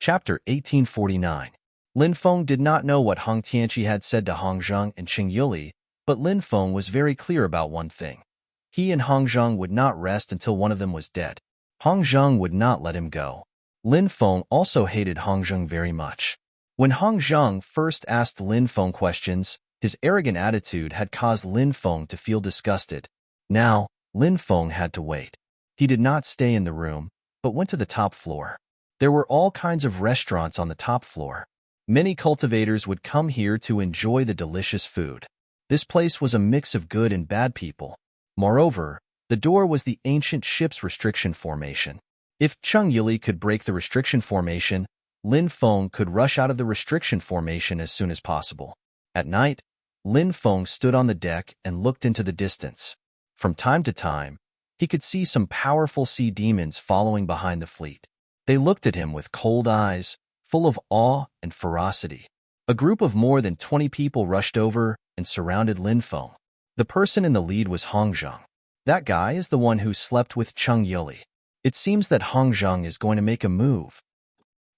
Chapter 1849. Lin Feng did not know what Hong Tianqi had said to Hong Zheng and Qing Yuli, but Lin Feng was very clear about one thing. He and Hong Zheng would not rest until one of them was dead. Hong Zheng would not let him go. Lin Feng also hated Hong Zheng very much. When Hong Zheng first asked Lin Feng questions, his arrogant attitude had caused Lin Feng to feel disgusted. Now, Lin Feng had to wait. He did not stay in the room, but went to the top floor. There were all kinds of restaurants on the top floor. Many cultivators would come here to enjoy the delicious food. This place was a mix of good and bad people. Moreover, the door was the ancient ship's restriction formation. If Qing Yuli could break the restriction formation, Lin Feng could rush out of the restriction formation as soon as possible. At night, Lin Feng stood on the deck and looked into the distance. From time to time, he could see some powerful sea demons following behind the fleet. They looked at him with cold eyes, full of awe and ferocity. A group of more than 20 people rushed over and surrounded Lin Feng. The person in the lead was Hong Zheng. That guy is the one who slept with Qing Yuli. It seems that Hong Zheng is going to make a move.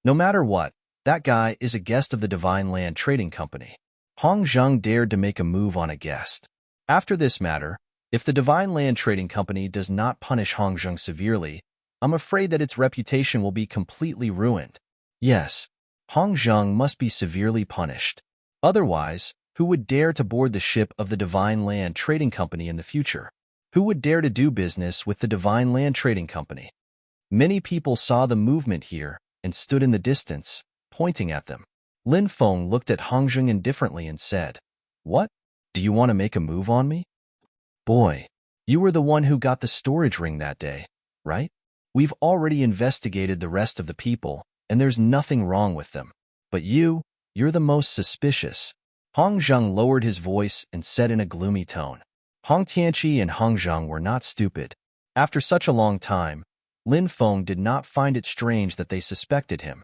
No matter what, that guy is a guest of the Divine Land Trading Company. Hong Zheng dared to make a move on a guest. After this matter, if the Divine Land Trading Company does not punish Hong Zheng severely, I'm afraid that its reputation will be completely ruined. Yes, Hong Zheng must be severely punished. Otherwise, who would dare to board the ship of the Divine Land Trading Company in the future? Who would dare to do business with the Divine Land Trading Company? Many people saw the movement here and stood in the distance, pointing at them. Lin Feng looked at Hong Zheng indifferently and said, "What? Do you want to make a move on me? Boy, you were the one who got the storage ring that day, right? We've already investigated the rest of the people, and there's nothing wrong with them. But you're the most suspicious." Hong Zheng lowered his voice and said in a gloomy tone. Hong Tianqi and Hong Zheng were not stupid. After such a long time, Lin Feng did not find it strange that they suspected him.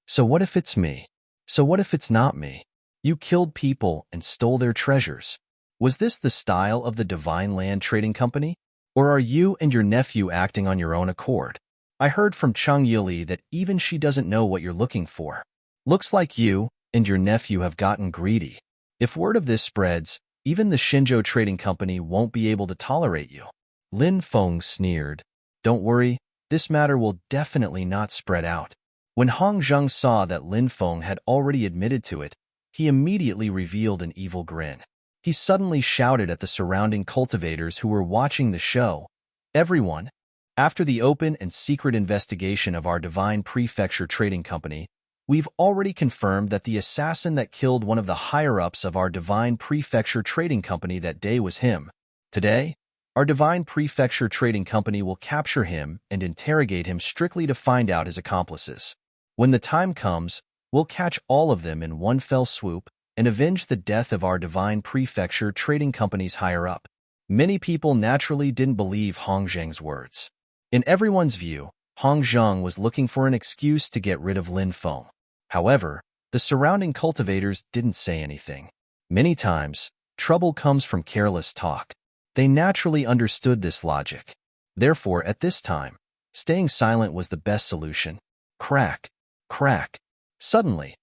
So what if it's me? So what if it's not me? You killed people and stole their treasures. Was this the style of the Divine Land Trading Company? Or are you and your nephew acting on your own accord? I heard from Qing Yuli that even she doesn't know what you're looking for. Looks like you and your nephew have gotten greedy. If word of this spreads, even the Xinzhou Trading Company won't be able to tolerate you. Lin Feng sneered. Don't worry, this matter will definitely not spread out. When Hong Zheng saw that Lin Feng had already admitted to it, he immediately revealed an evil grin. He suddenly shouted at the surrounding cultivators who were watching the show, "Everyone, after the open and secret investigation of our Divine Prefecture Trading Company, we've already confirmed that the assassin that killed one of the higher-ups of our Divine Prefecture Trading Company that day was him. Today, our Divine Prefecture Trading Company will capture him and interrogate him strictly to find out his accomplices. When the time comes, we'll catch all of them in one fell swoop and avenge the death of our Divine Prefecture Trading Company's higher-up." Many people naturally didn't believe Hong Zheng's words. In everyone's view, Hong Zheng was looking for an excuse to get rid of Lin Feng. However, the surrounding cultivators didn't say anything. Many times, trouble comes from careless talk. They naturally understood this logic. Therefore, at this time, staying silent was the best solution. Crack, crack. Suddenly,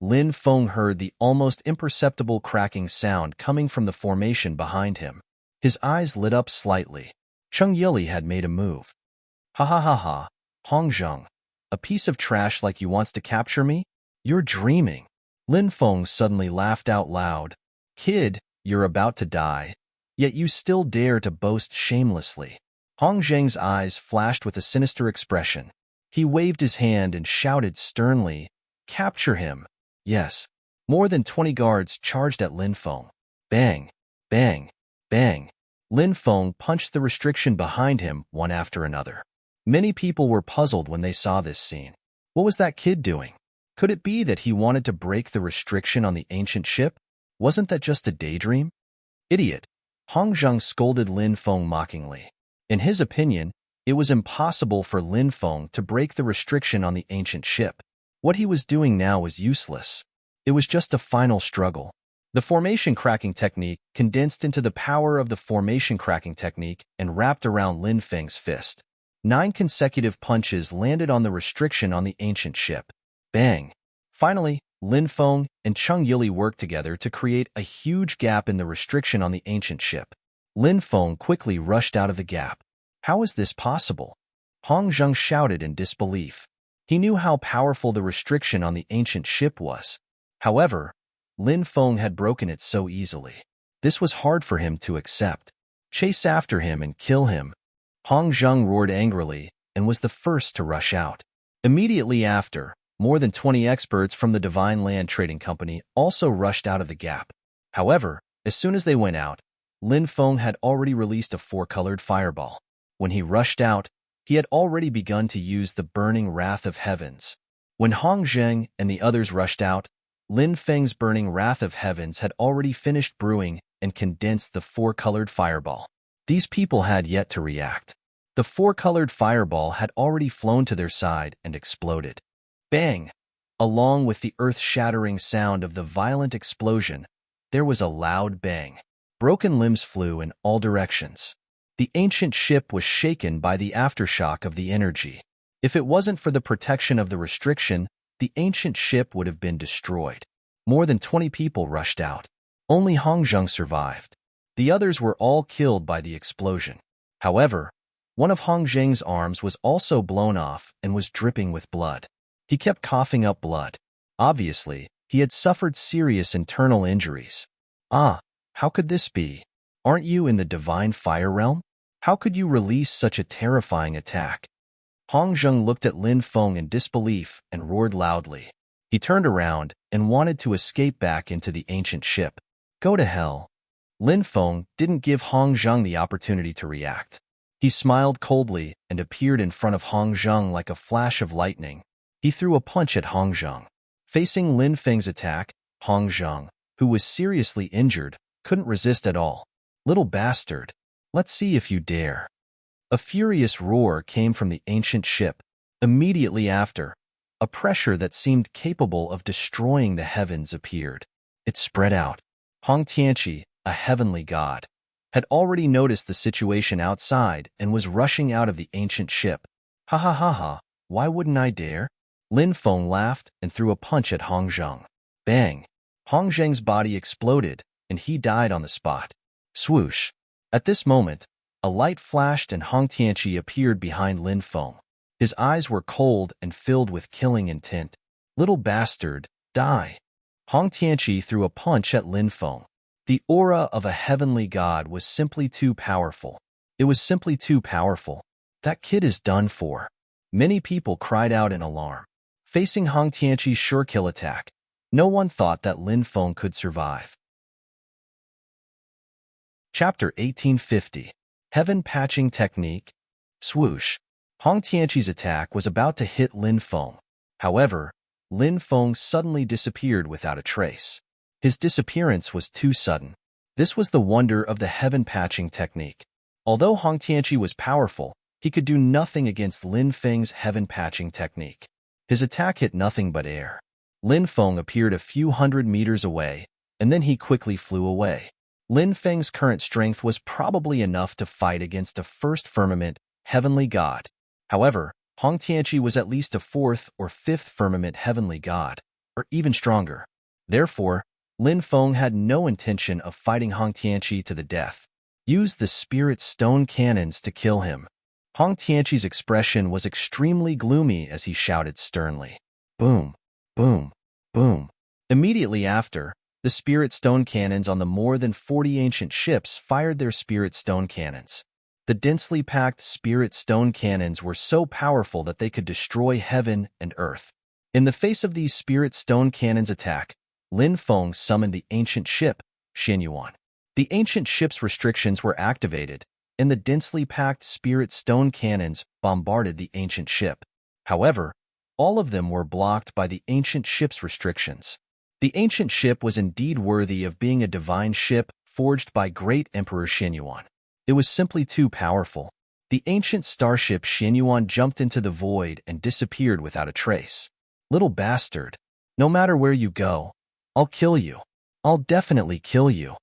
Lin Feng heard the almost imperceptible cracking sound coming from the formation behind him. His eyes lit up slightly. Qing Yuli had made a move. "Ha ha ha ha, Hong Zheng, a piece of trash like you wants to capture me? You're dreaming." Lin Feng suddenly laughed out loud. "Kid, you're about to die, yet you still dare to boast shamelessly." Hong Zheng's eyes flashed with a sinister expression. He waved his hand and shouted sternly, "Capture him!" Yes, more than 20 guards charged at Lin Feng. Bang, bang, bang. Lin Feng punched the restriction behind him one after another. Many people were puzzled when they saw this scene. What was that kid doing? Could it be that he wanted to break the restriction on the ancient ship? Wasn't that just a daydream? Idiot! Hong Zheng scolded Lin Feng mockingly. In his opinion, it was impossible for Lin Feng to break the restriction on the ancient ship. What he was doing now was useless. It was just a final struggle. The formation cracking technique condensed into the power of the formation cracking technique and wrapped around Lin Feng's fist. 9 consecutive punches landed on the restriction on the ancient ship. Bang! Finally, Lin Feng and Cheng Yili worked together to create a huge gap in the restriction on the ancient ship. Lin Feng quickly rushed out of the gap. How is this possible? Hong Zheng shouted in disbelief. He knew how powerful the restriction on the ancient ship was. However, Lin Feng had broken it so easily. This was hard for him to accept. Chase after him and kill him. Hong Zheng roared angrily and was the first to rush out. Immediately after, more than 20 experts from the Divine Land Trading Company also rushed out of the gap. However, as soon as they went out, Lin Feng had already released a four-colored fireball. When he rushed out, he had already begun to use the burning wrath of heavens. When Hong Zheng and the others rushed out, Lin Feng's burning wrath of heavens had already finished brewing and condensed the four-colored fireball. These people had yet to react. The four-colored fireball had already flown to their side and exploded. Bang! Along with the earth-shattering sound of the violent explosion, there was a loud bang. Broken limbs flew in all directions. The ancient ship was shaken by the aftershock of the energy. If it wasn't for the protection of the restriction, the ancient ship would have been destroyed. More than 20 people rushed out. Only Hong Zheng survived. The others were all killed by the explosion. However, one of Hong Zheng's arms was also blown off and was dripping with blood. He kept coughing up blood. Obviously, he had suffered serious internal injuries. Ah, how could this be? Aren't you in the divine fire realm? How could you release such a terrifying attack? Hong Zheng looked at Lin Feng in disbelief and roared loudly. He turned around and wanted to escape back into the ancient ship. Go to hell. Lin Feng didn't give Hong Zheng the opportunity to react. He smiled coldly and appeared in front of Hong Zheng like a flash of lightning. He threw a punch at Hong Zheng. Facing Lin Feng's attack, Hong Zheng, who was seriously injured, couldn't resist at all. Little bastard. Let's see if you dare. A furious roar came from the ancient ship. Immediately after, a pressure that seemed capable of destroying the heavens appeared. It spread out. Hong Tianqi, a heavenly god, had already noticed the situation outside and was rushing out of the ancient ship. Ha ha ha ha, why wouldn't I dare? Lin Feng laughed and threw a punch at Hong Zheng. Bang! Hong Zheng's body exploded, and he died on the spot. Swoosh! At this moment, a light flashed and Hong Tianqi appeared behind Lin Feng. His eyes were cold and filled with killing intent. Little bastard, die! Hong Tianqi threw a punch at Lin Feng. The aura of a heavenly god was simply too powerful. It was simply too powerful. That kid is done for. Many people cried out in alarm. Facing Hong Tianqi's sure kill attack, no one thought that Lin Feng could survive. Chapter 1850. Heaven Patching Technique. Swoosh. Hong Tianqi's attack was about to hit Lin Feng. However, Lin Feng suddenly disappeared without a trace. His disappearance was too sudden. This was the wonder of the heaven patching technique. Although Hong Tianqi was powerful, he could do nothing against Lin Feng's heaven patching technique. His attack hit nothing but air. Lin Feng appeared a few hundred meters away, and then he quickly flew away. Lin Feng's current strength was probably enough to fight against a first firmament heavenly god. However, Hong Tianqi was at least a fourth or fifth firmament heavenly god, or even stronger. Therefore, Lin Feng had no intention of fighting Hong Tianqi to the death. Use the spirit stone cannons to kill him. Hong Tianqi's expression was extremely gloomy as he shouted sternly. Boom, boom, boom. Immediately after, the spirit stone cannons on the more than 40 ancient ships fired their spirit stone cannons. The densely packed spirit stone cannons were so powerful that they could destroy heaven and earth. In the face of these spirit stone cannons' attack, Lin Feng summoned the ancient ship, Xianyuan. The ancient ship's restrictions were activated, and the densely packed spirit stone cannons bombarded the ancient ship. However, all of them were blocked by the ancient ship's restrictions. The ancient ship was indeed worthy of being a divine ship forged by great Emperor Xianyuan. It was simply too powerful. The ancient starship Xianyuan jumped into the void and disappeared without a trace. Little bastard, no matter where you go, I'll kill you. I'll definitely kill you.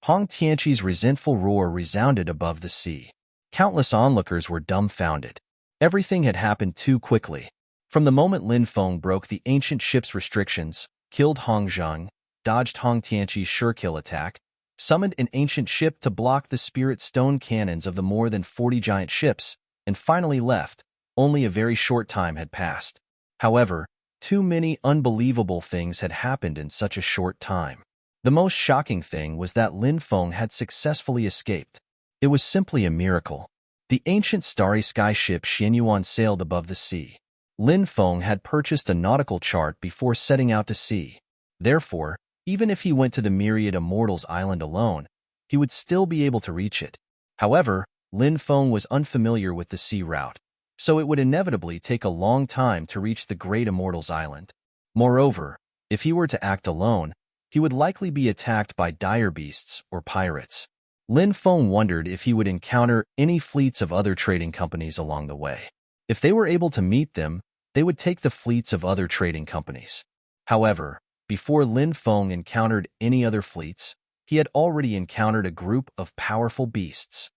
Hong Tianqi's resentful roar resounded above the sea. Countless onlookers were dumbfounded. Everything had happened too quickly. From the moment Lin Feng broke the ancient ship's restrictions, killed Hong Zhang, dodged Hong Tianqi's sure-kill attack, summoned an ancient ship to block the spirit stone cannons of the more than 40 giant ships, and finally left, only a very short time had passed. However, too many unbelievable things had happened in such a short time. The most shocking thing was that Lin Feng had successfully escaped. It was simply a miracle. The ancient starry sky ship Xianyuan sailed above the sea. Lin Feng had purchased a nautical chart before setting out to sea. Therefore, even if he went to the Myriad Immortals Island alone, he would still be able to reach it. However, Lin Feng was unfamiliar with the sea route, so it would inevitably take a long time to reach the Great Immortals Island. Moreover, if he were to act alone, he would likely be attacked by dire beasts or pirates. Lin Feng wondered if he would encounter any fleets of other trading companies along the way. If they were able to meet them, they would take the fleets of other trading companies. However, before Lin Feng encountered any other fleets, he had already encountered a group of powerful beasts.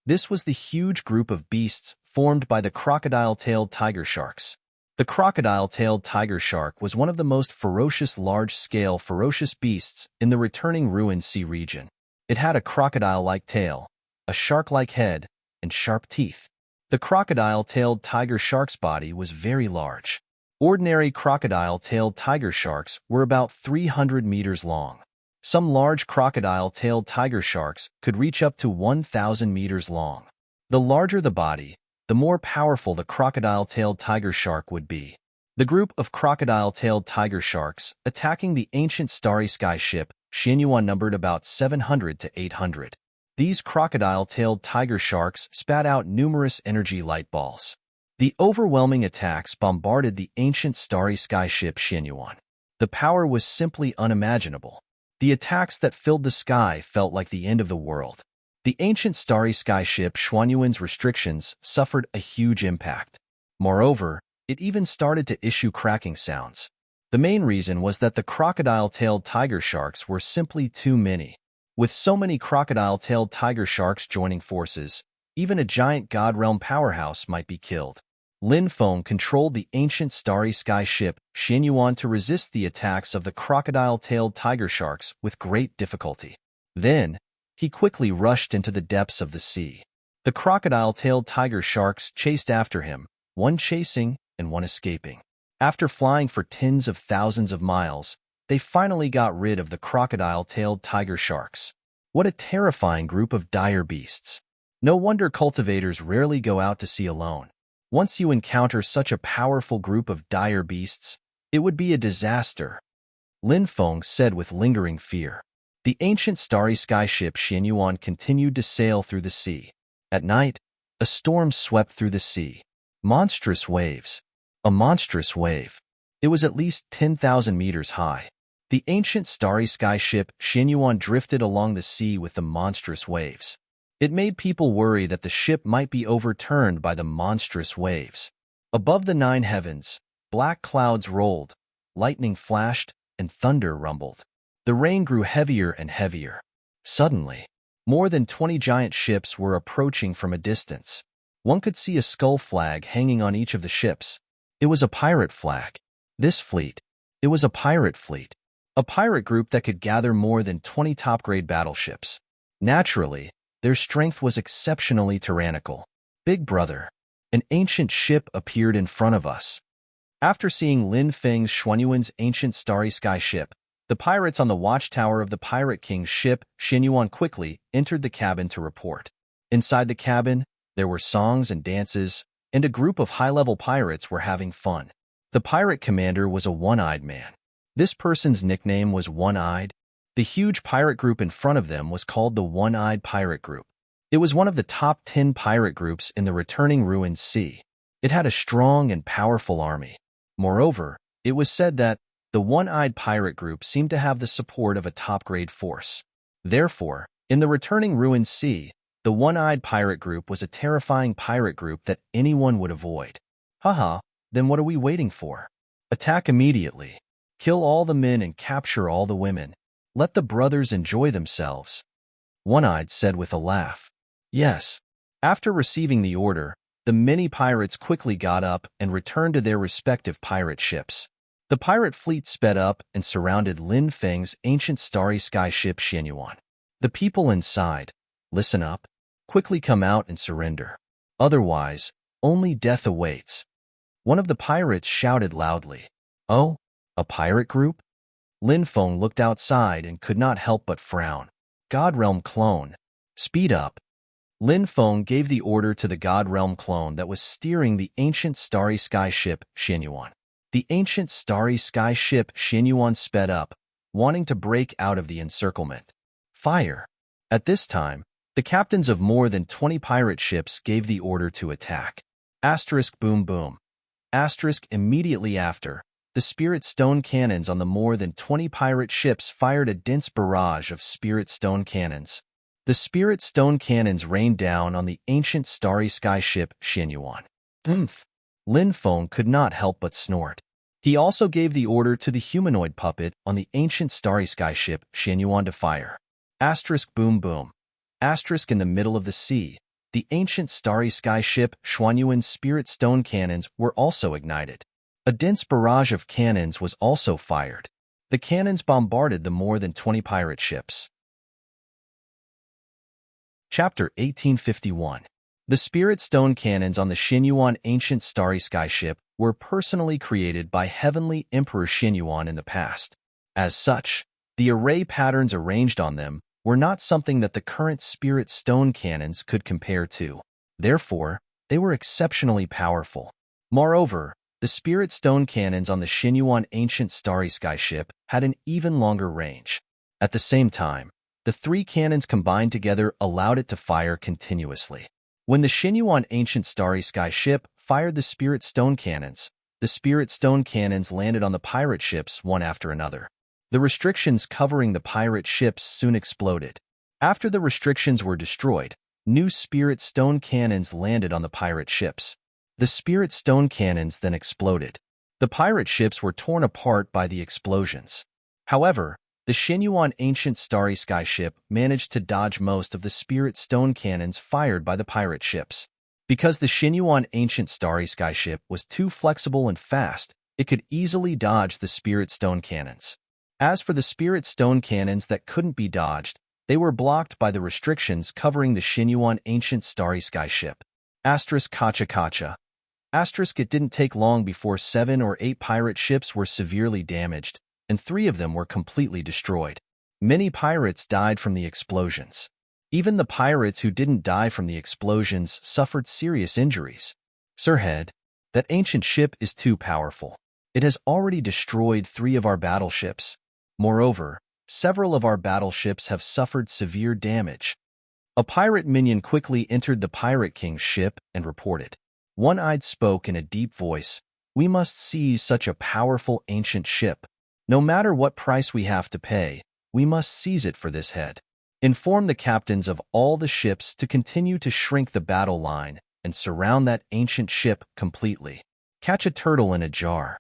This was the huge group of beasts formed by the crocodile-tailed tiger sharks. The crocodile-tailed tiger shark was one of the most ferocious large-scale ferocious beasts in the returning ruined sea region. It had a crocodile-like tail, a shark-like head, and sharp teeth. The crocodile-tailed tiger shark's body was very large. Ordinary crocodile-tailed tiger sharks were about 300 meters long. Some large crocodile-tailed tiger sharks could reach up to 1,000 meters long. The larger the body, the more powerful the crocodile-tailed tiger shark would be. The group of crocodile-tailed tiger sharks attacking the ancient starry sky ship Xianyuan numbered about 700 to 800. These crocodile-tailed tiger sharks spat out numerous energy light balls. The overwhelming attacks bombarded the ancient starry sky ship Xianyuan. The power was simply unimaginable. The attacks that filled the sky felt like the end of the world. The ancient starry sky ship Xuanyuan's restrictions suffered a huge impact. Moreover, it even started to issue cracking sounds. The main reason was that the crocodile-tailed tiger sharks were simply too many. With so many crocodile-tailed tiger sharks joining forces, even a giant God Realm powerhouse might be killed. Lin Feng controlled the ancient starry sky ship Xianyuan to resist the attacks of the crocodile-tailed tiger sharks with great difficulty. Then, he quickly rushed into the depths of the sea. The crocodile-tailed tiger sharks chased after him, one chasing and one escaping. After flying for tens of thousands of miles, they finally got rid of the crocodile-tailed tiger sharks. What a terrifying group of dire beasts. No wonder cultivators rarely go out to sea alone. Once you encounter such a powerful group of dire beasts, it would be a disaster, Lin Feng said with lingering fear. The ancient starry sky ship Xianyuan continued to sail through the sea. At night, a storm swept through the sea. Monstrous waves. A monstrous wave. It was at least 10,000 meters high. The ancient starry sky ship Xianyuan drifted along the sea with the monstrous waves. It made people worry that the ship might be overturned by the monstrous waves. Above the 9 heavens, black clouds rolled, lightning flashed, and thunder rumbled. The rain grew heavier and heavier. Suddenly, more than 20 giant ships were approaching from a distance. One could see a skull flag hanging on each of the ships. It was a pirate flag. This fleet. It was a pirate fleet. A pirate group that could gather more than 20 top-grade battleships. Naturally, their strength was exceptionally tyrannical. Big Brother. An ancient ship appeared in front of us. After seeing Lin Feng's Xuanyuan's ancient starry sky ship, the pirates on the watchtower of the Pirate King's ship, Xianyuan, quickly entered the cabin to report. Inside the cabin, there were songs and dances, and a group of high-level pirates were having fun. The pirate commander was a one-eyed man. This person's nickname was One-Eyed. The huge pirate group in front of them was called the One-Eyed Pirate Group. It was one of the top 10 pirate groups in the returning ruined sea. It had a strong and powerful army. Moreover, it was said that the One-Eyed Pirate Group seemed to have the support of a top-grade force. Therefore, in the returning ruined sea, the One-Eyed Pirate Group was a terrifying pirate group that anyone would avoid. Haha, then what are we waiting for? Attack immediately. Kill all the men and capture all the women. Let the brothers enjoy themselves. One-Eyed said with a laugh. Yes. After receiving the order, the many pirates quickly got up and returned to their respective pirate ships. The pirate fleet sped up and surrounded Lin Feng's ancient starry sky ship Xianyuan. The people inside, listen up, quickly come out and surrender. Otherwise, only death awaits. One of the pirates shouted loudly. Oh, a pirate group? Lin Feng looked outside and could not help but frown. God Realm clone. Speed up. Lin Feng gave the order to the God Realm clone that was steering the ancient starry sky ship Xianyuan. The ancient starry sky ship Xianyuan sped up, wanting to break out of the encirclement. Fire. At this time, the captains of more than 20 pirate ships gave the order to attack. Asterisk boom boom. Asterisk immediately after, the spirit stone cannons on the more than 20 pirate ships fired a dense barrage of spirit stone cannons. The spirit stone cannons rained down on the ancient starry sky ship Xianyuan. Oomph! Lin Feng could not help but snort. He also gave the order to the humanoid puppet on the ancient starry sky ship Xianyuan to fire. Asterisk boom boom. Asterisk in the middle of the sea, the ancient starry sky ship Xuanyuan's spirit stone cannons were also ignited. A dense barrage of cannons was also fired. The cannons bombarded the more than 20 pirate ships. Chapter 1851. The spirit stone cannons on the Xianyuan ancient starry sky ship were personally created by Heavenly Emperor Xianyuan in the past. As such, the array patterns arranged on them were not something that the current spirit stone cannons could compare to. Therefore, they were exceptionally powerful. Moreover, the spirit stone cannons on the Xianyuan ancient starry sky ship had an even longer range. At the same time, the three cannons combined together allowed it to fire continuously. When the Xianyuan ancient starry sky ship fired the spirit stone cannons landed on the pirate ships one after another. The restrictions covering the pirate ships soon exploded. After the restrictions were destroyed, new spirit stone cannons landed on the pirate ships. The spirit stone cannons then exploded. The pirate ships were torn apart by the explosions. However, the Xianyuan ancient starry sky ship managed to dodge most of the spirit stone cannons fired by the pirate ships. Because the Xianyuan ancient starry sky ship was too flexible and fast, it could easily dodge the spirit stone cannons. As for the spirit stone cannons that couldn't be dodged, they were blocked by the restrictions covering the Xianyuan ancient starry sky ship. Asterisk kacha kacha. Asterisk it didn't take long before 7 or 8 pirate ships were severely damaged, and 3 of them were completely destroyed. Many pirates died from the explosions. Even the pirates who didn't die from the explosions suffered serious injuries. Sir Head, that ancient ship is too powerful. It has already destroyed 3 of our battleships. Moreover, several of our battleships have suffered severe damage. A pirate minion quickly entered the Pirate King's ship and reported. One-Eyed spoke in a deep voice, "We must seize such a powerful ancient ship. No matter what price we have to pay, we must seize it for this head. Inform the captains of all the ships to continue to shrink the battle line and surround that ancient ship completely. Catch a turtle in a jar."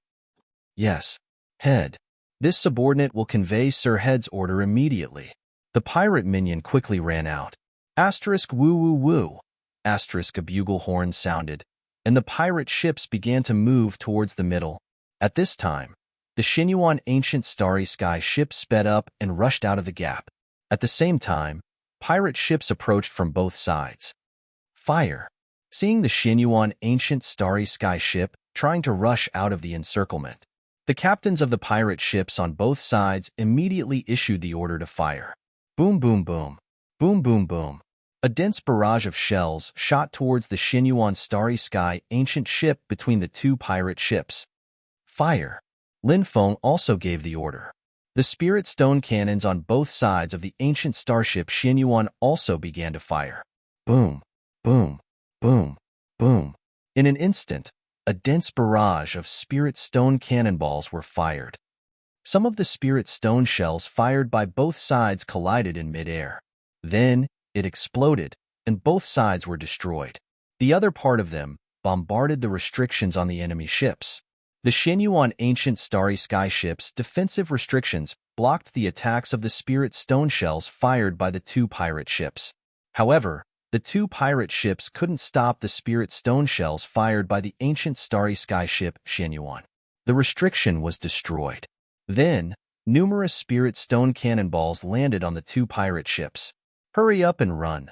Yes, Head. This subordinate will convey Sir Head's order immediately. The pirate minion quickly ran out. Asterisk woo woo woo. Asterisk a bugle horn sounded, and the pirate ships began to move towards the middle. At this time, the Xianyuan ancient starry sky ship sped up and rushed out of the gap. At the same time, pirate ships approached from both sides. Fire. Seeing the Xianyuan ancient starry sky ship trying to rush out of the encirclement, the captains of the pirate ships on both sides immediately issued the order to fire. Boom boom boom. Boom boom boom. A dense barrage of shells shot towards the Xianyuan starry sky ancient ship between the 2 pirate ships. Fire. Lin Feng also gave the order. The spirit stone cannons on both sides of the ancient starship Xianyuan also began to fire. Boom, boom, boom, boom. In an instant, a dense barrage of spirit stone cannonballs were fired. Some of the spirit stone shells fired by both sides collided in midair. Then, it exploded, and both sides were destroyed. The other part of them bombarded the restrictions on the enemy ships. The Xianyuan ancient starry sky ship's defensive restrictions blocked the attacks of the spirit stone shells fired by the 2 pirate ships. However, The two pirate ships couldn't stop the spirit stone shells fired by the ancient starry sky ship Xianyuan. The restriction was destroyed. Then, numerous spirit stone cannonballs landed on the two pirate ships. "Hurry up and run!"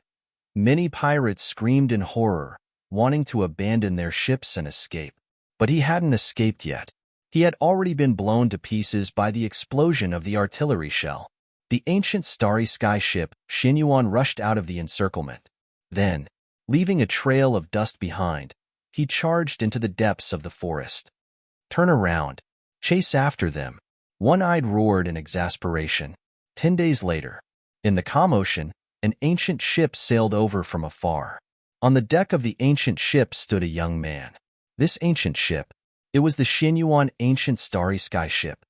Many pirates screamed in horror, wanting to abandon their ships and escape. But he hadn't escaped yet. He had already been blown to pieces by the explosion of the artillery shell. The ancient starry sky ship Xianyuan rushed out of the encirclement. Then, leaving a trail of dust behind, he charged into the depths of the forest. "Turn around! Chase after them!" One-Eyed roared in exasperation. 10 days later, in the calm ocean, an ancient ship sailed over from afar. On the deck of the ancient ship stood a young man. This ancient ship, it was the Xianyuan ancient starry sky ship.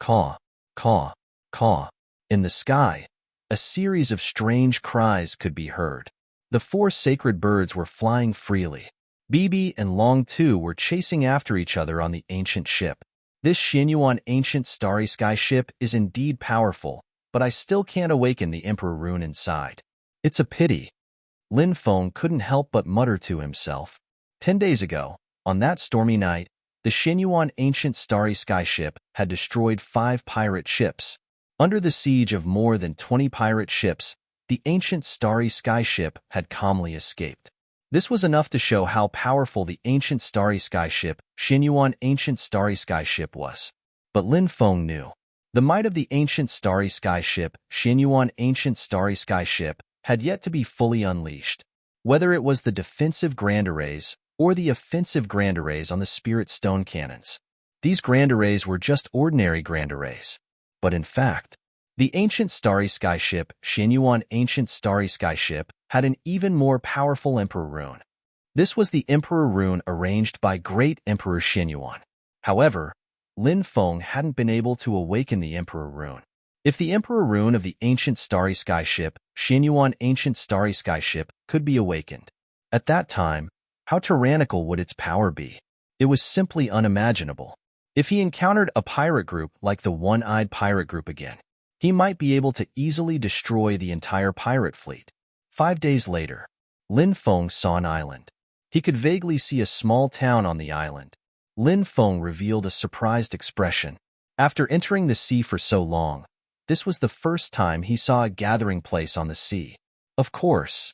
Caw, caw, caw. In the sky, a series of strange cries could be heard. The four sacred birds were flying freely. Bibi and Long Tu were chasing after each other on the ancient ship. This Xianyuan ancient starry sky ship is indeed powerful, but I still can't awaken the Emperor rune inside. It's a pity. Lin Feng couldn't help but mutter to himself. 10 days ago, on that stormy night, the Xianyuan ancient starry sky ship had destroyed 5 pirate ships. Under the siege of more than 20 pirate ships, the ancient starry sky ship had calmly escaped. This was enough to show how powerful the ancient starry sky ship, Xianyuan ancient starry sky ship was. But Lin Feng knew. The might of the ancient starry sky ship, Xianyuan ancient starry sky ship, had yet to be fully unleashed. Whether it was the defensive grand arrays or the offensive grand arrays on the spirit stone cannons. These grand arrays were just ordinary grand arrays. But in fact, the ancient starry sky ship, Xianyuan ancient starry sky ship, had an even more powerful Emperor rune. This was the Emperor rune arranged by Great Emperor Xianyuan. However, Lin Feng hadn't been able to awaken the Emperor rune. If the Emperor rune of the ancient starry sky ship, Xianyuan ancient starry sky ship, could be awakened, at that time, how tyrannical would its power be? It was simply unimaginable. If he encountered a pirate group like the One-Eyed Pirate Group again, he might be able to easily destroy the entire pirate fleet. 5 days later, Lin Feng saw an island. He could vaguely see a small town on the island. Lin Feng revealed a surprised expression. After entering the sea for so long, this was the first time he saw a gathering place on the sea. Of course,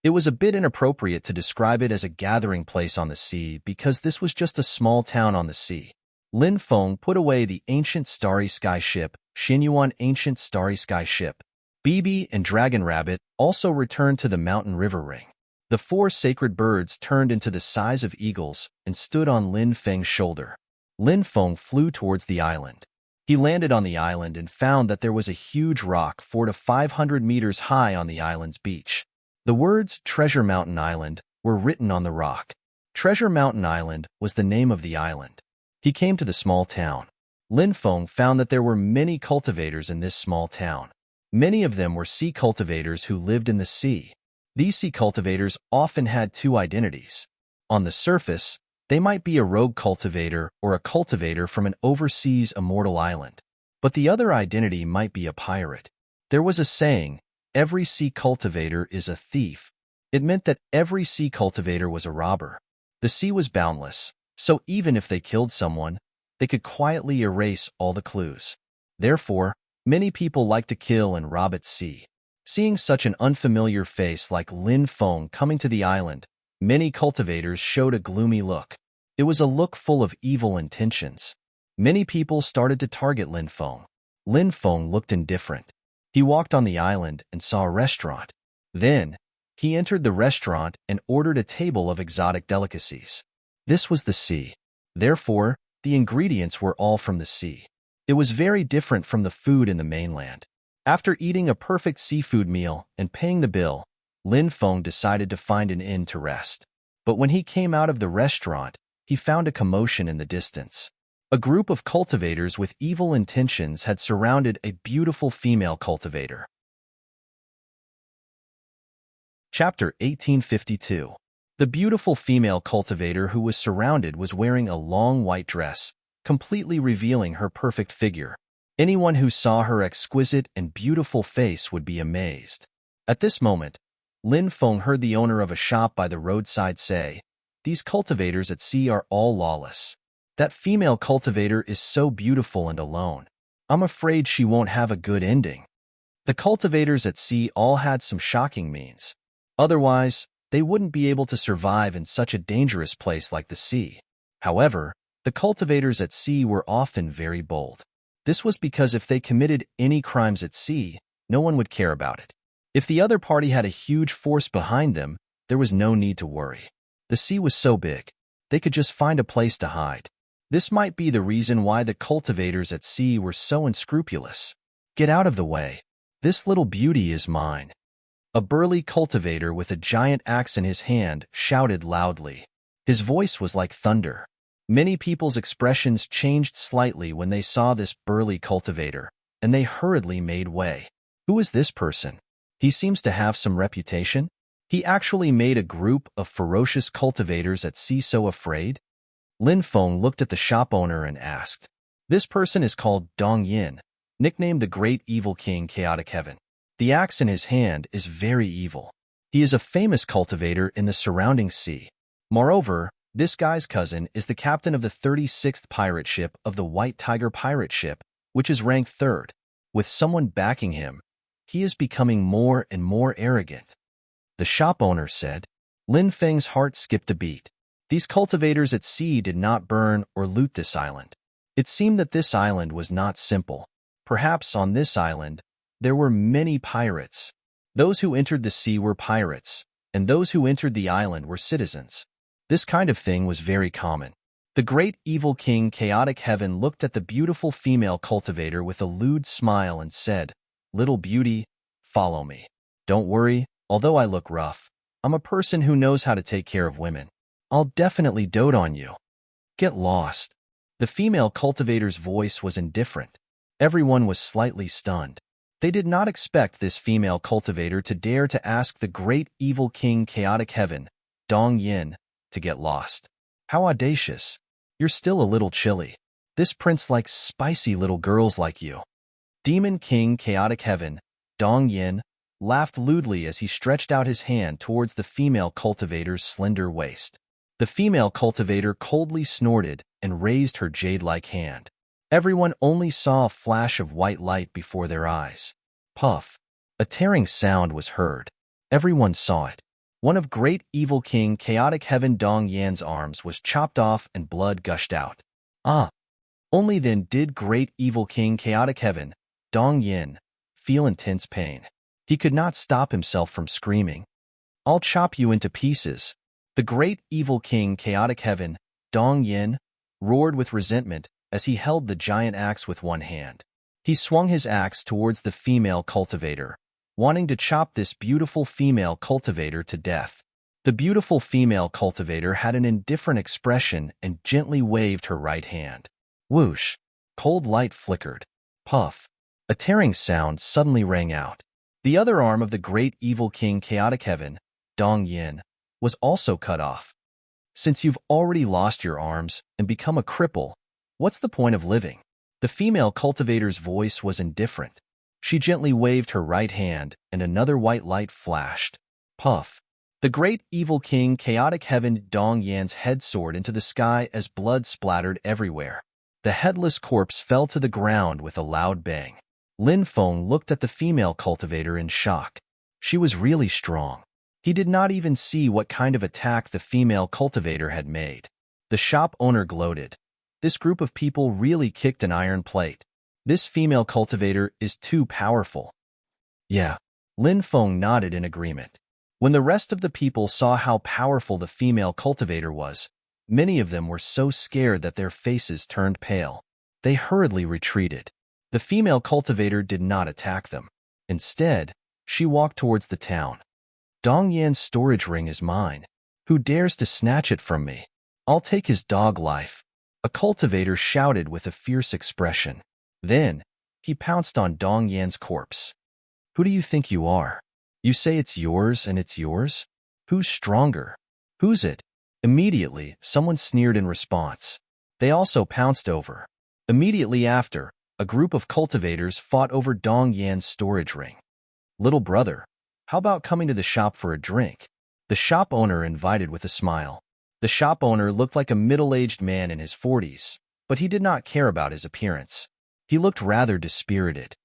it was a bit inappropriate to describe it as a gathering place on the sea because this was just a small town on the sea. Lin Feng put away the ancient starry sky ship, Xianyuan ancient starry sky ship. Bibi and Dragon Rabbit also returned to the mountain river ring. The 4 sacred birds turned into the size of eagles and stood on Lin Feng's shoulder. Lin Feng flew towards the island. He landed on the island and found that there was a huge rock 400 to 500 meters high on the island's beach. The words Treasure Mountain Island were written on the rock. Treasure Mountain Island was the name of the island. He came to the small town. Lin Feng found that there were many cultivators in this small town. Many of them were sea cultivators who lived in the sea. These sea cultivators often had 2 identities. On the surface, they might be a rogue cultivator or a cultivator from an overseas immortal island. But the other identity might be a pirate. There was a saying, every sea cultivator is a thief. It meant that every sea cultivator was a robber. The sea was boundless, so even if they killed someone, they could quietly erase all the clues. Therefore, many people like to kill and rob at sea. Seeing such an unfamiliar face like Lin Feng coming to the island, many cultivators showed a gloomy look. It was a look full of evil intentions. Many people started to target Lin Feng. Lin Feng looked indifferent. He walked on the island and saw a restaurant. Then, he entered the restaurant and ordered a table of exotic delicacies. This was the sea. Therefore, the ingredients were all from the sea. It was very different from the food in the mainland. After eating a perfect seafood meal and paying the bill, Lin Feng decided to find an inn to rest. But when he came out of the restaurant, he found a commotion in the distance. A group of cultivators with evil intentions had surrounded a beautiful female cultivator. Chapter 1852. The beautiful female cultivator who was surrounded was wearing a long white dress, completely revealing her perfect figure. Anyone who saw her exquisite and beautiful face would be amazed. At this moment, Lin Feng heard the owner of a shop by the roadside say, "These cultivators at sea are all lawless. That female cultivator is so beautiful and alone. I'm afraid she won't have a good ending." The cultivators at sea all had some shocking means. Otherwise, they wouldn't be able to survive in such a dangerous place like the sea. However, the cultivators at sea were often very bold. This was because if they committed any crimes at sea, no one would care about it. If the other party had a huge force behind them, there was no need to worry. The sea was so big, they could just find a place to hide. This might be the reason why the cultivators at sea were so unscrupulous. "Get out of the way. This little beauty is mine." A burly cultivator with a giant axe in his hand shouted loudly. His voice was like thunder. Many people's expressions changed slightly when they saw this burly cultivator, and they hurriedly made way. Who is this person? He seems to have some reputation. He actually made a group of ferocious cultivators at sea so afraid? Lin Feng looked at the shop owner and asked. This person is called Dong Yin, nicknamed the Great Evil King Chaotic Heaven. The axe in his hand is very evil. He is a famous cultivator in the surrounding sea. Moreover, this guy's cousin is the captain of the 36th pirate ship of the White Tiger pirate ship, which is ranked 3rd. With someone backing him, he is becoming more and more arrogant. The shop owner said. Lin Feng's heart skipped a beat. These cultivators at sea did not burn or loot this island. It seemed that this island was not simple. Perhaps on this island, there were many pirates. Those who entered the sea were pirates, and those who entered the island were citizens. This kind of thing was very common. The Great Evil King Chaotic Heaven looked at the beautiful female cultivator with a lewd smile and said, "Little beauty, follow me. Don't worry, although I look rough, I'm a person who knows how to take care of women. I'll definitely dote on you. Get lost." The female cultivator's voice was indifferent. Everyone was slightly stunned. They did not expect this female cultivator to dare to ask the Great Evil King Chaotic Heaven, Dong Yin, to get lost. How audacious. You're still a little chilly. This prince likes spicy little girls like you. Demon King Chaotic Heaven, Dong Yin, laughed lewdly as he stretched out his hand towards the female cultivator's slender waist. The female cultivator coldly snorted and raised her jade-like hand. Everyone only saw a flash of white light before their eyes. Puff. A tearing sound was heard. Everyone saw it. One of Great Evil King Chaotic Heaven Dong Yan's arms was chopped off and blood gushed out. Ah! Only then did Great Evil King Chaotic Heaven, Dong Yin, feel intense pain. He could not stop himself from screaming. "I'll chop you into pieces." The Great Evil King Chaotic Heaven, Dong Yin, roared with resentment as he held the giant axe with one hand. He swung his axe towards the female cultivator, wanting to chop this beautiful female cultivator to death. The beautiful female cultivator had an indifferent expression and gently waved her right hand. Whoosh! Cold light flickered. Puff! A tearing sound suddenly rang out. The other arm of the Great Evil King Chaotic Heaven, Dong Yin, was also cut off. Since you've already lost your arms and become a cripple, what's the point of living? The female cultivator's voice was indifferent. She gently waved her right hand, and another white light flashed. Puff! The Great Evil King Chaotic Heaven Dong Yan's head soared into the sky as blood splattered everywhere. The headless corpse fell to the ground with a loud bang. Lin Feng looked at the female cultivator in shock. She was really strong. He did not even see what kind of attack the female cultivator had made. The shop owner gloated. This group of people really kicked an iron plate. This female cultivator is too powerful. Yeah. Lin Feng nodded in agreement. When the rest of the people saw how powerful the female cultivator was, many of them were so scared that their faces turned pale. They hurriedly retreated. The female cultivator did not attack them. Instead, she walked towards the town. Dong Yan's storage ring is mine. Who dares to snatch it from me? I'll take his dog life. A cultivator shouted with a fierce expression. Then, he pounced on Dong Yan's corpse. Who do you think you are? You say it's yours and it's yours? Who's stronger? Who's it? Immediately, someone sneered in response. They also pounced over. Immediately after, a group of cultivators fought over Dong Yan's storage ring. Little brother, How about coming to the shop for a drink? The shop owner invited with a smile. The shop owner looked like a middle-aged man in his 40s, but he did not care about his appearance. He looked rather dispirited.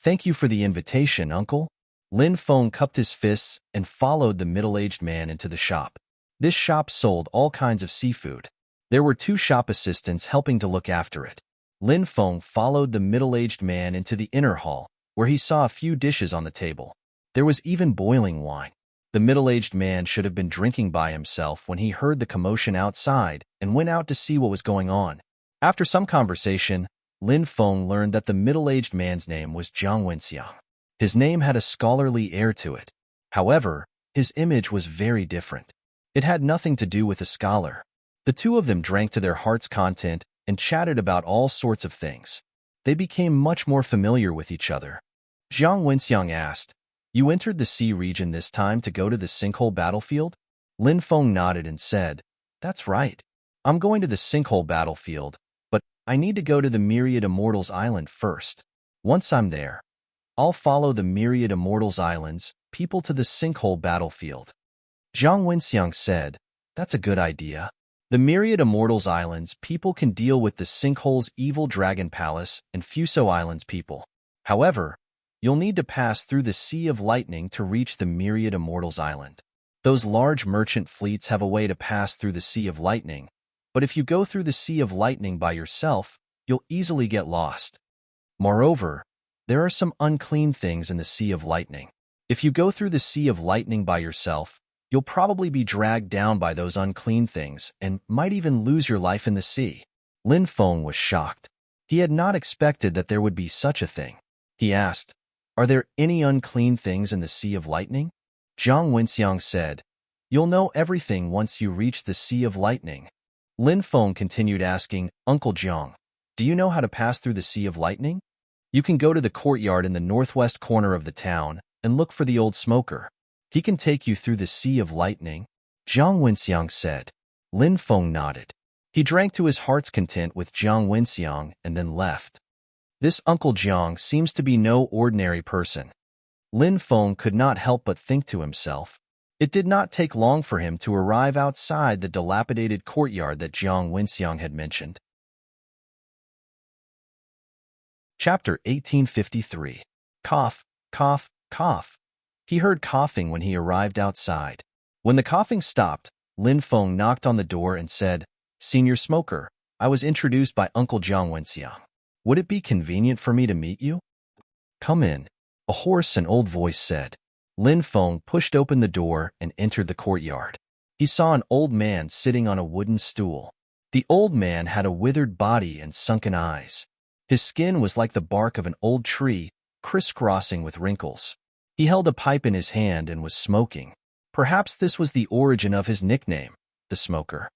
Thank you for the invitation, uncle. Lin Feng cupped his fists and followed the middle-aged man into the shop. This shop sold all kinds of seafood. There were 2 shop assistants helping to look after it. Lin Feng followed the middle-aged man into the inner hall, where he saw a few dishes on the table. There was even boiling wine. The middle-aged man should have been drinking by himself when he heard the commotion outside and went out to see what was going on. After some conversation, Lin Feng learned that the middle-aged man's name was Jiang Wenxiang. His name had a scholarly air to it. However, his image was very different. It had nothing to do with a scholar. The 2 of them drank to their heart's content and chatted about all sorts of things. They became much more familiar with each other. Jiang Wenxiang asked, "You entered the sea region this time to go to the sinkhole battlefield?" Lin Feng nodded and said, "That's right. I'm going to the sinkhole battlefield, but I need to go to the Myriad Immortals Island first. Once I'm there, I'll follow the Myriad Immortals Islands people to the sinkhole battlefield." Jiang Wenxiang said, "That's a good idea. The Myriad Immortals Islands people can deal with the sinkhole's evil Dragon Palace and Fuso Islands people. However, you'll need to pass through the Sea of Lightning to reach the Myriad Immortals Island. Those large merchant fleets have a way to pass through the Sea of Lightning, but if you go through the Sea of Lightning by yourself, you'll easily get lost. Moreover, there are some unclean things in the Sea of Lightning. If you go through the Sea of Lightning by yourself, you'll probably be dragged down by those unclean things and might even lose your life in the sea." Lin Feng was shocked. He had not expected that there would be such a thing. He asked, "Are there any unclean things in the Sea of Lightning?" Jiang Wenxiang said, "You'll know everything once you reach the Sea of Lightning." Lin Feng continued asking, "Uncle Jiang, do you know how to pass through the Sea of Lightning?" "You can go to the courtyard in the northwest corner of the town and look for the old smoker. He can take you through the Sea of Lightning," Jiang Wenxiang said. Lin Feng nodded. He drank to his heart's content with Jiang Wenxiang and then left. This Uncle Jiang seems to be no ordinary person. Lin Feng could not help but think to himself. It did not take long for him to arrive outside the dilapidated courtyard that Jiang Wenxiang had mentioned. Chapter 1853. Cough, cough, cough. He heard coughing when he arrived outside. When the coughing stopped, Lin Feng knocked on the door and said, "Senior Smoker, I was introduced by Uncle Jiang Wenxiang. Would it be convenient for me to meet you?" "Come in," a hoarse and old voice said. Lin Feng pushed open the door and entered the courtyard. He saw an old man sitting on a wooden stool. The old man had a withered body and sunken eyes. His skin was like the bark of an old tree, crisscrossing with wrinkles. He held a pipe in his hand and was smoking. Perhaps this was the origin of his nickname, the Smoker.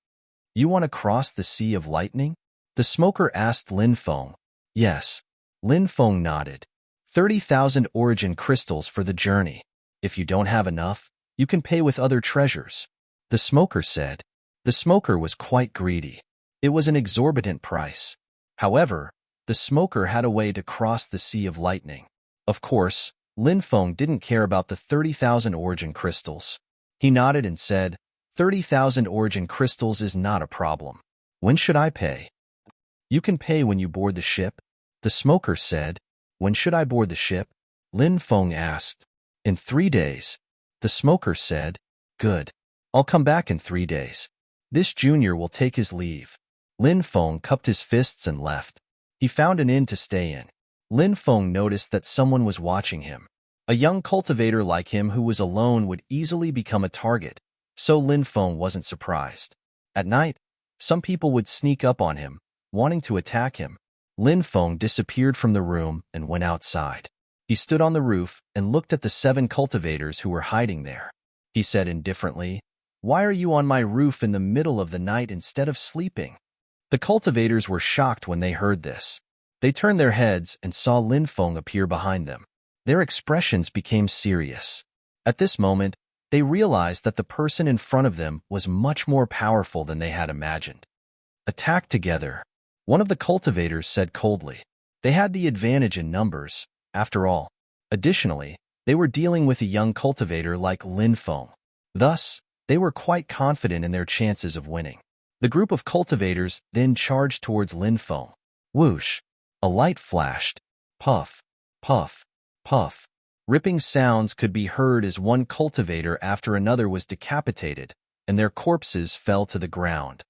"You want to cross the Sea of Lightning?" the smoker asked Lin Feng. "Yes." Lin Feng nodded. 30,000 origin crystals for the journey. If you don't have enough, you can pay with other treasures, the smoker said. The smoker was quite greedy. It was an exorbitant price. However, the smoker had a way to cross the Sea of Lightning. Of course, Lin Feng didn't care about the 30,000 origin crystals. He nodded and said, 30,000 origin crystals is not a problem. When should I pay? You can pay when you board the ship, the smoker said. When should I board the ship? Lin Feng asked. In 3 days, the smoker said. Good. I'll come back in 3 days. This junior will take his leave. Lin Feng cupped his fists and left. He found an inn to stay in. Lin Feng noticed that someone was watching him. A young cultivator like him who was alone would easily become a target, so Lin Feng wasn't surprised. At night, some people would sneak up on him, wanting to attack him. Lin Feng disappeared from the room and went outside. He stood on the roof and looked at the 7 cultivators who were hiding there. He said indifferently, "Why are you on my roof in the middle of the night instead of sleeping?" The cultivators were shocked when they heard this. They turned their heads and saw Lin Feng appear behind them. Their expressions became serious. At this moment, they realized that the person in front of them was much more powerful than they had imagined. Attack together, one of the cultivators said coldly. They had the advantage in numbers, after all. Additionally, They were dealing with a young cultivator like Lin Feng. Thus, they were quite confident in their chances of winning. The group of cultivators then charged towards Lin Feng. Whoosh! A light flashed. Puff, puff, puff. Ripping sounds could be heard as one cultivator after another was decapitated, and their corpses fell to the ground.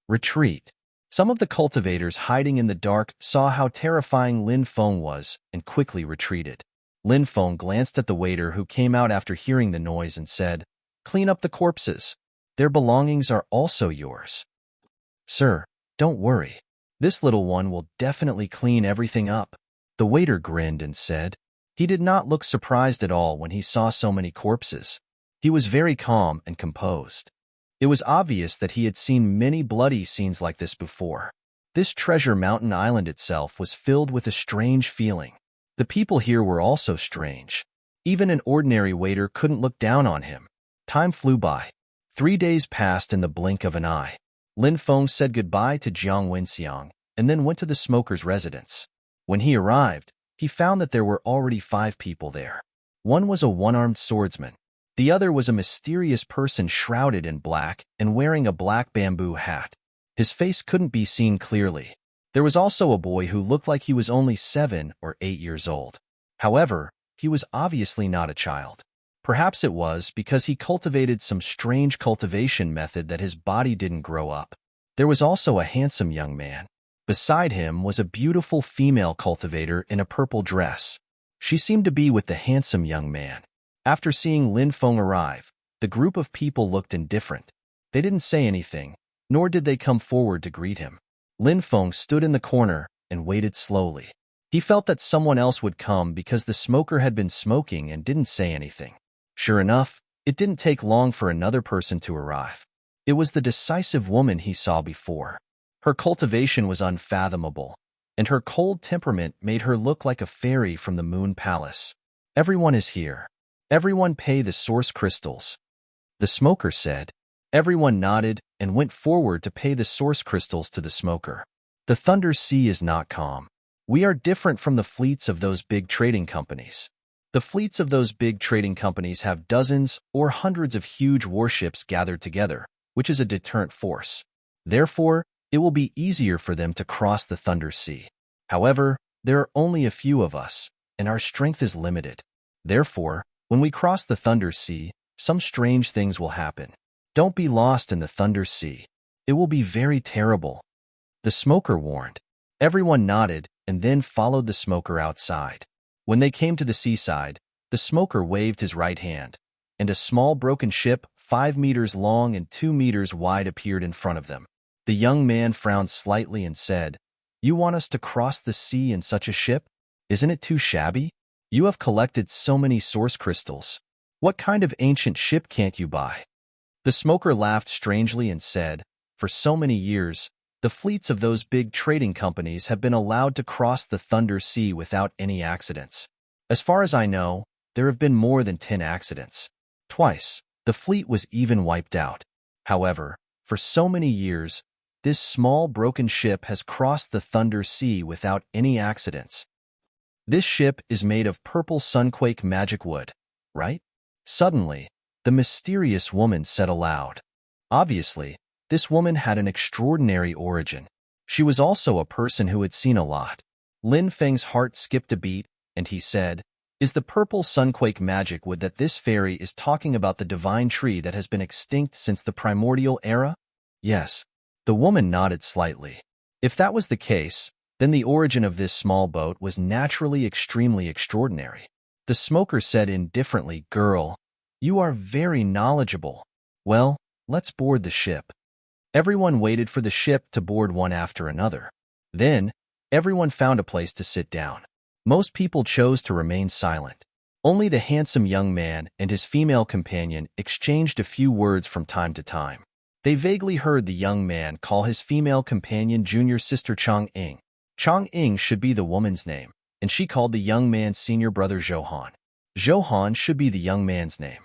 Retreat. Some of the cultivators hiding in the dark saw how terrifying Lin Feng was and quickly retreated. Lin Feng glanced at the waiter who came out after hearing the noise and said, "Clean up the corpses. Their belongings are also yours." "Sir, don't worry. This little one will definitely clean everything up." The waiter grinned and said. He did not look surprised at all when he saw so many corpses. He was very calm and composed. It was obvious that he had seen many bloody scenes like this before. This treasure mountain island itself was filled with a strange feeling. The people here were also strange. Even an ordinary waiter couldn't look down on him. Time flew by. 3 days passed in the blink of an eye. Lin Feng said goodbye to Jiang Wenxiang and then went to the smoker's residence. When he arrived, he found that there were already 5 people there. One was a one-armed swordsman. The other was a mysterious person shrouded in black and wearing a black bamboo hat. His face couldn't be seen clearly. There was also a boy who looked like he was only 7 or 8 years old. However, he was obviously not a child. Perhaps it was because he cultivated some strange cultivation method that his body didn't grow up. There was also a handsome young man. Beside him was a beautiful female cultivator in a purple dress. She seemed to be with the handsome young man. After seeing Lin Feng arrive, the group of people looked indifferent. They didn't say anything, nor did they come forward to greet him. Lin Feng stood in the corner and waited slowly. He felt that someone else would come because the smoker had been smoking and didn't say anything. Sure enough, it didn't take long for another person to arrive. It was the decisive woman he saw before. Her cultivation was unfathomable, and her cold temperament made her look like a fairy from the Moon Palace. "Everyone is here. Everyone pay the source crystals," the smoker said. Everyone nodded and went forward to pay the source crystals to the smoker. "The Thunder Sea is not calm. We are different from the fleets of those big trading companies. The fleets of those big trading companies have dozens or hundreds of huge warships gathered together, which is a deterrent force. Therefore, it will be easier for them to cross the Thunder Sea. However, there are only a few of us, and our strength is limited. Therefore, when we cross the Thunder Sea, some strange things will happen. Don't be lost in the Thunder Sea. It will be very terrible," the smoker warned. Everyone nodded and then followed the smoker outside. When they came to the seaside, the smoker waved his right hand, and a small broken ship 5 meters long and 2 meters wide appeared in front of them. The young man frowned slightly and said, "You want us to cross the sea in such a ship? Isn't it too shabby? You have collected so many source crystals. What kind of ancient ship can't you buy?" The smoker laughed strangely and said, "For so many years, the fleets of those big trading companies have been allowed to cross the Thunder Sea without any accidents. As far as I know, there have been more than 10 accidents. Twice, the fleet was even wiped out. However, for so many years, this small broken ship has crossed the Thunder Sea without any accidents. This ship is made of purple sunquake magic wood, right?" Suddenly, the mysterious woman said aloud. Obviously, this woman had an extraordinary origin. She was also a person who had seen a lot. Lin Feng's heart skipped a beat, and he said, "Is the purple sunquake magic wood that this fairy is talking about the divine tree that has been extinct since the primordial era?" "Yes." The woman nodded slightly. "If that was the case, then the origin of this small boat was naturally extremely extraordinary." The smoker said indifferently, "Girl, you are very knowledgeable. Well, let's board the ship." Everyone waited for the ship to board one after another. Then, everyone found a place to sit down. Most people chose to remain silent. Only the handsome young man and his female companion exchanged a few words from time to time. They vaguely heard the young man call his female companion junior sister Chang'ing. Chang'ing should be the woman's name, and she called the young man's senior brother Zhouhan. Zhouhan should be the young man's name.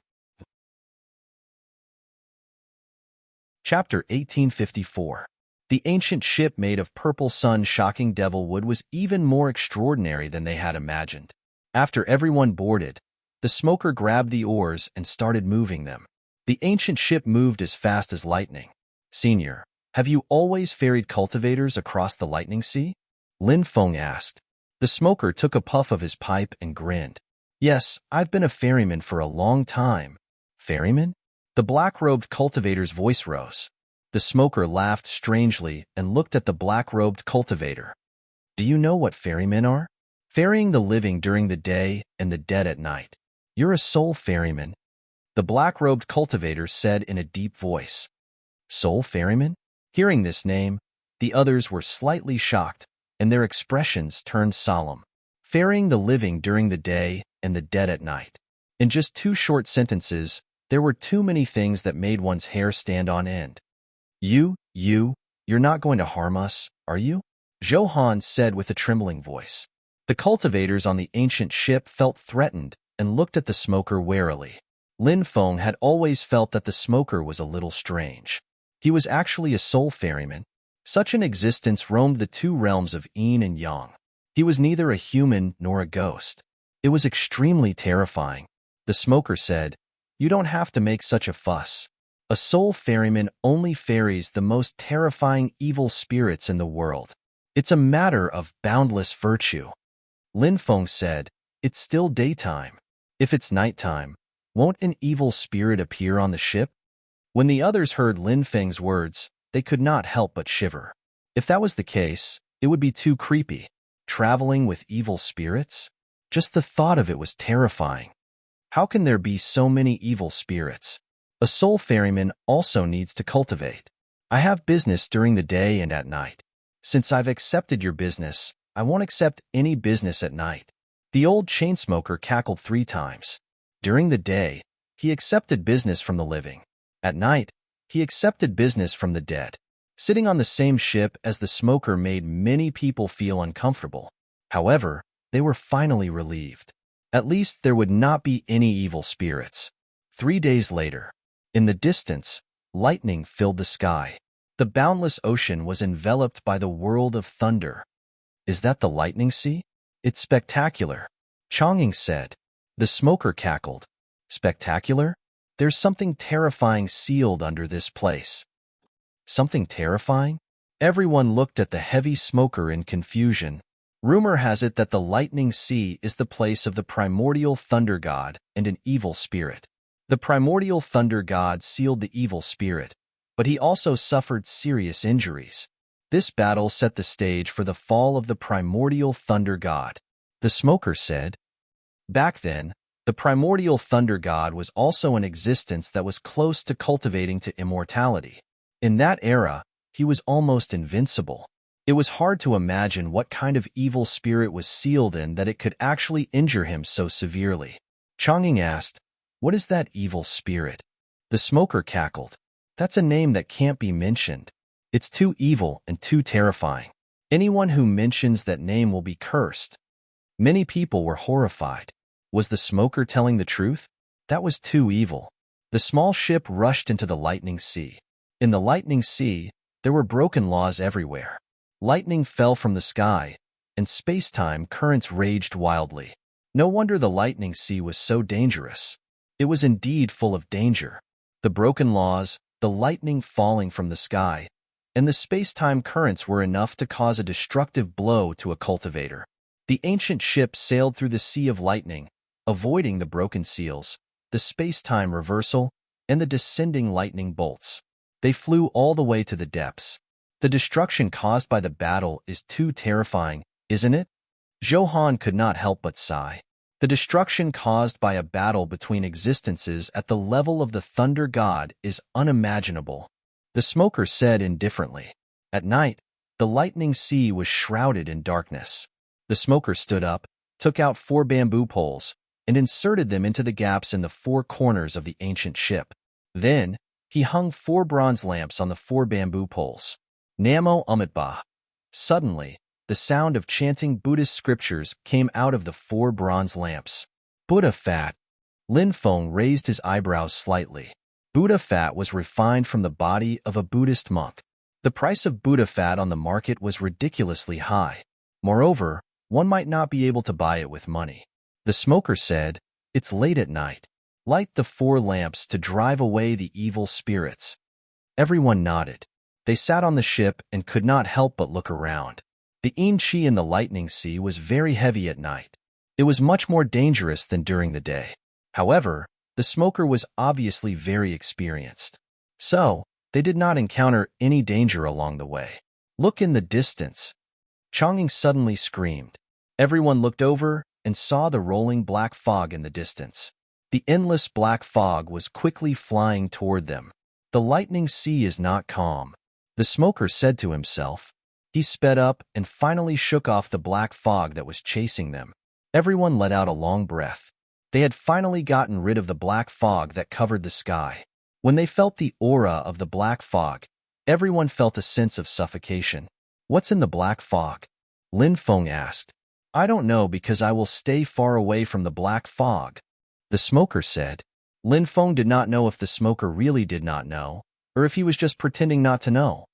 Chapter 1854. The ancient ship made of purple sun-shocking devil wood was even more extraordinary than they had imagined. After everyone boarded, The smoker grabbed the oars and started moving them. The ancient ship moved as fast as lightning. Senior, have you always ferried cultivators across the lightning sea? Lin Feng asked. The smoker took a puff of his pipe and grinned. Yes, I've been a ferryman for a long time. Ferryman? The black-robed cultivator's voice rose. The smoker laughed strangely and looked at the black-robed cultivator. Do you know what ferrymen are? Ferrying the living during the day and the dead at night. You're a soul ferryman, the black-robed cultivator said in a deep voice. Soul ferryman? Hearing this name, the others were slightly shocked, and their expressions turned solemn. Ferrying the living during the day and the dead at night. In just 2 short sentences, there were too many things that made one's hair stand on end. You're not going to harm us, are you? Zhou Han said with a trembling voice. The cultivators on the ancient ship felt threatened and looked at the smoker warily. Lin Feng had always felt that the smoker was a little strange. He was actually a soul ferryman. Such an existence roamed the 2 realms of yin and yang. He was neither a human nor a ghost. It was extremely terrifying. The smoker said, You don't have to make such a fuss. A soul ferryman only ferries the most terrifying evil spirits in the world. It's a matter of boundless virtue. Lin Feng said, It's still daytime. If it's nighttime, won't an evil spirit appear on the ship? When the others heard Lin Feng's words, they could not help but shiver. If that was the case, it would be too creepy. Traveling with evil spirits? Just the thought of it was terrifying. How can there be so many evil spirits? A soul ferryman also needs to cultivate. I have business during the day and at night. Since I've accepted your business, I won't accept any business at night. The old chain smoker cackled 3 times. During the day, he accepted business from the living. At night, he accepted business from the dead. Sitting on the same ship as the smoker made many people feel uncomfortable. However, they were finally relieved. At least there would not be any evil spirits. 3 days later, in the distance, lightning filled the sky. The boundless ocean was enveloped by the world of thunder. Is that the lightning sea? It's spectacular, Chongqing said. The smoker cackled. Spectacular? There's something terrifying sealed under this place. Something terrifying? Everyone looked at the heavy smoker in confusion. Rumor has it that the lightning sea is the place of the primordial thunder god and an evil spirit. The primordial thunder god sealed the evil spirit, but he also suffered serious injuries. This battle set the stage for the fall of the primordial thunder god. The smoker said. Back then, the primordial thunder god was also an existence that was close to cultivating to immortality. In that era, he was almost invincible. It was hard to imagine what kind of evil spirit was sealed in that it could actually injure him so severely. Chongqing asked, What is that evil spirit? The smoker cackled. That's a name that can't be mentioned. It's too evil and too terrifying. Anyone who mentions that name will be cursed. Many people were horrified. Was the smoker telling the truth? That was too evil. The small ship rushed into the lightning sea. In the lightning sea, there were broken laws everywhere. Lightning fell from the sky, and space-time currents raged wildly. No wonder the lightning sea was so dangerous. It was indeed full of danger. The broken laws, the lightning falling from the sky, and the space-time currents were enough to cause a destructive blow to a cultivator. The ancient ship sailed through the sea of lightning, avoiding the broken seals, the space-time reversal, and the descending lightning bolts. They flew all the way to the depths. The destruction caused by the battle is too terrifying, isn't it? Zhou Han could not help but sigh. The destruction caused by a battle between existences at the level of the thunder god is unimaginable. The smoker said indifferently. At night, the lightning sea was shrouded in darkness. The smoker stood up, took out 4 bamboo poles, and inserted them into the gaps in the 4 corners of the ancient ship. Then, he hung 4 bronze lamps on the 4 bamboo poles. Namo Amitabha. Suddenly, the sound of chanting Buddhist scriptures came out of the 4 bronze lamps. Buddha fat. Lin Feng raised his eyebrows slightly. Buddha fat was refined from the body of a Buddhist monk. The price of Buddha fat on the market was ridiculously high. Moreover, one might not be able to buy it with money. The smoker said, It's late at night. Light the 4 lamps to drive away the evil spirits. Everyone nodded. They sat on the ship and could not help but look around. The Inchi in the lightning sea was very heavy at night. It was much more dangerous than during the day. However, the smoker was obviously very experienced. So, they did not encounter any danger along the way. Look in the distance. Chang'ing suddenly screamed. Everyone looked over and saw the rolling black fog in the distance. The endless black fog was quickly flying toward them. The lightning sea is not calm, the smoker said to himself. He sped up and finally shook off the black fog that was chasing them. Everyone let out a long breath. They had finally gotten rid of the black fog that covered the sky. When they felt the aura of the black fog, everyone felt a sense of suffocation. What's in the black fog? Lin Feng asked. I don't know because I will stay far away from the black fog, the smoker said. Lin Feng did not know if the smoker really did not know, or if he was just pretending not to know.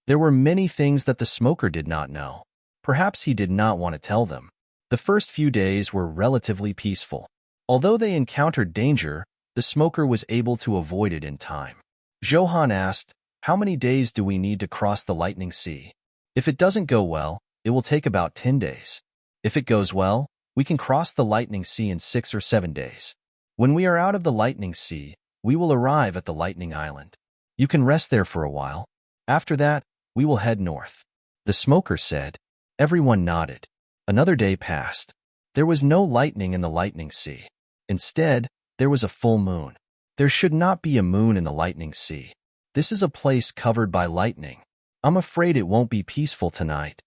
There were many things that the smoker did not know. Perhaps he did not want to tell them. The first few days were relatively peaceful. Although they encountered danger, the smoker was able to avoid it in time. Johan asked, how many days do we need to cross the lightning sea? If it doesn't go well, it will take about 10 days. If it goes well, we can cross the lightning sea in 6 or 7 days. When we are out of the lightning sea, we will arrive at the lightning island. You can rest there for a while. After that, we will head north, the smoker said. Everyone nodded. Another day passed. There was no lightning in the lightning sea. Instead, there was a full moon. There should not be a moon in the lightning sea. This is a place covered by lightning. I'm afraid it won't be peaceful tonight.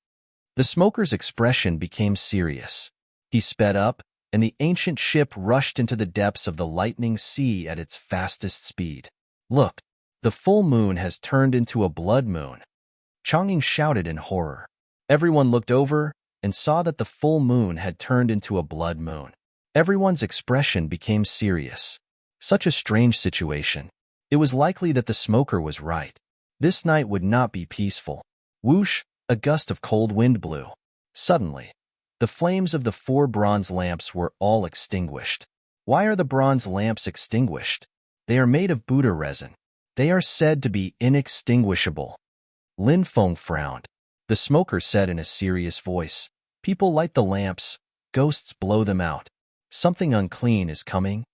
The smoker's expression became serious. He sped up, and the ancient ship rushed into the depths of the lightning sea at its fastest speed. Look, the full moon has turned into a blood moon. Chang'ing shouted in horror. Everyone looked over and saw that the full moon had turned into a blood moon. Everyone's expression became serious. Such a strange situation. It was likely that the smoker was right. This night would not be peaceful. Whoosh, a gust of cold wind blew. Suddenly, the flames of the 4 bronze lamps were all extinguished. Why are the bronze lamps extinguished? They are made of Buddha resin. They are said to be inextinguishable. Lin Feng frowned. The smoker said in a serious voice, people light the lamps, ghosts blow them out. Something unclean is coming.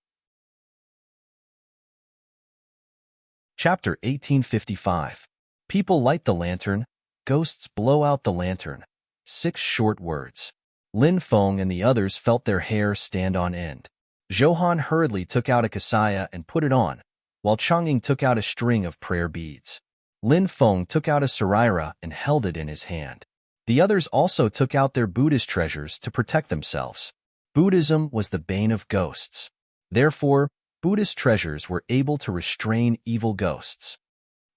Chapter 1855. People light the lantern, ghosts blow out the lantern. 6 short words. Lin Feng and the others felt their hair stand on end. Johan hurriedly took out a kasaya and put it on, while Chang'ing took out a string of prayer beads. Lin Feng took out a saraira and held it in his hand. The others also took out their Buddhist treasures to protect themselves. Buddhism was the bane of ghosts. Therefore, Buddhist treasures were able to restrain evil ghosts.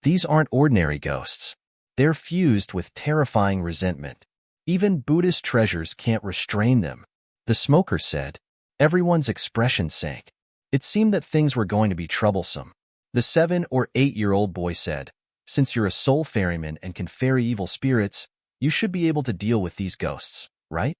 These aren't ordinary ghosts. They're fused with terrifying resentment. Even Buddhist treasures can't restrain them, the smoker said. Everyone's expression sank. It seemed that things were going to be troublesome. The 7 or 8-year-old boy said, since you're a soul ferryman and can ferry evil spirits, you should be able to deal with these ghosts, right?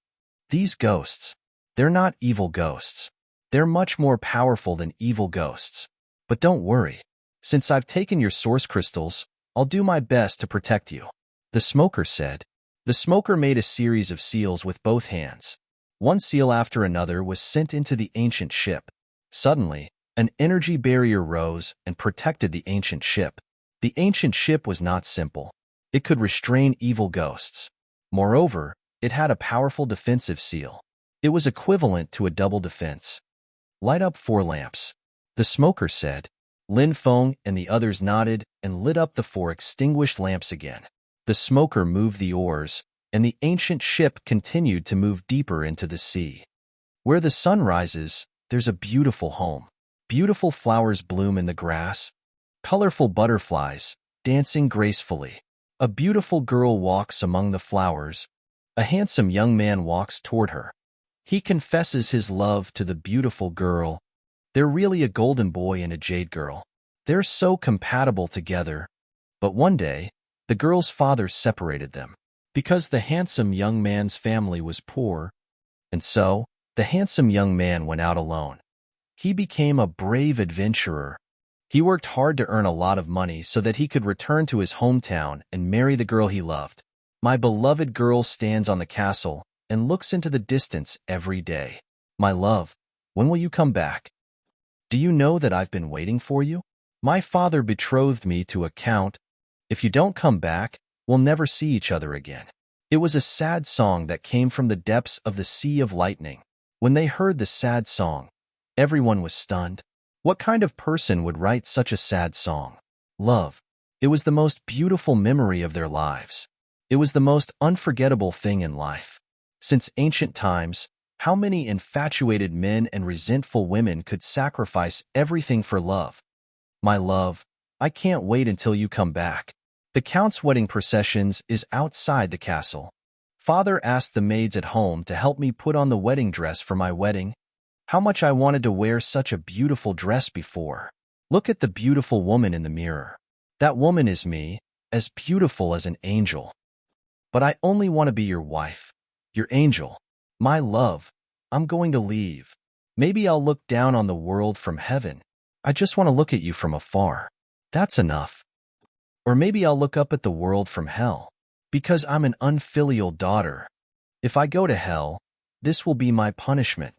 These ghosts. They're not evil ghosts. They're much more powerful than evil ghosts. But don't worry. Since I've taken your source crystals, I'll do my best to protect you, the smoker said. The smoker made a series of seals with both hands. One seal after another was sent into the ancient ship. Suddenly, an energy barrier rose and protected the ancient ship. The ancient ship was not simple. It could restrain evil ghosts. Moreover, it had a powerful defensive seal. It was equivalent to a double defense. Light up 4 lamps, the smoker said. Lin Feng and the others nodded and lit up the 4 extinguished lamps again. The smoker moved the oars, and the ancient ship continued to move deeper into the sea. Where the sun rises, there's a beautiful home. Beautiful flowers bloom in the grass. Colorful butterflies, dancing gracefully. A beautiful girl walks among the flowers. A handsome young man walks toward her. He confesses his love to the beautiful girl. They're really a golden boy and a jade girl. They're so compatible together. But one day, the girl's father separated them, because the handsome young man's family was poor, and so the handsome young man went out alone. He became a brave adventurer. He worked hard to earn a lot of money so that he could return to his hometown and marry the girl he loved. My beloved girl stands on the castle and looks into the distance every day. My love, when will you come back? Do you know that I've been waiting for you? My father betrothed me to a count. If you don't come back, we'll never see each other again. It was a sad song that came from the depths of the Sea of Lightning. When they heard the sad song, everyone was stunned. What kind of person would write such a sad song? Love. It was the most beautiful memory of their lives. It was the most unforgettable thing in life. Since ancient times, how many infatuated men and resentful women could sacrifice everything for love? My love, I can't wait until you come back. The Count's wedding processions is outside the castle. Father asked the maids at home to help me put on the wedding dress for my wedding. How much I wanted to wear such a beautiful dress before. Look at the beautiful woman in the mirror. That woman is me, as beautiful as an angel. But I only want to be your wife, your angel. My love, I'm going to leave. Maybe I'll look down on the world from heaven. I just want to look at you from afar. That's enough. Or maybe I'll look up at the world from hell, because I'm an unfilial daughter. If I go to hell, this will be my punishment.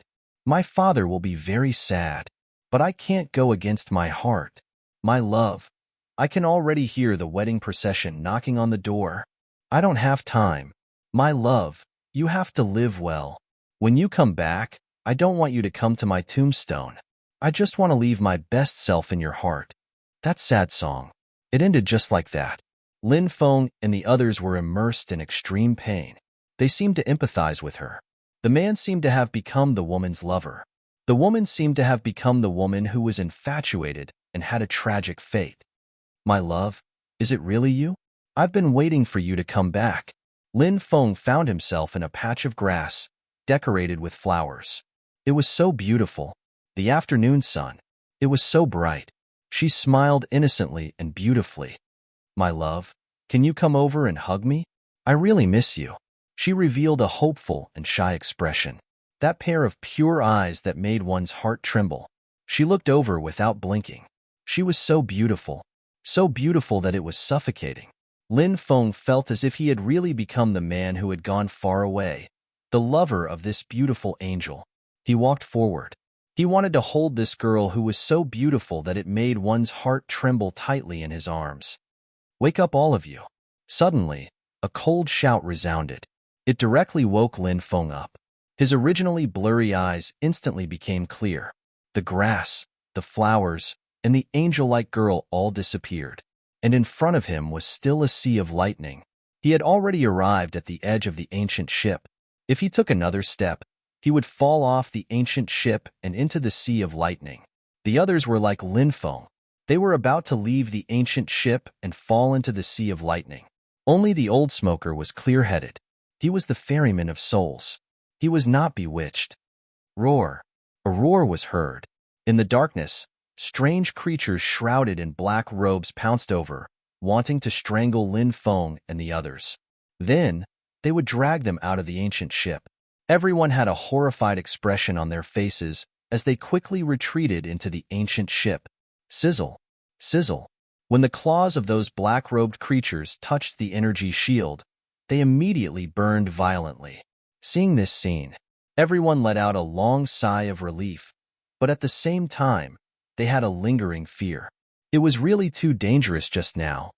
My father will be very sad, but I can't go against my heart. My love, I can already hear the wedding procession knocking on the door. I don't have time. My love, you have to live well. When you come back, I don't want you to come to my tombstone. I just want to leave my best self in your heart. That sad song. It ended just like that. Lin Feng and the others were immersed in extreme pain. They seemed to empathize with her. The man seemed to have become the woman's lover. The woman seemed to have become the woman who was infatuated and had a tragic fate. My love, is it really you? I've been waiting for you to come back. Lin Feng found himself in a patch of grass, decorated with flowers. It was so beautiful. The afternoon sun. It was so bright. She smiled innocently and beautifully. My love, can you come over and hug me? I really miss you. She revealed a hopeful and shy expression. That pair of pure eyes that made one's heart tremble. She looked over without blinking. She was so beautiful that it was suffocating. Lin Feng felt as if he had really become the man who had gone far away, the lover of this beautiful angel. He walked forward. He wanted to hold this girl who was so beautiful that it made one's heart tremble tightly in his arms. Wake up, all of you. Suddenly, a cold shout resounded. It directly woke Lin Feng up. His originally blurry eyes instantly became clear. The grass, the flowers, and the angel-like girl all disappeared, and in front of him was still a sea of lightning. He had already arrived at the edge of the ancient ship. If he took another step, he would fall off the ancient ship and into the sea of lightning. The others were like Lin Feng. They were about to leave the ancient ship and fall into the sea of lightning. Only the old smoker was clear-headed. He was the ferryman of souls. He was not bewitched. Roar. A roar was heard. In the darkness, strange creatures shrouded in black robes pounced over, wanting to strangle Lin Feng and the others. Then, they would drag them out of the ancient ship. Everyone had a horrified expression on their faces as they quickly retreated into the ancient ship. Sizzle, sizzle. When the claws of those black-robed creatures touched the energy shield, they immediately burned violently. Seeing this scene, everyone let out a long sigh of relief, but at the same time, they had a lingering fear. It was really too dangerous just now.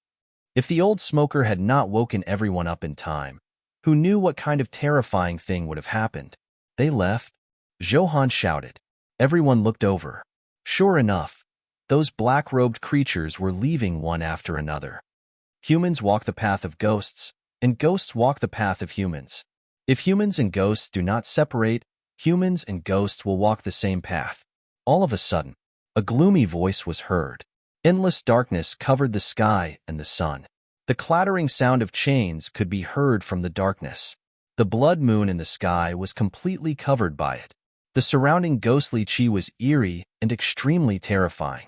If the old smoker had not woken everyone up in time, who knew what kind of terrifying thing would have happened? They left. Johann shouted. Everyone looked over. Sure enough, those black-robed creatures were leaving one after another. Humans walk the path of ghosts, and ghosts walk the path of humans. If humans and ghosts do not separate, humans and ghosts will walk the same path. All of a sudden, a gloomy voice was heard. Endless darkness covered the sky and the sun. The clattering sound of chains could be heard from the darkness. The blood moon in the sky was completely covered by it. The surrounding ghostly chi was eerie and extremely terrifying.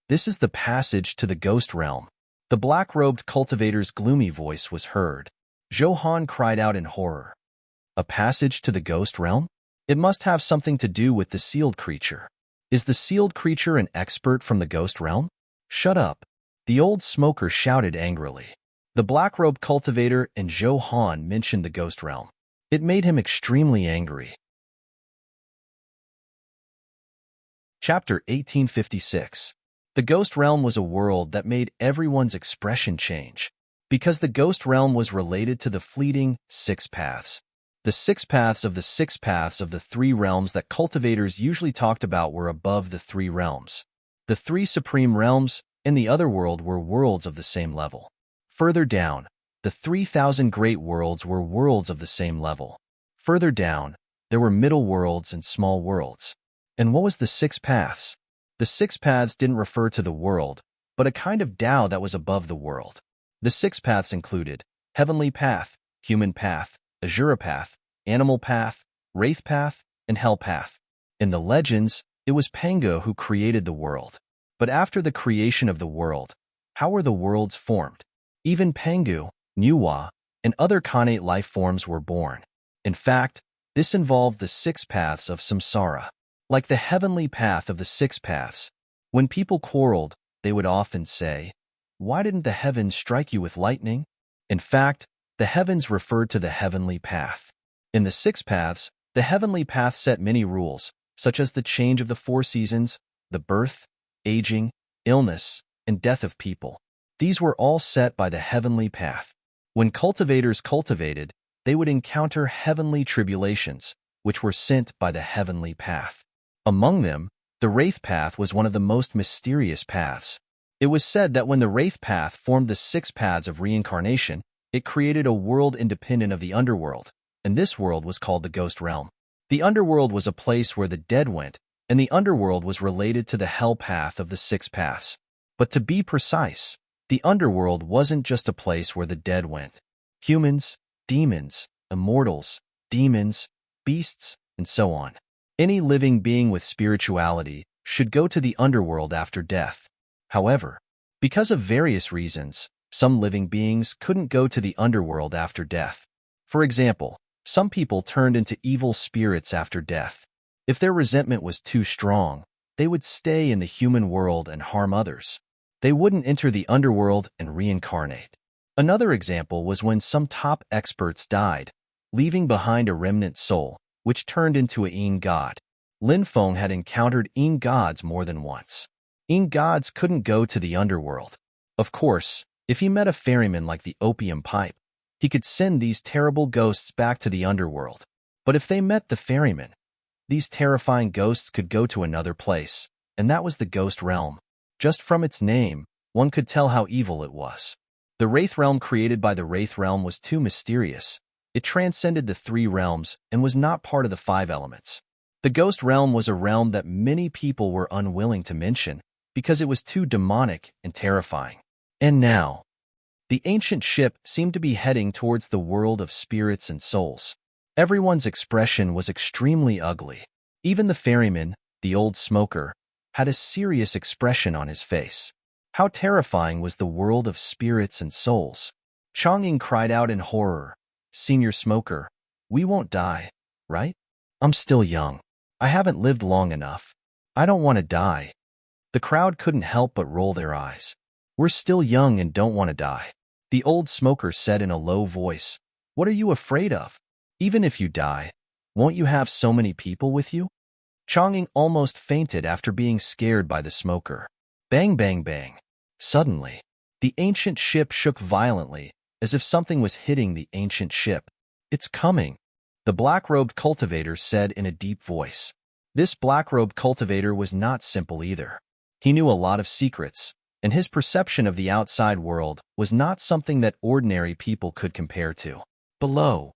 This is the passage to the ghost realm. The black-robed cultivator's gloomy voice was heard. Johann cried out in horror. A passage to the ghost realm? It must have something to do with the sealed creature. Is the sealed creature an expert from the ghost realm? Shut up, the old smoker shouted angrily. The black-robed cultivator and Zhou Han mentioned the ghost realm. It made him extremely angry. Chapter 1856. The ghost realm was a world that made everyone's expression change, because the ghost realm was related to the fleeting six paths. The six paths of the three realms that cultivators usually talked about were above the three realms. The three supreme realms and the other world were worlds of the same level. Further down, the 3,000 great worlds were worlds of the same level. Further down, there were middle worlds and small worlds. And what was the six paths? The six paths didn't refer to the world, but a kind of Tao that was above the world. The six paths included Heavenly Path, Human Path, Azura Path, Animal Path, Wraith Path, and Hell Path. In the legends, it was Pangu who created the world. But after the creation of the world, how were the worlds formed? Even Pangu, Nuwa, and other Khanate life forms were born. In fact, this involved the six paths of samsara. Like the heavenly path of the six paths, when people quarreled, they would often say, "Why didn't the heavens strike you with lightning?" In fact, the heavens referred to the heavenly path. In the six paths, the heavenly path set many rules, such as the change of the four seasons, the birth, aging, illness, and death of people. These were all set by the heavenly path. When cultivators cultivated, they would encounter heavenly tribulations, which were sent by the heavenly path. Among them, the Wraith Path was one of the most mysterious paths. It was said that when the Wraith Path formed the six paths of reincarnation, it created a world independent of the underworld, and this world was called the Ghost Realm. The underworld was a place where the dead went, and the underworld was related to the Hell Path of the six paths. But to be precise, the underworld wasn't just a place where the dead went. Humans, demons, immortals, demons, beasts, and so on. Any living being with spirituality should go to the underworld after death. However, because of various reasons, some living beings couldn't go to the underworld after death. For example, some people turned into evil spirits after death. If their resentment was too strong, they would stay in the human world and harm others. They wouldn't enter the underworld and reincarnate. Another example was when some top experts died, leaving behind a remnant soul, which turned into a Yin god. Lin Feng had encountered Yin gods more than once. Yin gods couldn't go to the underworld. Of course, if he met a ferryman like the opium pipe, he could send these terrible ghosts back to the underworld. But if they met the ferryman, these terrifying ghosts could go to another place, and that was the ghost realm. Just from its name, one could tell how evil it was. The Wraith realm created by the Wraith realm was too mysterious. It transcended the three realms and was not part of the five elements. The ghost realm was a realm that many people were unwilling to mention because it was too demonic and terrifying. And now, the ancient ship seemed to be heading towards the world of spirits and souls. Everyone's expression was extremely ugly. Even the ferryman, the old smoker, had a serious expression on his face. How terrifying was the world of spirits and souls. Chongying cried out in horror, "Senior smoker, we won't die, right? I'm still young. I haven't lived long enough. I don't want to die." The crowd couldn't help but roll their eyes. "We're still young and don't want to die," the old smoker said in a low voice. "What are you afraid of? Even if you die, won't you have so many people with you?" Chongying almost fainted after being scared by the smoker. Bang, bang, bang. Suddenly, the ancient ship shook violently, as if something was hitting the ancient ship. "It's coming," the black-robed cultivator said in a deep voice. This black-robed cultivator was not simple either. He knew a lot of secrets, and his perception of the outside world was not something that ordinary people could compare to. "Below,"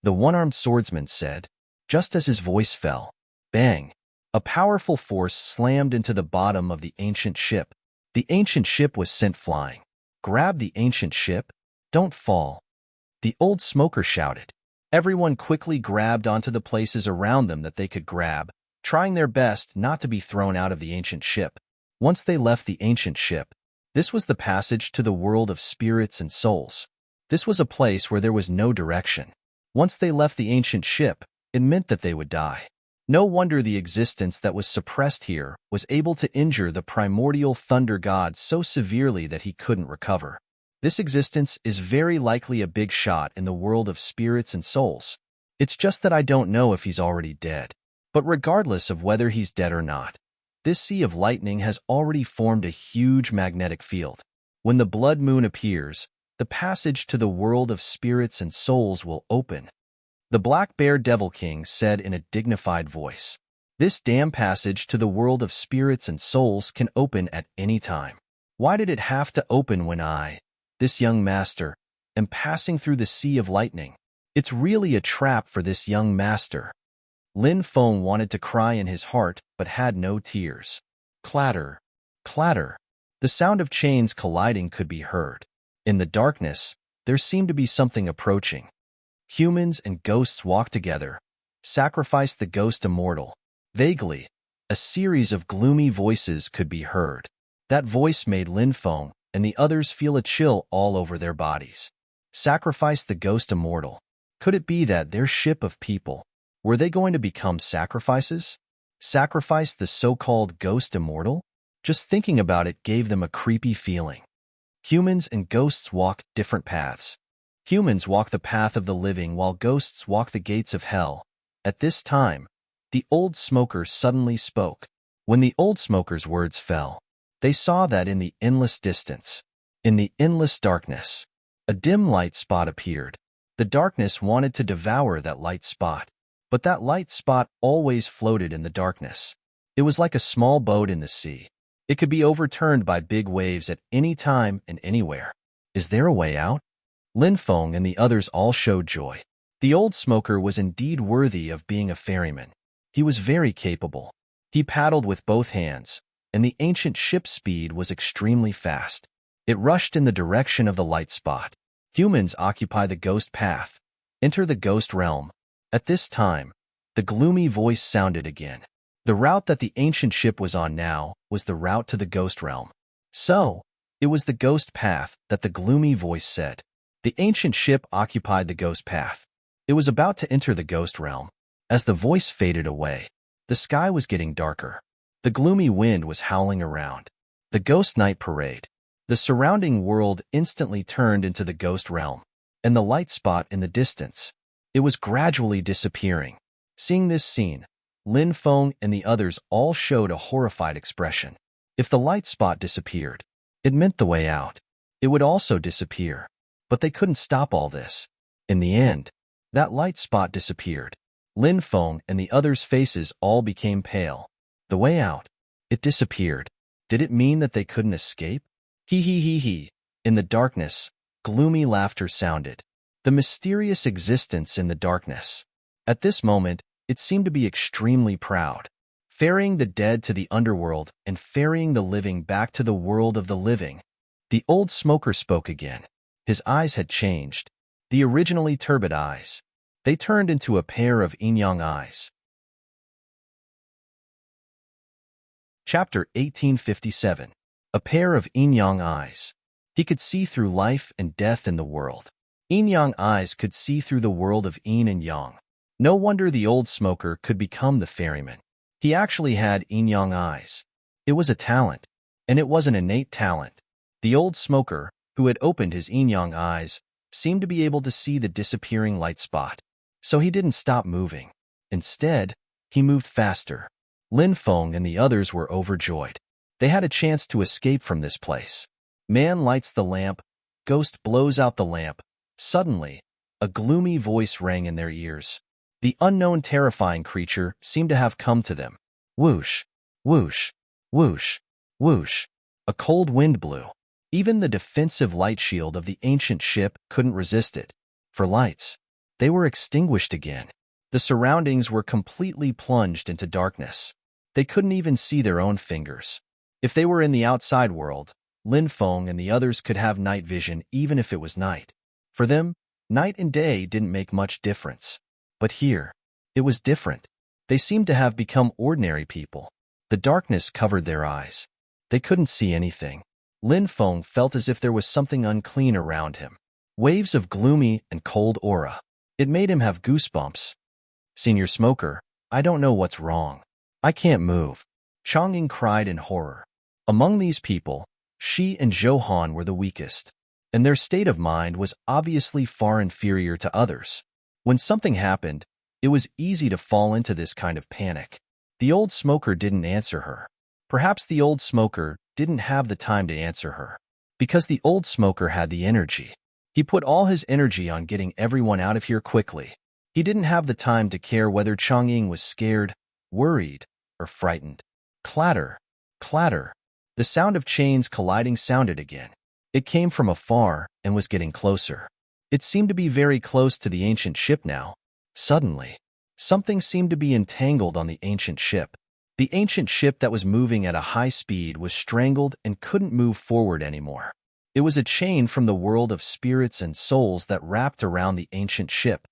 the one-armed swordsman said. Just as his voice fell, bang, a powerful force slammed into the bottom of the ancient ship. The ancient ship was sent flying. "Grab the ancient ship. Don't fall," the old smoker shouted. Everyone quickly grabbed onto the places around them that they could grab, trying their best not to be thrown out of the ancient ship. Once they left the ancient ship, this was the passage to the world of spirits and souls. This was a place where there was no direction. Once they left the ancient ship, it meant that they would die. No wonder the existence that was suppressed here was able to injure the primordial thunder god so severely that he couldn't recover. This existence is very likely a big shot in the world of spirits and souls. It's just that I don't know if he's already dead. But regardless of whether he's dead or not, this sea of lightning has already formed a huge magnetic field. When the blood moon appears, the passage to the world of spirits and souls will open. The Black Bear Devil King said in a dignified voice, "This damn passage to the world of spirits and souls can open at any time. Why did it have to open when I, this young master, am passing through the sea of lightning? It's really a trap for this young master." Lin Feng wanted to cry in his heart, but had no tears. Clatter, clatter. The sound of chains colliding could be heard. In the darkness, there seemed to be something approaching. Humans and ghosts walked together. Sacrifice the ghost immortal. Vaguely, a series of gloomy voices could be heard. That voice made Lin Feng and the others feel a chill all over their bodies. Sacrifice the ghost immortal. Could it be that their ship of people, were they going to become sacrifices? Sacrifice the so-called ghost immortal? Just thinking about it gave them a creepy feeling. Humans and ghosts walk different paths. Humans walk the path of the living while ghosts walk the gates of hell. At this time, the old smoker suddenly spoke. When the old smoker's words fell, they saw that in the endless distance, in the endless darkness, a dim light spot appeared. The darkness wanted to devour that light spot, but that light spot always floated in the darkness. It was like a small boat in the sea. It could be overturned by big waves at any time and anywhere. Is there a way out? Lin Feng and the others all showed joy. The old smoker was indeed worthy of being a ferryman. He was very capable. He paddled with both hands, and the ancient ship's speed was extremely fast. It rushed in the direction of the light spot. Humans occupy the ghost path. Enter the ghost realm. At this time, the gloomy voice sounded again. The route that the ancient ship was on now was the route to the ghost realm. So, it was the ghost path that the gloomy voice said. The ancient ship occupied the ghost path. It was about to enter the ghost realm. As the voice faded away, the sky was getting darker. The gloomy wind was howling around. The ghost night parade. The surrounding world instantly turned into the ghost realm, and the light spot in the distance. It was gradually disappearing. Seeing this scene, Lin Feng and the others all showed a horrified expression. If the light spot disappeared, it meant the way out. It would also disappear. But they couldn't stop all this. In the end, that light spot disappeared. Lin Feng and the others' faces all became pale. The way out. It disappeared. Did it mean that they couldn't escape? Hee hee hee hee. In the darkness, gloomy laughter sounded. The mysterious existence in the darkness. At this moment, it seemed to be extremely proud. Ferrying the dead to the underworld and ferrying the living back to the world of the living. The old smoker spoke again. His eyes had changed. The originally turbid eyes. They turned into a pair of yin-yang eyes. Chapter 1857. A pair of yin-yang eyes. He could see through life and death in the world. Yin-yang eyes could see through the world of yin and yang. No wonder the old smoker could become the ferryman. He actually had yin-yang eyes. It was a talent, and it was an innate talent. The old smoker, who had opened his yin-yang eyes, seemed to be able to see the disappearing light spot. So he didn't stop moving. Instead, he moved faster. Lin Feng and the others were overjoyed. They had a chance to escape from this place. Man lights the lamp. Ghost blows out the lamp. Suddenly, a gloomy voice rang in their ears. The unknown terrifying creature seemed to have come to them. Whoosh, whoosh, whoosh, whoosh. A cold wind blew. Even the defensive light shield of the ancient ship couldn't resist it. For lights, they were extinguished again. The surroundings were completely plunged into darkness. They couldn't even see their own fingers. If they were in the outside world, Lin Feng and the others could have night vision even if it was night. For them, night and day didn't make much difference. But here, it was different. They seemed to have become ordinary people. The darkness covered their eyes. They couldn't see anything. Lin Feng felt as if there was something unclean around him. Waves of gloomy and cold aura. It made him have goosebumps. Senior Smoker, I don't know what's wrong. I can't move. Chang'ing cried in horror. Among these people, she and Zhou were the weakest, and their state of mind was obviously far inferior to others. When something happened, it was easy to fall into this kind of panic. The old smoker didn't answer her. Perhaps the old smoker didn't have the time to answer her, because the old smoker had the energy. He put all his energy on getting everyone out of here quickly. He didn't have the time to care whether Chang'ing was scared, worried, or frightened. Clatter, clatter. The sound of chains colliding sounded again. It came from afar and was getting closer. It seemed to be very close to the ancient ship now. Suddenly, something seemed to be entangled on the ancient ship. The ancient ship that was moving at a high speed was strangled and couldn't move forward anymore. It was a chain from the world of spirits and souls that wrapped around the ancient ship.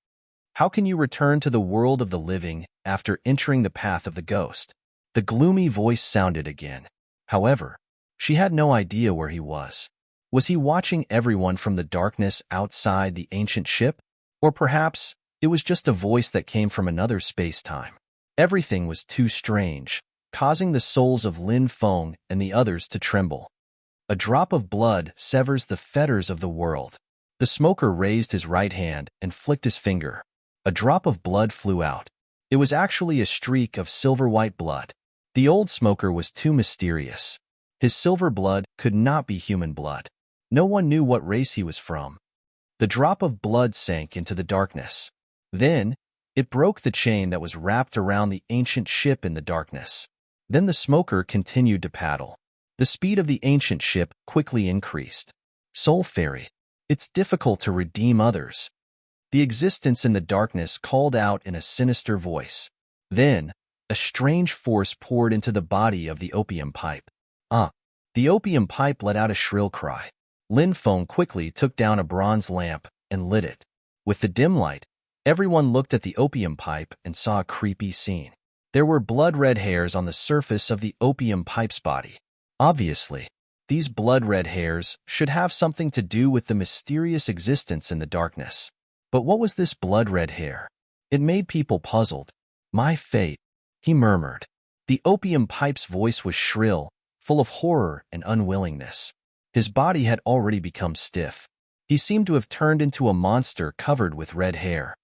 How can you return to the world of the living after entering the path of the ghost? The gloomy voice sounded again. However, she had no idea where he was. Was he watching everyone from the darkness outside the ancient ship? Or perhaps it was just a voice that came from another space-time. Everything was too strange, causing the souls of Lin Feng and the others to tremble. A drop of blood severs the fetters of the world. The smoker raised his right hand and flicked his finger. A drop of blood flew out. It was actually a streak of silver-white blood. The old smoker was too mysterious. His silver blood could not be human blood. No one knew what race he was from. The drop of blood sank into the darkness. Then, it broke the chain that was wrapped around the ancient ship in the darkness. Then the smoker continued to paddle. The speed of the ancient ship quickly increased. Soul Fairy, it's difficult to redeem others. The existence in the darkness called out in a sinister voice. Then, a strange force poured into the body of the opium pipe. The opium pipe let out a shrill cry. Lin Feng quickly took down a bronze lamp and lit it. With the dim light, everyone looked at the opium pipe and saw a creepy scene. There were blood-red hairs on the surface of the opium pipe's body. Obviously, these blood-red hairs should have something to do with the mysterious existence in the darkness. But what was this blood-red hair? It made people puzzled. My fate, he murmured. The opium pipe's voice was shrill, full of horror and unwillingness. His body had already become stiff. He seemed to have turned into a monster covered with red hair.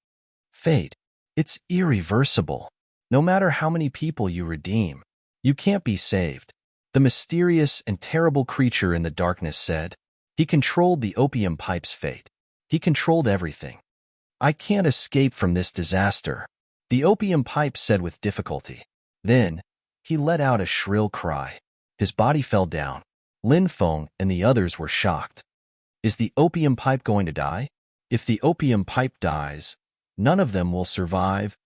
Fate, it's irreversible. No matter how many people you redeem, you can't be saved. The mysterious and terrible creature in the darkness said. He controlled the opium pipe's fate. He controlled everything. I can't escape from this disaster, the opium pipe said with difficulty. Then, he let out a shrill cry. His body fell down. Lin Feng and the others were shocked. Is the opium pipe going to die? If the opium pipe dies, none of them will survive.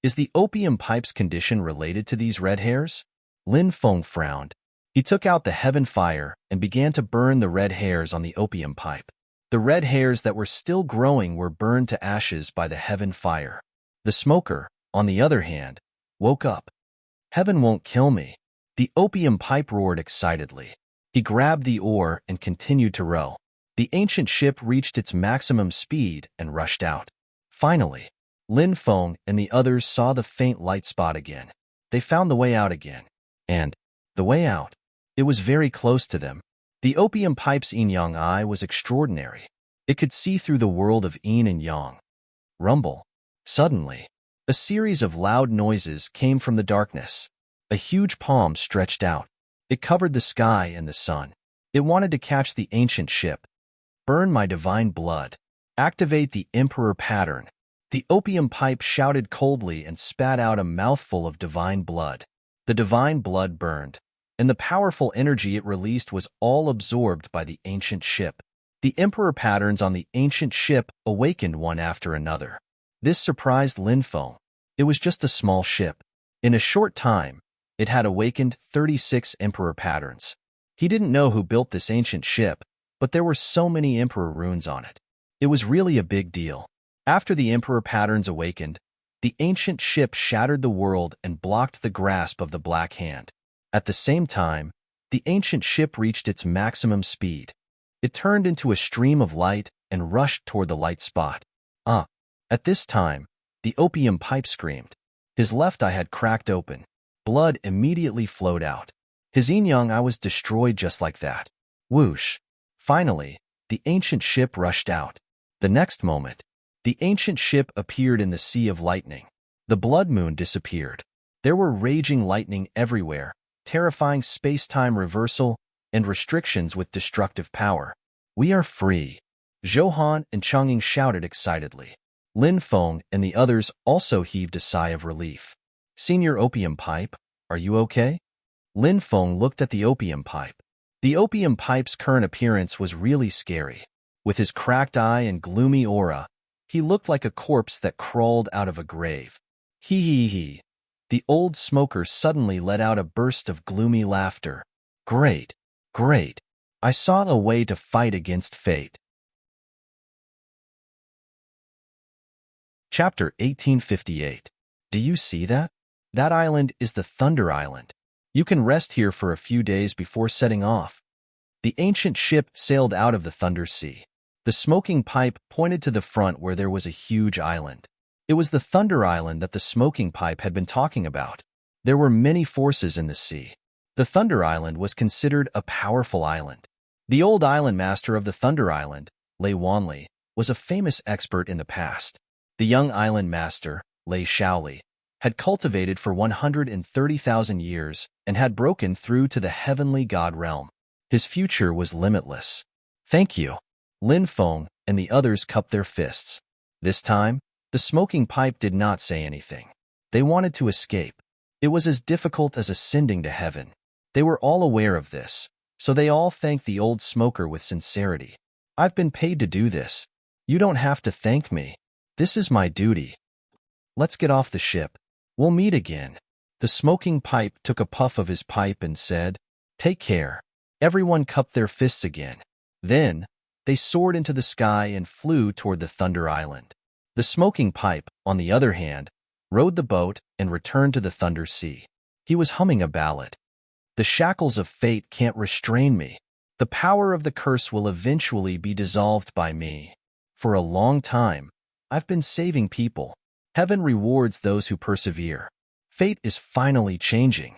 Is the opium pipe's condition related to these red hairs? Lin Feng frowned. He took out the heaven fire and began to burn the red hairs on the opium pipe. The red hairs that were still growing were burned to ashes by the heaven fire. The smoker, on the other hand, woke up. Heaven won't kill me. The opium pipe roared excitedly. He grabbed the oar and continued to row. The ancient ship reached its maximum speed and rushed out. Finally, Lin Feng and the others saw the faint light spot again. They found the way out again. And the way out, it was very close to them. The opium pipe's yin-yang eye was extraordinary. It could see through the world of yin and yang. Rumble. Suddenly, a series of loud noises came from the darkness. A huge palm stretched out. It covered the sky and the sun. It wanted to catch the ancient ship. Burn my divine blood. Activate the emperor pattern. The opium pipe shouted coldly and spat out a mouthful of divine blood. The divine blood burned, and the powerful energy it released was all absorbed by the ancient ship. The emperor patterns on the ancient ship awakened one after another. This surprised Lin Feng. It was just a small ship. In a short time, it had awakened 36 emperor patterns. He didn't know who built this ancient ship, but there were so many emperor runes on it. It was really a big deal. After the emperor patterns awakened, the ancient ship shattered the world and blocked the grasp of the Black Hand. At the same time, the ancient ship reached its maximum speed. It turned into a stream of light and rushed toward the light spot. At this time, the opium pipe screamed. His left eye had cracked open. Blood immediately flowed out. His yin-yang eye was destroyed just like that. Whoosh! Finally, the ancient ship rushed out. The next moment, the ancient ship appeared in the sea of lightning. The blood moon disappeared. There were raging lightning everywhere, terrifying space-time reversal, and restrictions with destructive power. We are free. Zhou and Chang'ing shouted excitedly. Lin Feng and the others also heaved a sigh of relief. Senior Opium Pipe, are you okay? Lin Feng looked at the opium pipe. The opium pipe's current appearance was really scary. With his cracked eye and gloomy aura, he looked like a corpse that crawled out of a grave. Hee hee hee. The old smoker suddenly let out a burst of gloomy laughter. Great, great. I saw a way to fight against fate. Chapter 1858. Do you see that? That island is the Thunder Island. You can rest here for a few days before setting off. The ancient ship sailed out of the Thunder Sea. The smoking pipe pointed to the front where there was a huge island. It was the Thunder Island that the smoking pipe had been talking about. There were many forces in the sea. The Thunder Island was considered a powerful island. The old island master of the Thunder Island, Lei Wanli, was a famous expert in the past. The young island master, Lei Shaoli, had cultivated for 130,000 years and had broken through to the heavenly god realm. His future was limitless. Thank you. Lin Feng and the others cupped their fists. This time, the smoking pipe did not say anything. They wanted to escape. It was as difficult as ascending to heaven. They were all aware of this, so they all thanked the old smoker with sincerity. I've been paid to do this. You don't have to thank me. This is my duty. Let's get off the ship. We'll meet again. The smoking pipe took a puff of his pipe and said, Take care. Everyone cupped their fists again. Then, they soared into the sky and flew toward the Thunder Island. The smoking pipe, on the other hand, rowed the boat and returned to the Thunder Sea. He was humming a ballad. The shackles of fate can't restrain me. The power of the curse will eventually be dissolved by me. For a long time, I've been saving people. Heaven rewards those who persevere. Fate is finally changing.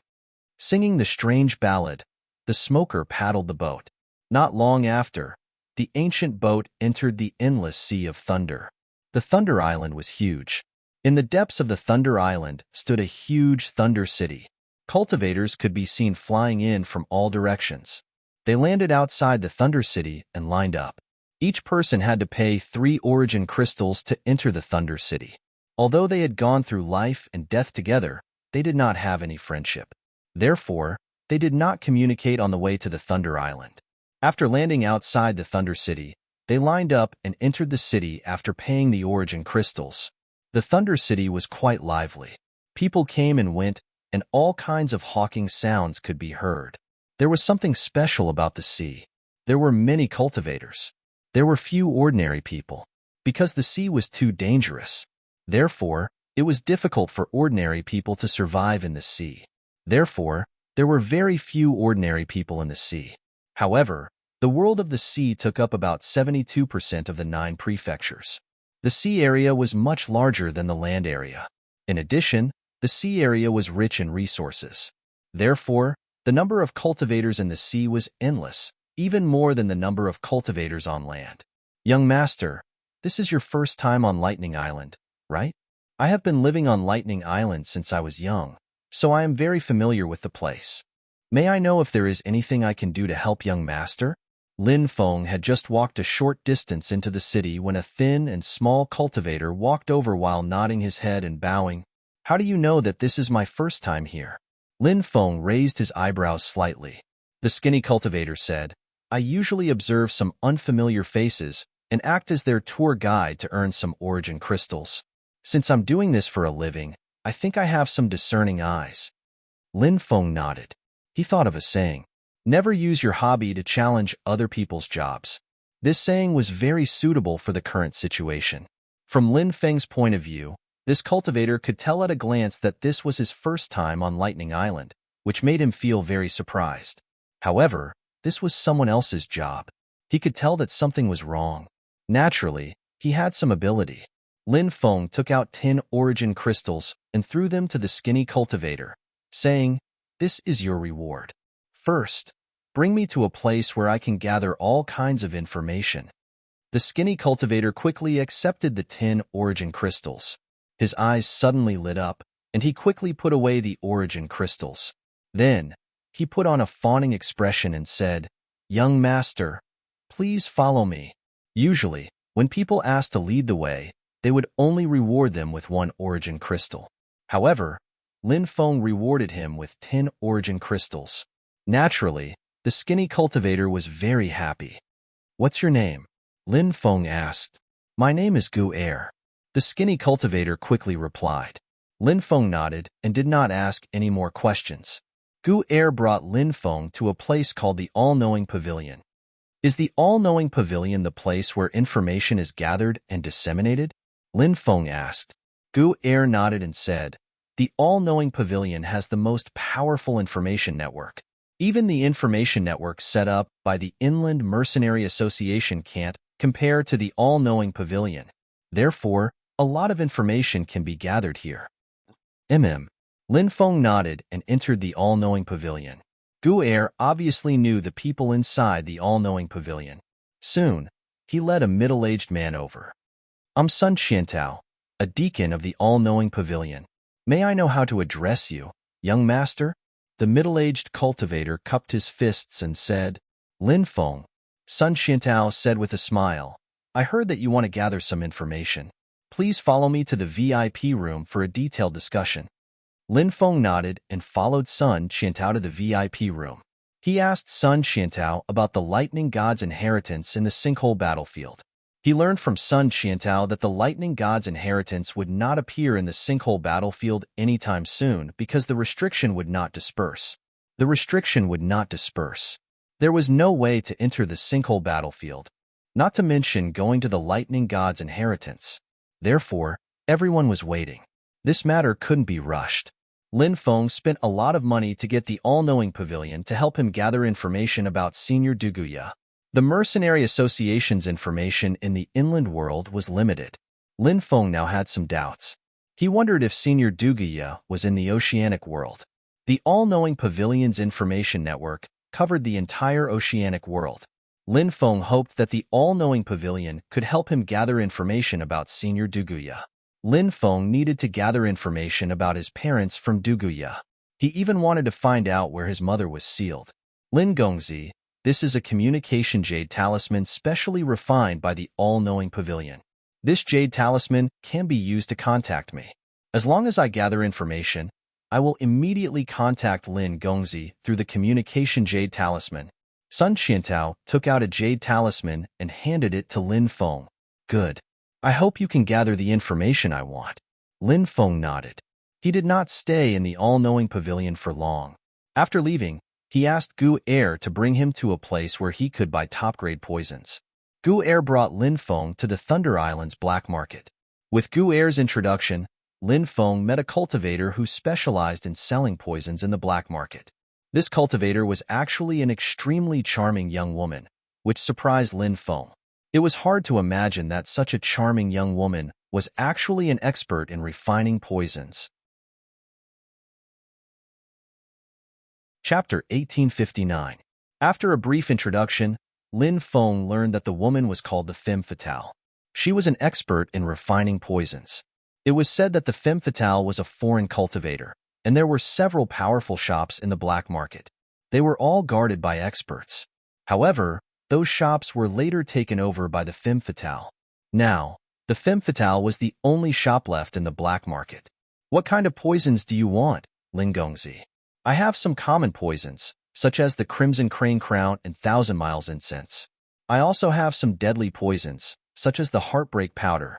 Singing the strange ballad, the smoker paddled the boat. Not long after, the ancient boat entered the endless sea of thunder. The Thunder Island was huge. In the depths of the Thunder Island stood a huge thunder city. Cultivators could be seen flying in from all directions. They landed outside the Thunder City and lined up. Each person had to pay 3 origin crystals to enter the Thunder City. Although they had gone through life and death together, they did not have any friendship. Therefore, they did not communicate on the way to the Thunder Island. After landing outside the Thunder City, they lined up and entered the city after paying the origin crystals. The Thunder City was quite lively. People came and went, and all kinds of hawking sounds could be heard. There was something special about the sea. There were many cultivators. There were few ordinary people, because the sea was too dangerous. Therefore, it was difficult for ordinary people to survive in the sea. Therefore, there were very few ordinary people in the sea. However, the world of the sea took up about 72% of the 9 prefectures. The sea area was much larger than the land area. In addition, the sea area was rich in resources. Therefore, the number of cultivators in the sea was endless, even more than the number of cultivators on land. Young master, this is your first time on Lightning Island, right? I have been living on Lightning Island since I was young, so I am very familiar with the place. May I know if there is anything I can do to help young master? Lin Feng had just walked a short distance into the city when a thin and small cultivator walked over while nodding his head and bowing. How do you know that this is my first time here? Lin Feng raised his eyebrows slightly. The skinny cultivator said, I usually observe some unfamiliar faces and act as their tour guide to earn some origin crystals. Since I'm doing this for a living, I think I have some discerning eyes. Lin Feng nodded. He thought of a saying. Never use your hobby to challenge other people's jobs. This saying was very suitable for the current situation. From Lin Feng's point of view, this cultivator could tell at a glance that this was his first time on Lightning Island, which made him feel very surprised. However, this was someone else's job. He could tell that something was wrong. Naturally, he had some ability. Lin Feng took out 10 origin crystals and threw them to the skinny cultivator, saying, "This is your reward. First, bring me to a place where I can gather all kinds of information." The skinny cultivator quickly accepted the 10 origin crystals. His eyes suddenly lit up, and he quickly put away the origin crystals. Then, he put on a fawning expression and said, "Young master, please follow me." Usually, when people asked to lead the way, they would only reward them with 1 origin crystal. However, Lin Feng rewarded him with 10 origin crystals. Naturally, the skinny cultivator was very happy. "What's your name?" Lin Feng asked. "My name is Gu Er." The skinny cultivator quickly replied. Lin Feng nodded and did not ask any more questions. Gu Er brought Lin Feng to a place called the All-Knowing Pavilion. "Is the All-Knowing Pavilion the place where information is gathered and disseminated?" Lin Feng asked. Gu Er nodded and said, "The All-Knowing Pavilion has the most powerful information network. Even the information network set up by the Inland Mercenary Association can't compare to the All-Knowing Pavilion. Therefore, a lot of information can be gathered here." Lin Feng nodded and entered the All-Knowing Pavilion. Gu Er obviously knew the people inside the All-Knowing Pavilion. Soon, he led a middle-aged man over. "I'm Sun Qiantao, a deacon of the All-Knowing Pavilion. May I know how to address you, young master?" The middle-aged cultivator cupped his fists and said, "Lin Feng," Sun Qiantao said with a smile, "I heard that you want to gather some information. Please follow me to the VIP room for a detailed discussion." Lin Feng nodded and followed Sun Qiantao to the VIP room. He asked Sun Qiantao about the Lightning God's inheritance in the Sinkhole battlefield. He learned from Sun Qiantao that the Lightning God's inheritance would not appear in the Sinkhole battlefield anytime soon because the restriction would not disperse. The restriction would not disperse. There was no way to enter the Sinkhole battlefield, not to mention going to the Lightning God's inheritance. Therefore, everyone was waiting. This matter couldn't be rushed. Lin Feng spent a lot of money to get the All-Knowing Pavilion to help him gather information about Senior Duguya. The Mercenary Association's information in the inland world was limited. Lin Feng now had some doubts. He wondered if Senior Duguya was in the oceanic world. The All-Knowing Pavilion's information network covered the entire oceanic world. Lin Feng hoped that the All-Knowing Pavilion could help him gather information about Senior Duguya. Lin Feng needed to gather information about his parents from Duguya. He even wanted to find out where his mother was sealed. "Lin Gongzi, this is a communication jade talisman specially refined by the All-Knowing Pavilion. This jade talisman can be used to contact me. As long as I gather information, I will immediately contact Lin Gongzi through the communication jade talisman." Sun Qiantao took out a jade talisman and handed it to Lin Feng. "Good. I hope you can gather the information I want." Lin Feng nodded. He did not stay in the All-Knowing Pavilion for long. After leaving, he asked Gu Er to bring him to a place where he could buy top-grade poisons. Gu Er brought Lin Feng to the Thunder Island's black market. With Gu Er's introduction, Lin Feng met a cultivator who specialized in selling poisons in the black market. This cultivator was actually an extremely charming young woman, which surprised Lin Feng. It was hard to imagine that such a charming young woman was actually an expert in refining poisons. Chapter 1859. After a brief introduction, Lin Feng learned that the woman was called the Femme Fatale. She was an expert in refining poisons. It was said that the Femme Fatale was a foreign cultivator, and there were several powerful shops in the black market. They were all guarded by experts. However, those shops were later taken over by the Femme Fatale. Now, the Femme Fatale was the only shop left in the black market. "What kind of poisons do you want, Lin Gongzi?" "I have some common poisons, such as the Crimson Crane Crown and Thousand Miles Incense. I also have some deadly poisons, such as the Heartbreak Powder."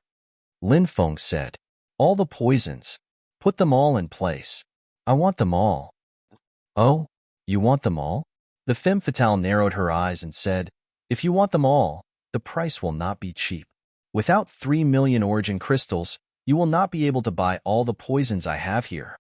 Lin Feng said, "All the poisons. Put them all in place. I want them all." "Oh, you want them all?" The Femme Fatale narrowed her eyes and said, "If you want them all, the price will not be cheap. Without 3 million origin crystals, you will not be able to buy all the poisons I have here."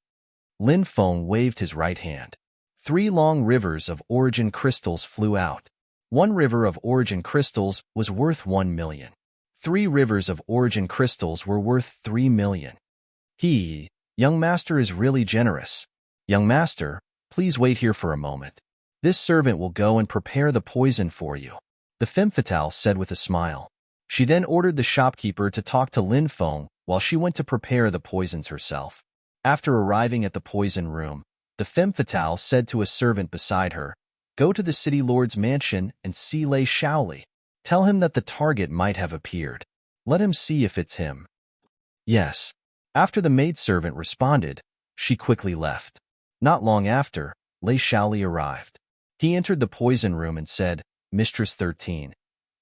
Lin Feng waved his right hand. 3 long rivers of origin crystals flew out. 1 river of origin crystals was worth 1 million. 3 rivers of origin crystals were worth 3 million. Young master is really generous. Young master, please wait here for a moment. This servant will go and prepare the poison for you, the femme fatale said with a smile. She then ordered the shopkeeper to talk to Lin Feng while she went to prepare the poisons herself. After arriving at the poison room, the femme fatale said to a servant beside her, "Go to the city lord's mansion and see Lei Shaoli. Tell him that the target might have appeared. Let him see if it's him." Yes. After the maidservant responded, she quickly left. Not long after, Lei Shaoli arrived. He entered the poison room and said, "Mistress 13,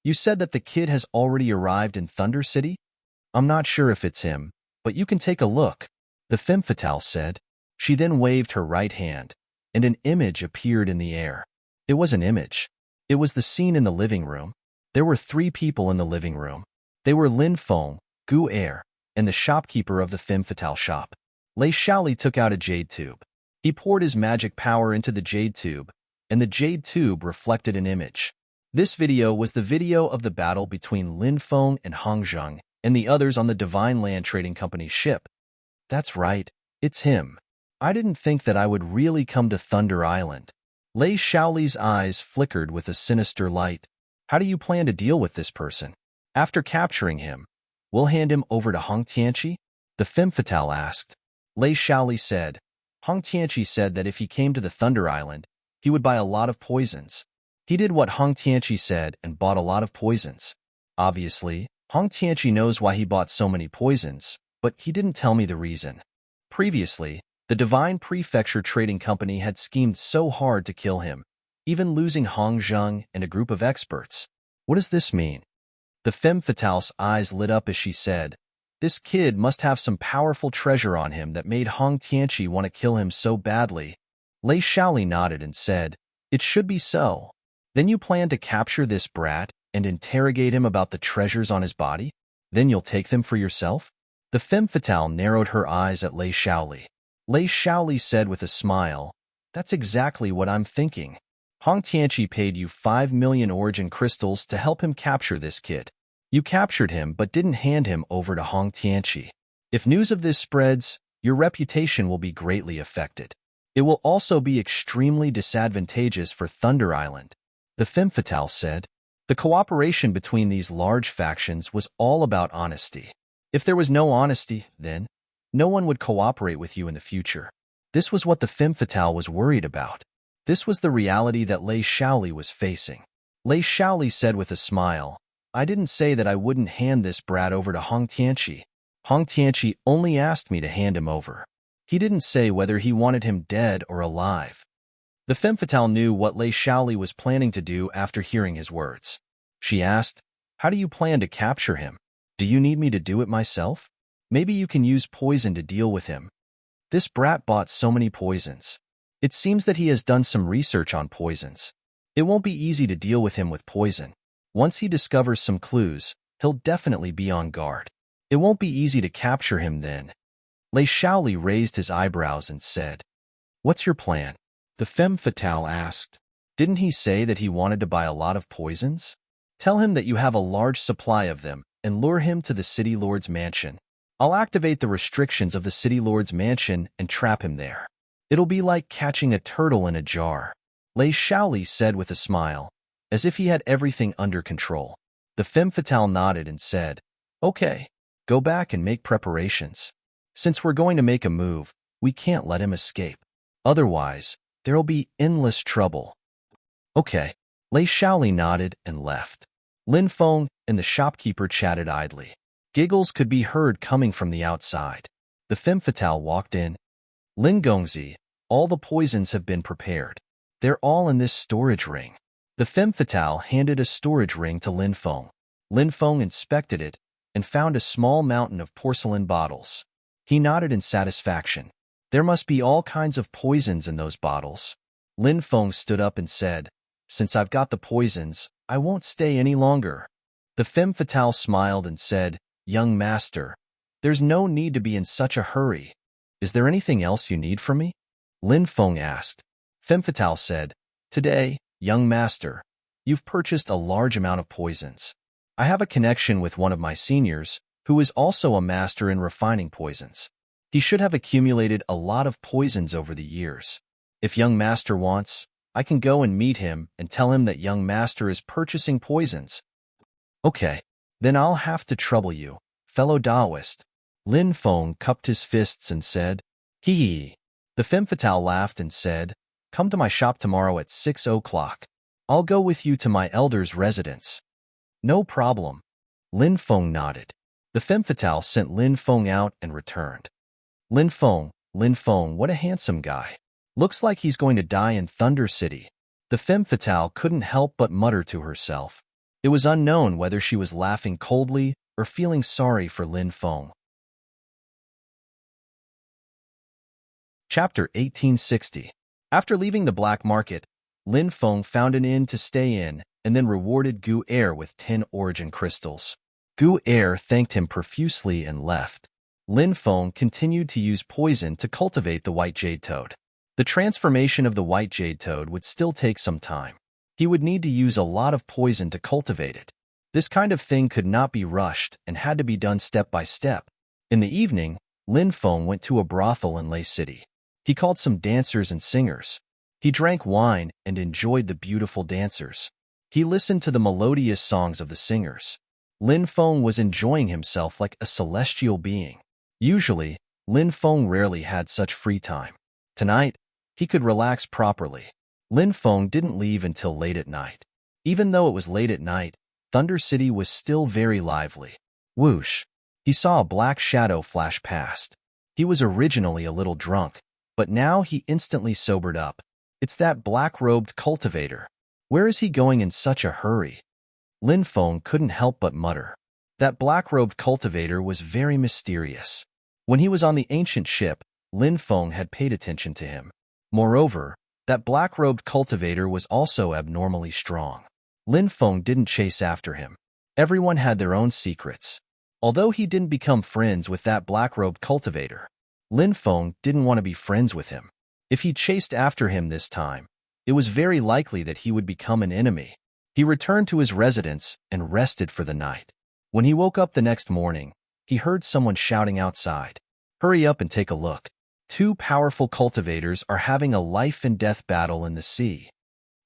you said that the kid has already arrived in Thunder City? I'm not sure if it's him, but you can take a look," the femme fatale said. She then waved her right hand, and an image appeared in the air. It was an image. It was the scene in the living room. There were 3 people in the living room. They were Lin Feng, Gu Er, and the shopkeeper of the femme fatale shop. Lei Shaoli took out a jade tube. He poured his magic power into the jade tube, and the jade tube reflected an image. This video was the video of the battle between Lin Feng and Hong Zheng and the others on the Divine Land Trading Company's ship. That's right, it's him. I didn't think that I would really come to Thunder Island. Lei Shaoli's eyes flickered with a sinister light. How do you plan to deal with this person? After capturing him, we'll hand him over to Hong Tianqi? The femme fatale asked. Lei Shaoli said, Hong Tianqi said that if he came to the Thunder Island, he would buy a lot of poisons. He did what Hong Tianqi said and bought a lot of poisons. Obviously, Hong Tianqi knows why he bought so many poisons, but he didn't tell me the reason. Previously, the Divine Prefecture Trading Company had schemed so hard to kill him, even losing Hong Zheng and a group of experts. What does this mean? The femme fatale's eyes lit up as she said, this kid must have some powerful treasure on him that made Hong Tianqi want to kill him so badly. Lei Shaoli nodded and said, it should be so. Then you plan to capture this brat and interrogate him about the treasures on his body? Then you'll take them for yourself? The femme fatale narrowed her eyes at Lei Shaoli. Lei Shaoli said with a smile, that's exactly what I'm thinking. Hong Tianqi paid you 5 million origin crystals to help him capture this kid. You captured him but didn't hand him over to Hong Tianqi. If news of this spreads, your reputation will be greatly affected. It will also be extremely disadvantageous for Thunder Island, the femme fatale said. The cooperation between these large factions was all about honesty. If there was no honesty, then no one would cooperate with you in the future. This was what the femme fatale was worried about. This was the reality that Lei Shaoli was facing. Lei Shaoli said with a smile, I didn't say that I wouldn't hand this brat over to Hong Tianqi. Hong Tianqi only asked me to hand him over. He didn't say whether he wanted him dead or alive. The femme fatale knew what Lei Shaoli was planning to do after hearing his words. She asked, how do you plan to capture him? Do you need me to do it myself? Maybe you can use poison to deal with him. This brat bought so many poisons. It seems that he has done some research on poisons. It won't be easy to deal with him with poison. Once he discovers some clues, he'll definitely be on guard. It won't be easy to capture him then. Lei Shaoli raised his eyebrows and said, what's your plan? The femme fatale asked, didn't he say that he wanted to buy a lot of poisons? Tell him that you have a large supply of them and lure him to the city lord's mansion. I'll activate the restrictions of the city lord's mansion and trap him there. It'll be like catching a turtle in a jar. Lei Shaoli said with a smile, as if he had everything under control. The femme fatale nodded and said, okay, go back and make preparations. Since we're going to make a move, we can't let him escape. Otherwise, there'll be endless trouble. Okay. Lei Shaoli nodded and left. Lin Feng and the shopkeeper chatted idly. Giggles could be heard coming from the outside. The femme fatale walked in. Lin Gongzi, all the poisons have been prepared. They're all in this storage ring. The femme fatale handed a storage ring to Lin Feng. Lin Feng inspected it and found a small mountain of porcelain bottles. He nodded in satisfaction. There must be all kinds of poisons in those bottles. Lin Feng stood up and said, since I've got the poisons, I won't stay any longer. The femme fatale smiled and said, young master, there's no need to be in such a hurry. Is there anything else you need from me? Lin Feng asked. Femme fatale said, today, young master, you've purchased a large amount of poisons. I have a connection with one of my seniors, who is also a master in refining poisons. He should have accumulated a lot of poisons over the years. If young master wants, I can go and meet him and tell him that young master is purchasing poisons. Okay, then I'll have to trouble you, fellow Taoist. Lin Feng cupped his fists and said, hee hee. The femme fatale laughed and said, come to my shop tomorrow at 6 o'clock. I'll go with you to my elder's residence. No problem. Lin Feng nodded. The femme fatale sent Lin Feng out and returned. Lin Feng, what a handsome guy. Looks like he's going to die in Thunder City. The femme fatale couldn't help but mutter to herself. It was unknown whether she was laughing coldly or feeling sorry for Lin Feng. Chapter 1860. After leaving the black market, Lin Feng found an inn to stay in and then rewarded Gu Er with 10 origin crystals. Gu Er thanked him profusely and left. Lin Feng continued to use poison to cultivate the white jade toad. The transformation of the white jade toad would still take some time. He would need to use a lot of poison to cultivate it. This kind of thing could not be rushed and had to be done step by step. In the evening, Lin Feng went to a brothel in Lei City. He called some dancers and singers. He drank wine and enjoyed the beautiful dancers. He listened to the melodious songs of the singers. Lin Feng was enjoying himself like a celestial being. Usually, Lin Feng rarely had such free time. Tonight, he could relax properly. Lin Feng didn't leave until late at night. Even though it was late at night, Thunder City was still very lively. Whoosh! He saw a black shadow flash past. He was originally a little drunk, but now he instantly sobered up. It's that black-robed cultivator. Where is he going in such a hurry? Lin Feng couldn't help but mutter. That black-robed cultivator was very mysterious. When he was on the ancient ship, Lin Feng had paid attention to him. Moreover, that black-robed cultivator was also abnormally strong. Lin Feng didn't chase after him. Everyone had their own secrets. Although he didn't become friends with that black-robed cultivator, Lin Feng didn't want to be friends with him. If he chased after him this time, it was very likely that he would become an enemy. He returned to his residence and rested for the night. When he woke up the next morning, he heard someone shouting outside. Hurry up and take a look. 2 powerful cultivators are having a life-and-death battle in the sea.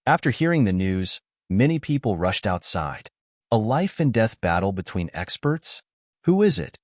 After hearing the news, many people rushed outside. A life-and-death battle between experts? Who is it?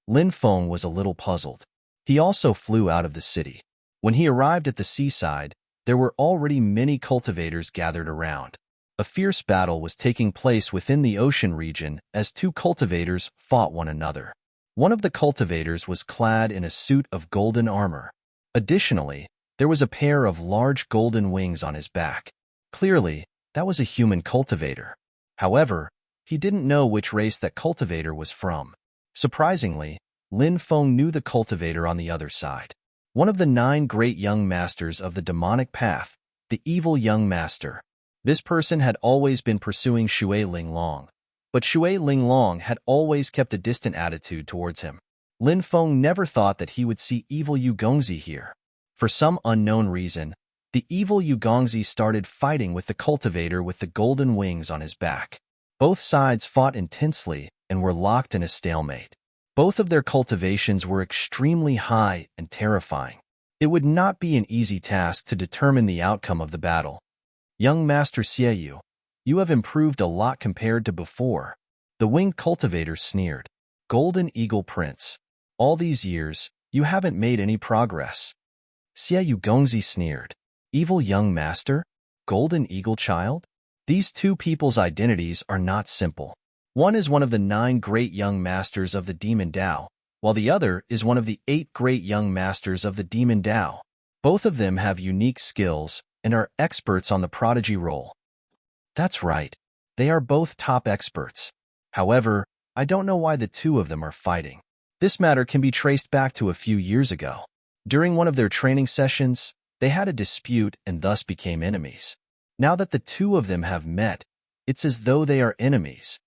Lin Feng was a little puzzled. He also flew out of the city. When he arrived at the seaside, there were already many cultivators gathered around. A fierce battle was taking place within the ocean region as 2 cultivators fought one another. One of the cultivators was clad in a suit of golden armor. Additionally, there was a pair of large golden wings on his back. Clearly, that was a human cultivator. However, he didn't know which race that cultivator was from. Surprisingly, Lin Feng knew the cultivator on the other side. One of the 9 great young masters of the demonic path, the evil young master. This person had always been pursuing Shui Linglong, but Shui Linglong had always kept a distant attitude towards him. Lin Feng never thought that he would see evil Yu Gongzi here. For some unknown reason, the evil Yu Gongzi started fighting with the cultivator with the golden wings on his back. Both sides fought intensely and were locked in a stalemate. Both of their cultivations were extremely high and terrifying. It would not be an easy task to determine the outcome of the battle. Young Master Xieyu, you have improved a lot compared to before. The winged cultivator sneered. Golden Eagle Prince, all these years, you haven't made any progress. Xieyu Gongzi sneered. Evil young master? Golden Eagle Child? These 2 people's identities are not simple. One is one of the 9 great young masters of the Demon Dao, while the other is one of the 8 great young masters of the Demon Dao. Both of them have unique skills and are experts on the prodigy role. That's right, they are both top experts. However, I don't know why the 2 of them are fighting. This matter can be traced back to a few years ago. During one of their training sessions, they had a dispute and thus became enemies. Now that the 2 of them have met, it's as though they are enemies.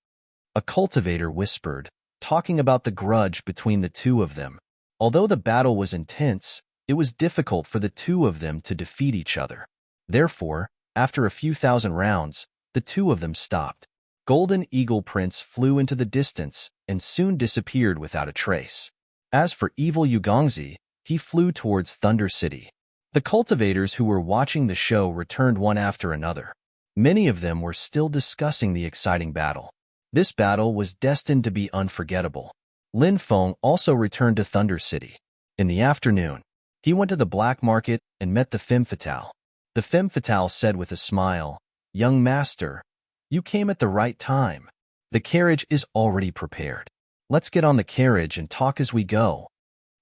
A cultivator whispered, talking about the grudge between the 2 of them. Although the battle was intense, it was difficult for the 2 of them to defeat each other. Therefore, after a few thousand rounds, the 2 of them stopped. golden eagle prince flew into the distance and soon disappeared without a trace. As for evil Yugongzi, he flew towards Thunder City. The cultivators who were watching the show returned one after another. Many of them were still discussing the exciting battle. This battle was destined to be unforgettable. Lin Feng also returned to Thunder City. In the afternoon, he went to the black market and met the femme fatale. The femme fatale said with a smile, "Young master, you came at the right time. The carriage is already prepared. Let's get on the carriage and talk as we go."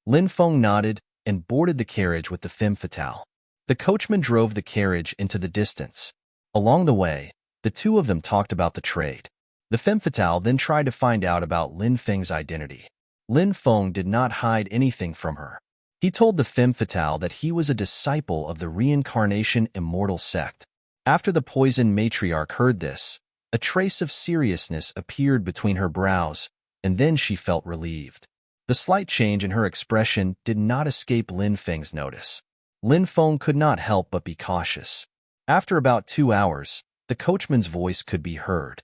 Lin Feng nodded and boarded the carriage with the femme fatale. The coachman drove the carriage into the distance. Along the way, the two of them talked about the trade. The femme fatale then tried to find out about Lin Feng's identity. Lin Feng did not hide anything from her. He told the femme fatale that he was a disciple of the reincarnation immortal sect. After the poison matriarch heard this, a trace of seriousness appeared between her brows, and then she felt relieved. The slight change in her expression did not escape Lin Feng's notice. Lin Feng could not help but be cautious. After about 2 hours, the coachman's voice could be heard.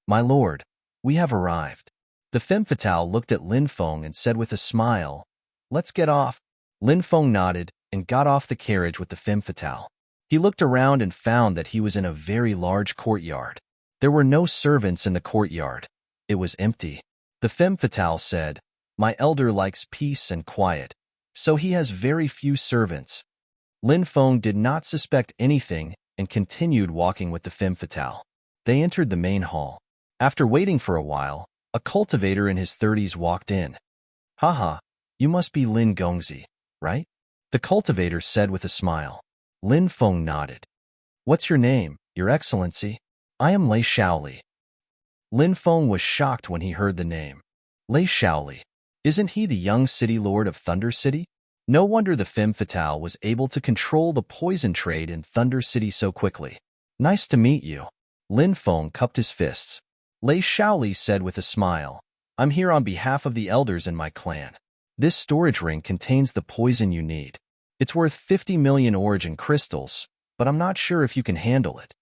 "My lord, we have arrived." The femme fatale looked at Lin Feng and said with a smile, "Let's get off." Lin Feng nodded and got off the carriage with the femme fatale. He looked around and found that he was in a very large courtyard. There were no servants in the courtyard. It was empty. The femme fatale said, "My elder likes peace and quiet, so he has very few servants." Lin Feng did not suspect anything and continued walking with the femme fatale. They entered the main hall. After waiting for a while, a cultivator in his 30s walked in. "Haha, you must be Lin Gongzi, right?" the cultivator said with a smile. Lin Feng nodded. "What's your name, Your Excellency?" "I am Lei Shaoli." Lin Feng was shocked when he heard the name. Lei Shaoli. Isn't he the young city lord of Thunder City? No wonder the femme fatale was able to control the poison trade in Thunder City so quickly. "Nice to meet you." Lin Feng cupped his fists. Lei Shaoli said with a smile, "I'm here on behalf of the elders in my clan. This storage ring contains the poison you need. It's worth 50 million origin crystals, but I'm not sure if you can handle it."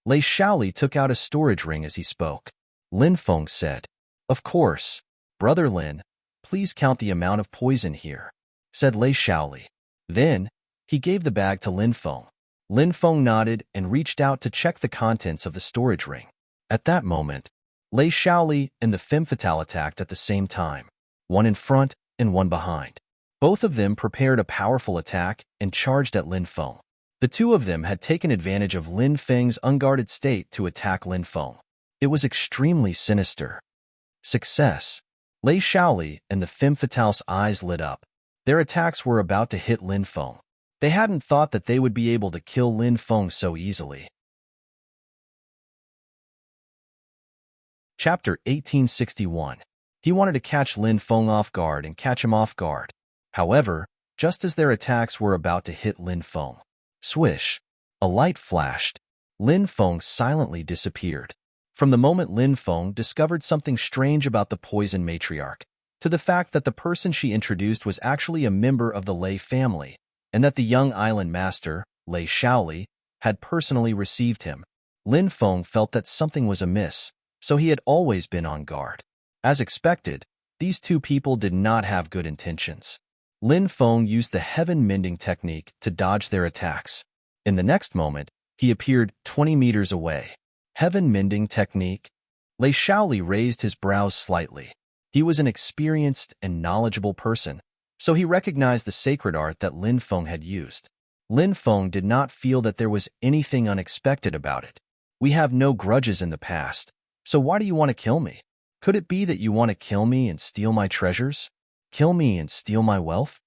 Lei Shaoli took out a storage ring as he spoke. Lin Feng said, "Of course. Brother Lin, please count the amount of poison here," said Lei Shaoli. Then, he gave the bag to Lin Feng. Lin Feng nodded and reached out to check the contents of the storage ring. At that moment, Lei Shaoli and the femme fatale attacked at the same time, one in front and one behind. Both of them prepared a powerful attack and charged at Lin Feng. The two of them had taken advantage of Lin Feng's unguarded state to attack Lin Feng. It was extremely sinister. Success. Lei Shaoli and the femme fatale's eyes lit up. Their attacks were about to hit Lin Feng. They hadn't thought that they would be able to kill Lin Feng so easily. Chapter 1861. He wanted to catch Lin Feng off guard and catch him off guard. However, just as their attacks were about to hit Lin Feng, swish, a light flashed. Lin Feng silently disappeared. From the moment Lin Feng discovered something strange about the poison matriarch, to the fact that the person she introduced was actually a member of the Lei family, and that the young island master, Lei Shaoli, had personally received him, Lin Feng felt that something was amiss, so he had always been on guard. As expected, these two people did not have good intentions. Lin Feng used the heaven mending technique to dodge their attacks. In the next moment, he appeared 20 meters away. Heaven mending technique? Lei Shaoli raised his brows slightly. He was an experienced and knowledgeable person, so he recognized the sacred art that Lin Feng had used. Lin Feng did not feel that there was anything unexpected about it. "We have no grudges in the past, so why do you want to kill me? Could it be that you want to kill me and steal my treasures? Kill me and steal my wealth?"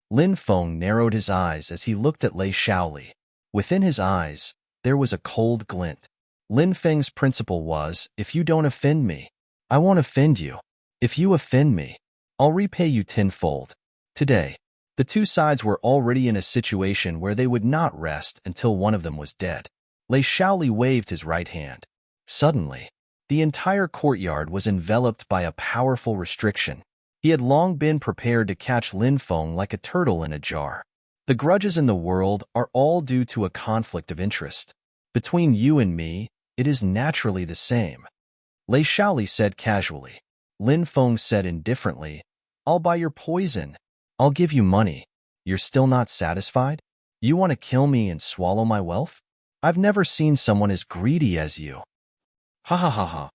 Lin Feng narrowed his eyes as he looked at Lei Shaoli. Within his eyes, there was a cold glint. Lin Feng's principle was, if you don't offend me, I won't offend you. If you offend me, I'll repay you tenfold. Today, the two sides were already in a situation where they would not rest until one of them was dead. Lei Shaoli waved his right hand. Suddenly, the entire courtyard was enveloped by a powerful restriction. He had long been prepared to catch Lin Feng like a turtle in a jar. The grudges in the world are all due to a conflict of interest. Between you and me, it is naturally the same. Lei Shaoli said casually. Lin Feng said indifferently, I'll buy your poison. I'll give you money. You're still not satisfied? You want to kill me and swallow my wealth? I've never seen someone as greedy as you. Ha ha ha ha.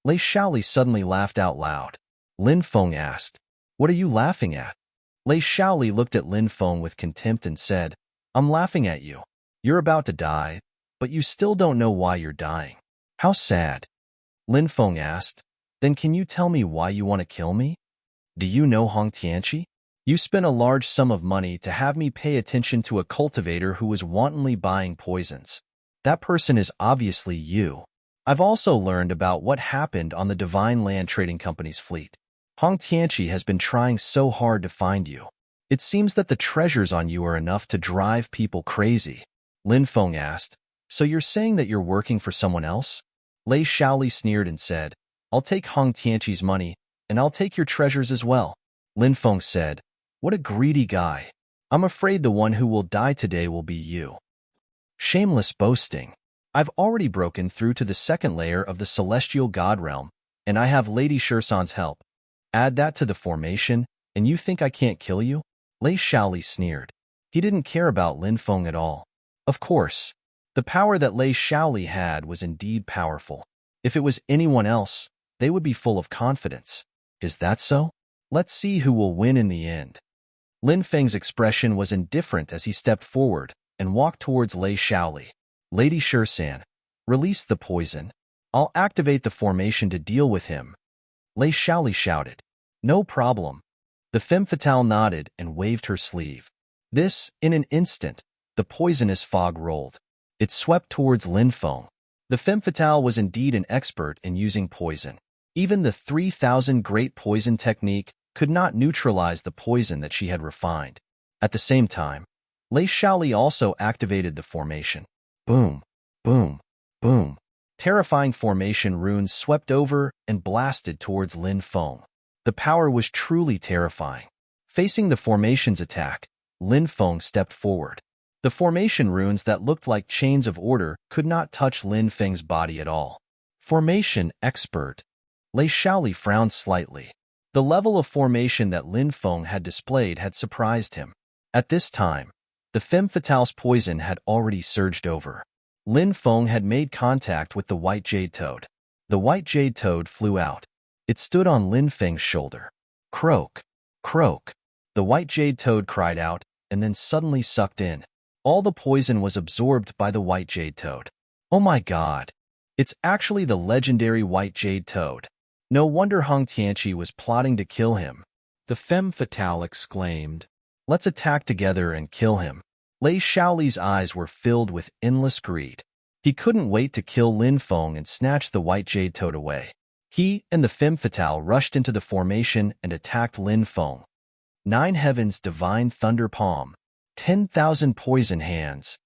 Lei Shaoli suddenly laughed out loud. Lin Feng asked, What are you laughing at? Lei Shaoli looked at Lin Feng with contempt and said, I'm laughing at you. You're about to die, but you still don't know why you're dying. How sad. Lin Feng asked, Then can you tell me why you want to kill me? Do you know Hong Tianqi? You spent a large sum of money to have me pay attention to a cultivator who was wantonly buying poisons. That person is obviously you. I've also learned about what happened on the Divine Land Trading Company's fleet. Hong Tianqi has been trying so hard to find you. It seems that the treasures on you are enough to drive people crazy. Lin Feng asked, So you're saying that you're working for someone else? Lei Shaoli sneered and said, I'll take Hong Tianqi's money, and I'll take your treasures as well. Lin Feng said, What a greedy guy. I'm afraid the one who will die today will be you. Shameless boasting. I've already broken through to the second layer of the celestial god realm, and I have Lady Shursan's help. Add that to the formation, and you think I can't kill you? Lei Shaoli sneered. He didn't care about Lin Feng at all. Of course, the power that Lei Shaoli had was indeed powerful. If it was anyone else, they would be full of confidence. Is that so? Let's see who will win in the end. Lin Feng's expression was indifferent as he stepped forward and walked towards Lei Shaoli. Lady Shursan, release the poison. I'll activate the formation to deal with him. Lei Shaoli shouted. No problem. The femme fatale nodded and waved her sleeve. In an instant, the poisonous fog rolled. It swept towards Lin Feng. The femme fatale was indeed an expert in using poison. Even the 3,000 great poison technique could not neutralize the poison that she had refined. At the same time, Lei Shaoli also activated the formation. Boom, boom, boom. Terrifying formation runes swept over and blasted towards Lin Feng. The power was truly terrifying. Facing the formation's attack, Lin Feng stepped forward. The formation runes that looked like chains of order could not touch Lin Feng's body at all. Formation expert. Lei Shaoli frowned slightly. The level of formation that Lin Feng had displayed had surprised him. At this time, the femme fatale's poison had already surged over. Lin Feng had made contact with the white jade toad. The white jade toad flew out. It stood on Lin Feng's shoulder. Croak, croak. The white jade toad cried out and then suddenly sucked in. All the poison was absorbed by the white jade toad. Oh my god! It's actually the legendary white jade toad. No wonder Hong Tianqi was plotting to kill him. The femme fatale exclaimed. Let's attack together and kill him. Lei Shaoli's eyes were filled with endless greed. He couldn't wait to kill Lin Feng and snatch the white jade toad away. He and the femme fatale rushed into the formation and attacked Lin Feng. 9 heavens divine thunder palm. 10,000 poison hands.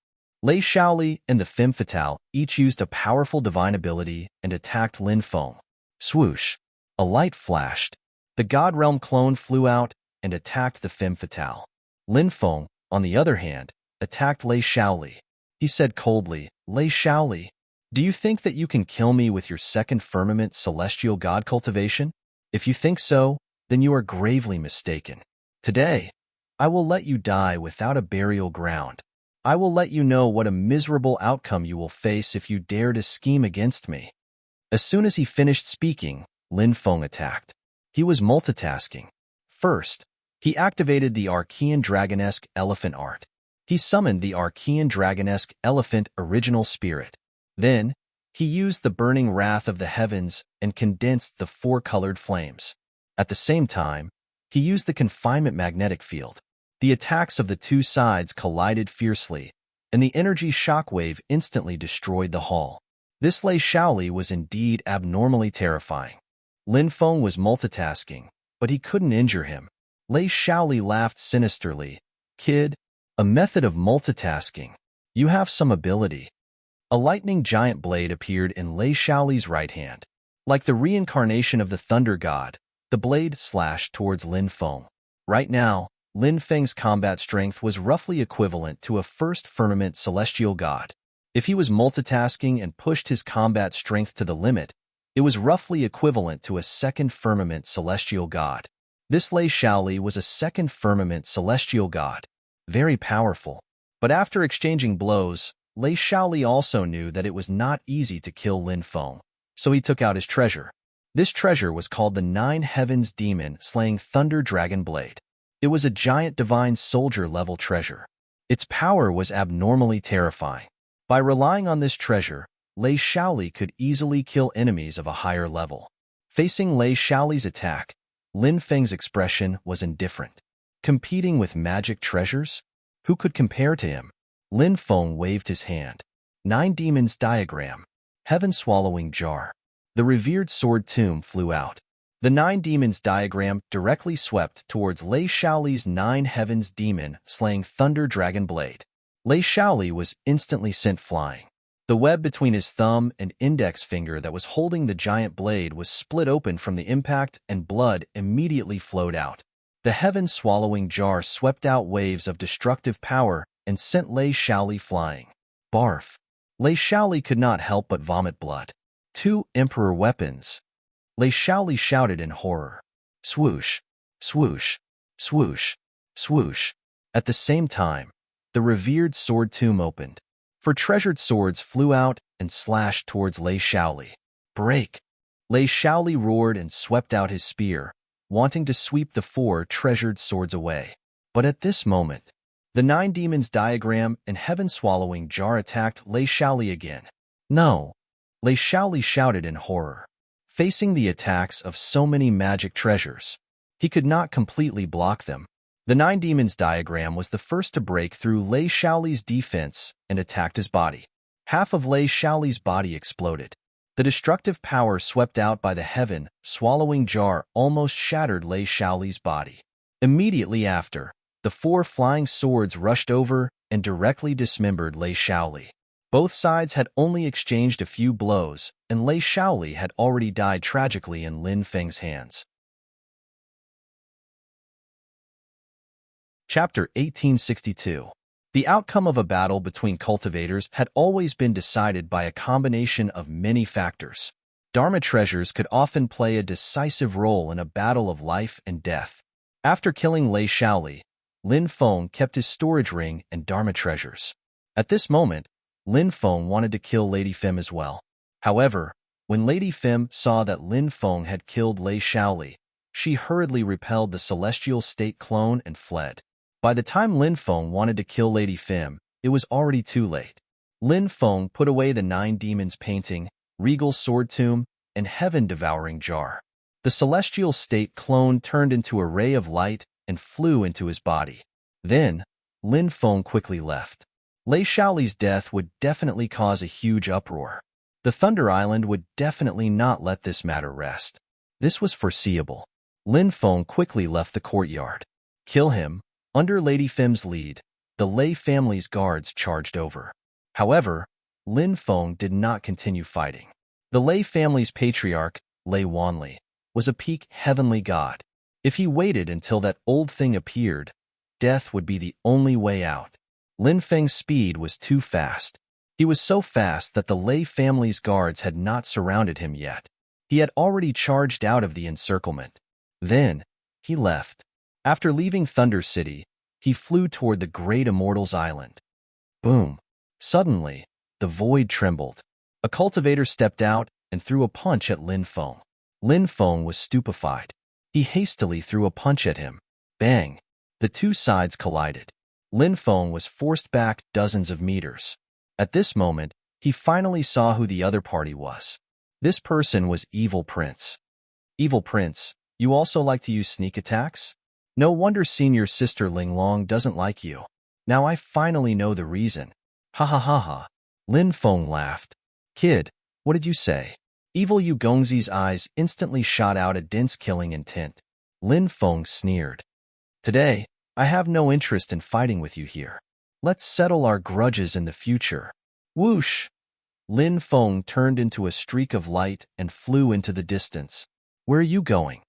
Lei Shaoli and the femme fatale each used a powerful divine ability and attacked Lin Feng. Swoosh. A light flashed. The God Realm clone flew out and attacked the femme fatale. Lin Feng, on the other hand, attacked Lei Shaoli. He said coldly, Lei Shaoli, do you think that you can kill me with your second firmament celestial god cultivation? If you think so, then you are gravely mistaken. Today, I will let you die without a burial ground. I will let you know what a miserable outcome you will face if you dare to scheme against me. As soon as he finished speaking, Lin Feng attacked. He was multitasking. First, he activated the Archean Dragonesque Elephant art. He summoned the Archean Dragonesque Elephant Original Spirit. Then, he used the burning wrath of the heavens and condensed the 4-colored flames. At the same time, he used the confinement magnetic field. The attacks of the two sides collided fiercely, and the energy shockwave instantly destroyed the hall. This Lei Shaoli was indeed abnormally terrifying. Lin Feng was multitasking, but he couldn't injure him. Lei Shaoli laughed sinisterly. Kid, a method of multitasking. You have some ability. A lightning giant blade appeared in Lei Shaoli's right hand. Like the reincarnation of the thunder god, the blade slashed towards Lin Feng. Right now, Lin Feng's combat strength was roughly equivalent to a first firmament celestial god. If he was multitasking and pushed his combat strength to the limit, It was roughly equivalent to a second firmament celestial god. This Lei Shaoli was a second firmament celestial god, very powerful. But after exchanging blows, Lei Shaoli also knew that it was not easy to kill Lin Feng, so he took out his treasure. This treasure was called the Nine Heavens Demon Slaying Thunder Dragon Blade. It was a giant divine soldier-level treasure. Its power was abnormally terrifying. By relying on this treasure, Lei Shaoli could easily kill enemies of a higher level. Facing Lei Shaoli's attack, Lin Feng's expression was indifferent. Competing with magic treasures? Who could compare to him? Lin Feng waved his hand. Nine Demons Diagram. Heaven-swallowing jar. The revered sword tomb flew out. The Nine Demons diagram directly swept towards Lei Shaoli's Nine Heavens Demon Slaying Thunder Dragon Blade. Lei Shaoli was instantly sent flying. The web between his thumb and index finger that was holding the giant blade was split open from the impact, and blood immediately flowed out. The heaven-swallowing jar swept out waves of destructive power and sent Lei Shaoli flying. Barf. Lei Shaoli could not help but vomit blood. Two emperor weapons. Lei Shaoli shouted in horror. Swoosh, swoosh, swoosh, swoosh. At the same time, the revered sword tomb opened. Four treasured swords flew out and slashed towards Lei Shaoli. Break! Lei Shaoli roared and swept out his spear, wanting to sweep the four treasured swords away. But at this moment, the Nine Demons diagram and heaven-swallowing jar attacked Lei Shaoli again. No! Lei Shaoli shouted in horror. Facing the attacks of so many magic treasures, he could not completely block them. The Nine Demons diagram was the first to break through Lei Shaoli's defense and attacked his body. Half of Lei Shaoli's body exploded. The destructive power swept out by the heaven-swallowing jar almost shattered Lei Shaoli's body. Immediately after, the four flying swords rushed over and directly dismembered Lei Shaoli. Both sides had only exchanged a few blows, and Lei Shaoli had already died tragically in Lin Feng's hands. Chapter 1862. The outcome of a battle between cultivators had always been decided by a combination of many factors. Dharma treasures could often play a decisive role in a battle of life and death. After killing Lei Shaoli, Lin Feng kept his storage ring and Dharma treasures. At this moment, Lin Feng wanted to kill Lady Fem as well. However, when Lady Fem saw that Lin Feng had killed Lei Shaoli, she hurriedly repelled the celestial state clone and fled. By the time Lin Feng wanted to kill Lady Fem, it was already too late. Lin Feng put away the Nine Demons painting, regal sword tomb, and heaven-devouring jar. The celestial state clone turned into a ray of light and flew into his body. Then, Lin Feng quickly left. Lei Shaoli's death would definitely cause a huge uproar. The Thunder Island would definitely not let this matter rest. This was foreseeable. Lin Feng quickly left the courtyard. Kill him. Under Lady Fem's lead, the Lei family's guards charged over. However, Lin Feng did not continue fighting. The Lei family's patriarch, Lei Wanli, was a peak heavenly god. If he waited until that old thing appeared, death would be the only way out. Lin Feng's speed was too fast. He was so fast that the Lei family's guards had not surrounded him yet. He had already charged out of the encirclement. Then, he left. After leaving Thunder City, he flew toward the Great Immortals Island. Boom! Suddenly, the void trembled. A cultivator stepped out and threw a punch at Lin Feng. Lin Feng was stupefied. He hastily threw a punch at him. Bang! The two sides collided. Lin Feng was forced back dozens of meters. At this moment, he finally saw who the other party was. This person was Evil Prince. Evil Prince, you also like to use sneak attacks? No wonder senior sister Ling Long doesn't like you. Now I finally know the reason. Ha ha ha ha. Lin Feng laughed. Kid, what did you say? Evil Yu Gongzi's eyes instantly shot out a dense killing intent. Lin Feng sneered. Today, I have no interest in fighting with you here. Let's settle our grudges in the future. Whoosh! Lin Feng turned into a streak of light and flew into the distance. Where are you going?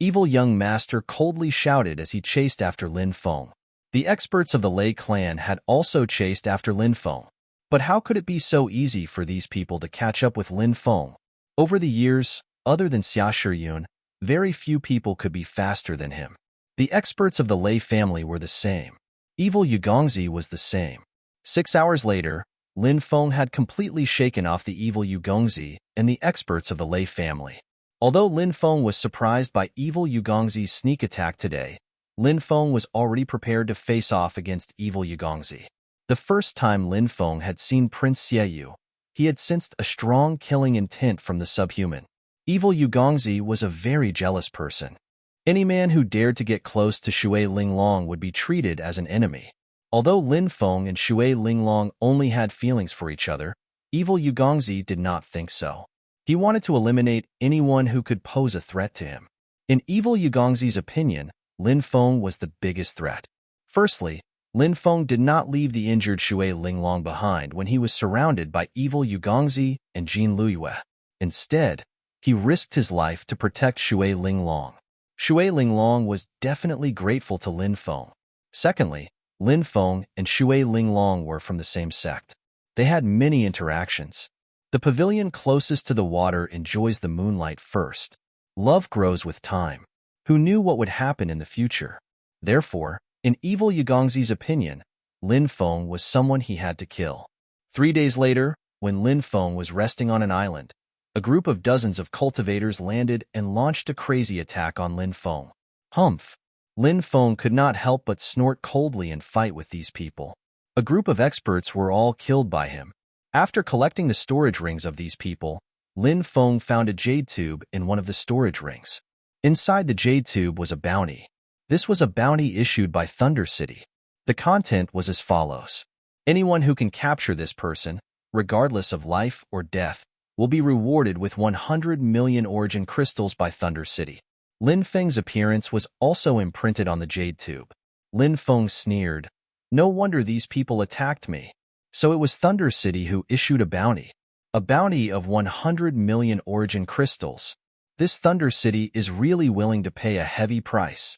Evil young master coldly shouted as he chased after Lin Feng. The experts of the Lei clan had also chased after Lin Feng. But how could it be so easy for these people to catch up with Lin Feng? Over the years, other than Xia Shiyun, very few people could be faster than him. The experts of the Lei family were the same. Evil Yugongzi was the same. 6 hours later, Lin Feng had completely shaken off the evil Yugongzi and the experts of the Lei family. Although Lin Feng was surprised by evil Yugongzi's sneak attack today, Lin Feng was already prepared to face off against evil Yugongzi. The first time Lin Feng had seen Prince Xieyu, he had sensed a strong killing intent from the subhuman. Evil Yugongzi was a very jealous person. Any man who dared to get close to Shui Linglong would be treated as an enemy. Although Lin Feng and Shui Linglong only had feelings for each other, evil Yugongzi did not think so. He wanted to eliminate anyone who could pose a threat to him. In evil Yugongzi's opinion, Lin Feng was the biggest threat. Firstly, Lin Feng did not leave the injured Shui Linglong behind when he was surrounded by evil Yugongzi and Jin Luiyue. Instead, he risked his life to protect Shui Linglong. Shui Linglong was definitely grateful to Lin Feng. Secondly, Lin Feng and Shui Linglong were from the same sect. They had many interactions. The pavilion closest to the water enjoys the moonlight first. Love grows with time. Who knew what would happen in the future? Therefore, in evil Yugongzi's opinion, Lin Feng was someone he had to kill. 3 days later, when Lin Feng was resting on an island, a group of dozens of cultivators landed and launched a crazy attack on Lin Feng. Humph! Lin Feng could not help but snort coldly and fight with these people. A group of experts were all killed by him. After collecting the storage rings of these people, Lin Feng found a jade tube in one of the storage rings. Inside the jade tube was a bounty. This was a bounty issued by Thunder City. The content was as follows. Anyone who can capture this person, regardless of life or death, will be rewarded with 100 million origin crystals by Thunder City. Lin Feng's appearance was also imprinted on the jade tube. Lin Feng sneered. No wonder these people attacked me. So it was Thunder City who issued a bounty. A bounty of 100 million origin crystals. This Thunder City is really willing to pay a heavy price.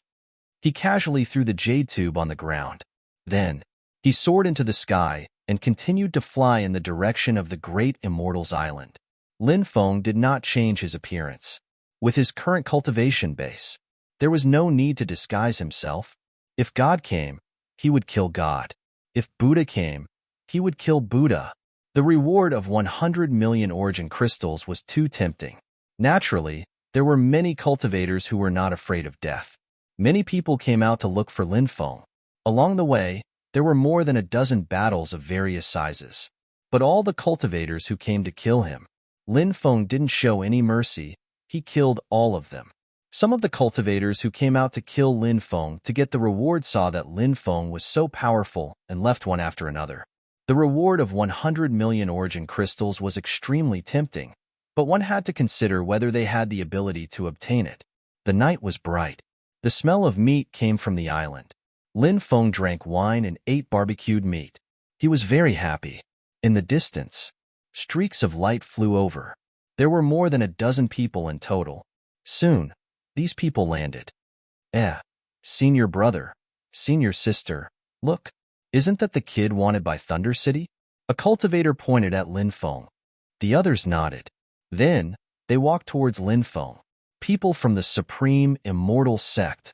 He casually threw the jade tube on the ground. Then, he soared into the sky and continued to fly in the direction of the Great Immortals Island. Lin Feng did not change his appearance. With his current cultivation base, there was no need to disguise himself. If God came, he would kill God. If Buddha came, he would kill Buddha. The reward of 100 million origin crystals was too tempting. Naturally, there were many cultivators who were not afraid of death. Many people came out to look for Lin Feng. Along the way, there were more than a dozen battles of various sizes. But all the cultivators who came to kill him, Lin Feng didn't show any mercy. He killed all of them. Some of the cultivators who came out to kill Lin Feng to get the reward saw that Lin Feng was so powerful and left one after another. The reward of 100 million origin crystals was extremely tempting, but one had to consider whether they had the ability to obtain it. The night was bright. The smell of meat came from the island. Lin Feng drank wine and ate barbecued meat. He was very happy. In the distance, streaks of light flew over. There were more than a dozen people in total. Soon, these people landed. Senior brother, senior sister, look, isn't that the kid wanted by Thunder City? A cultivator pointed at Lin Feng. The others nodded. Then, they walked towards Lin Feng. People from the Supreme Immortal Sect.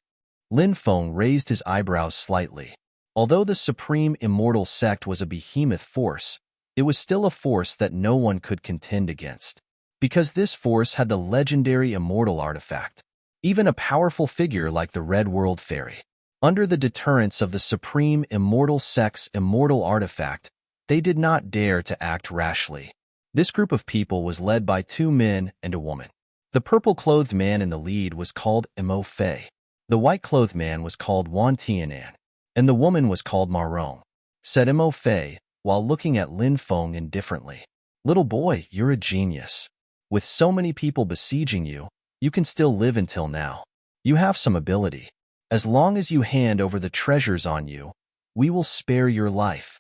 Lin Feng raised his eyebrows slightly. Although the Supreme Immortal Sect was a behemoth force, it was still a force that no one could contend against. Because this force had the legendary immortal artifact. Even a powerful figure like the Red World Fairy. Under the deterrence of the Supreme Immortal Sect's immortal artifact, they did not dare to act rashly. This group of people was led by 2 men and a woman. The purple-clothed man in the lead was called Mo Fei. The white-clothed man was called Wan Tianan, and the woman was called Marong. Said Mo Fei, while looking at Lin Feng indifferently. Little boy, you're a genius. With so many people besieging you, you can still live until now. You have some ability. As long as you hand over the treasures on you, we will spare your life.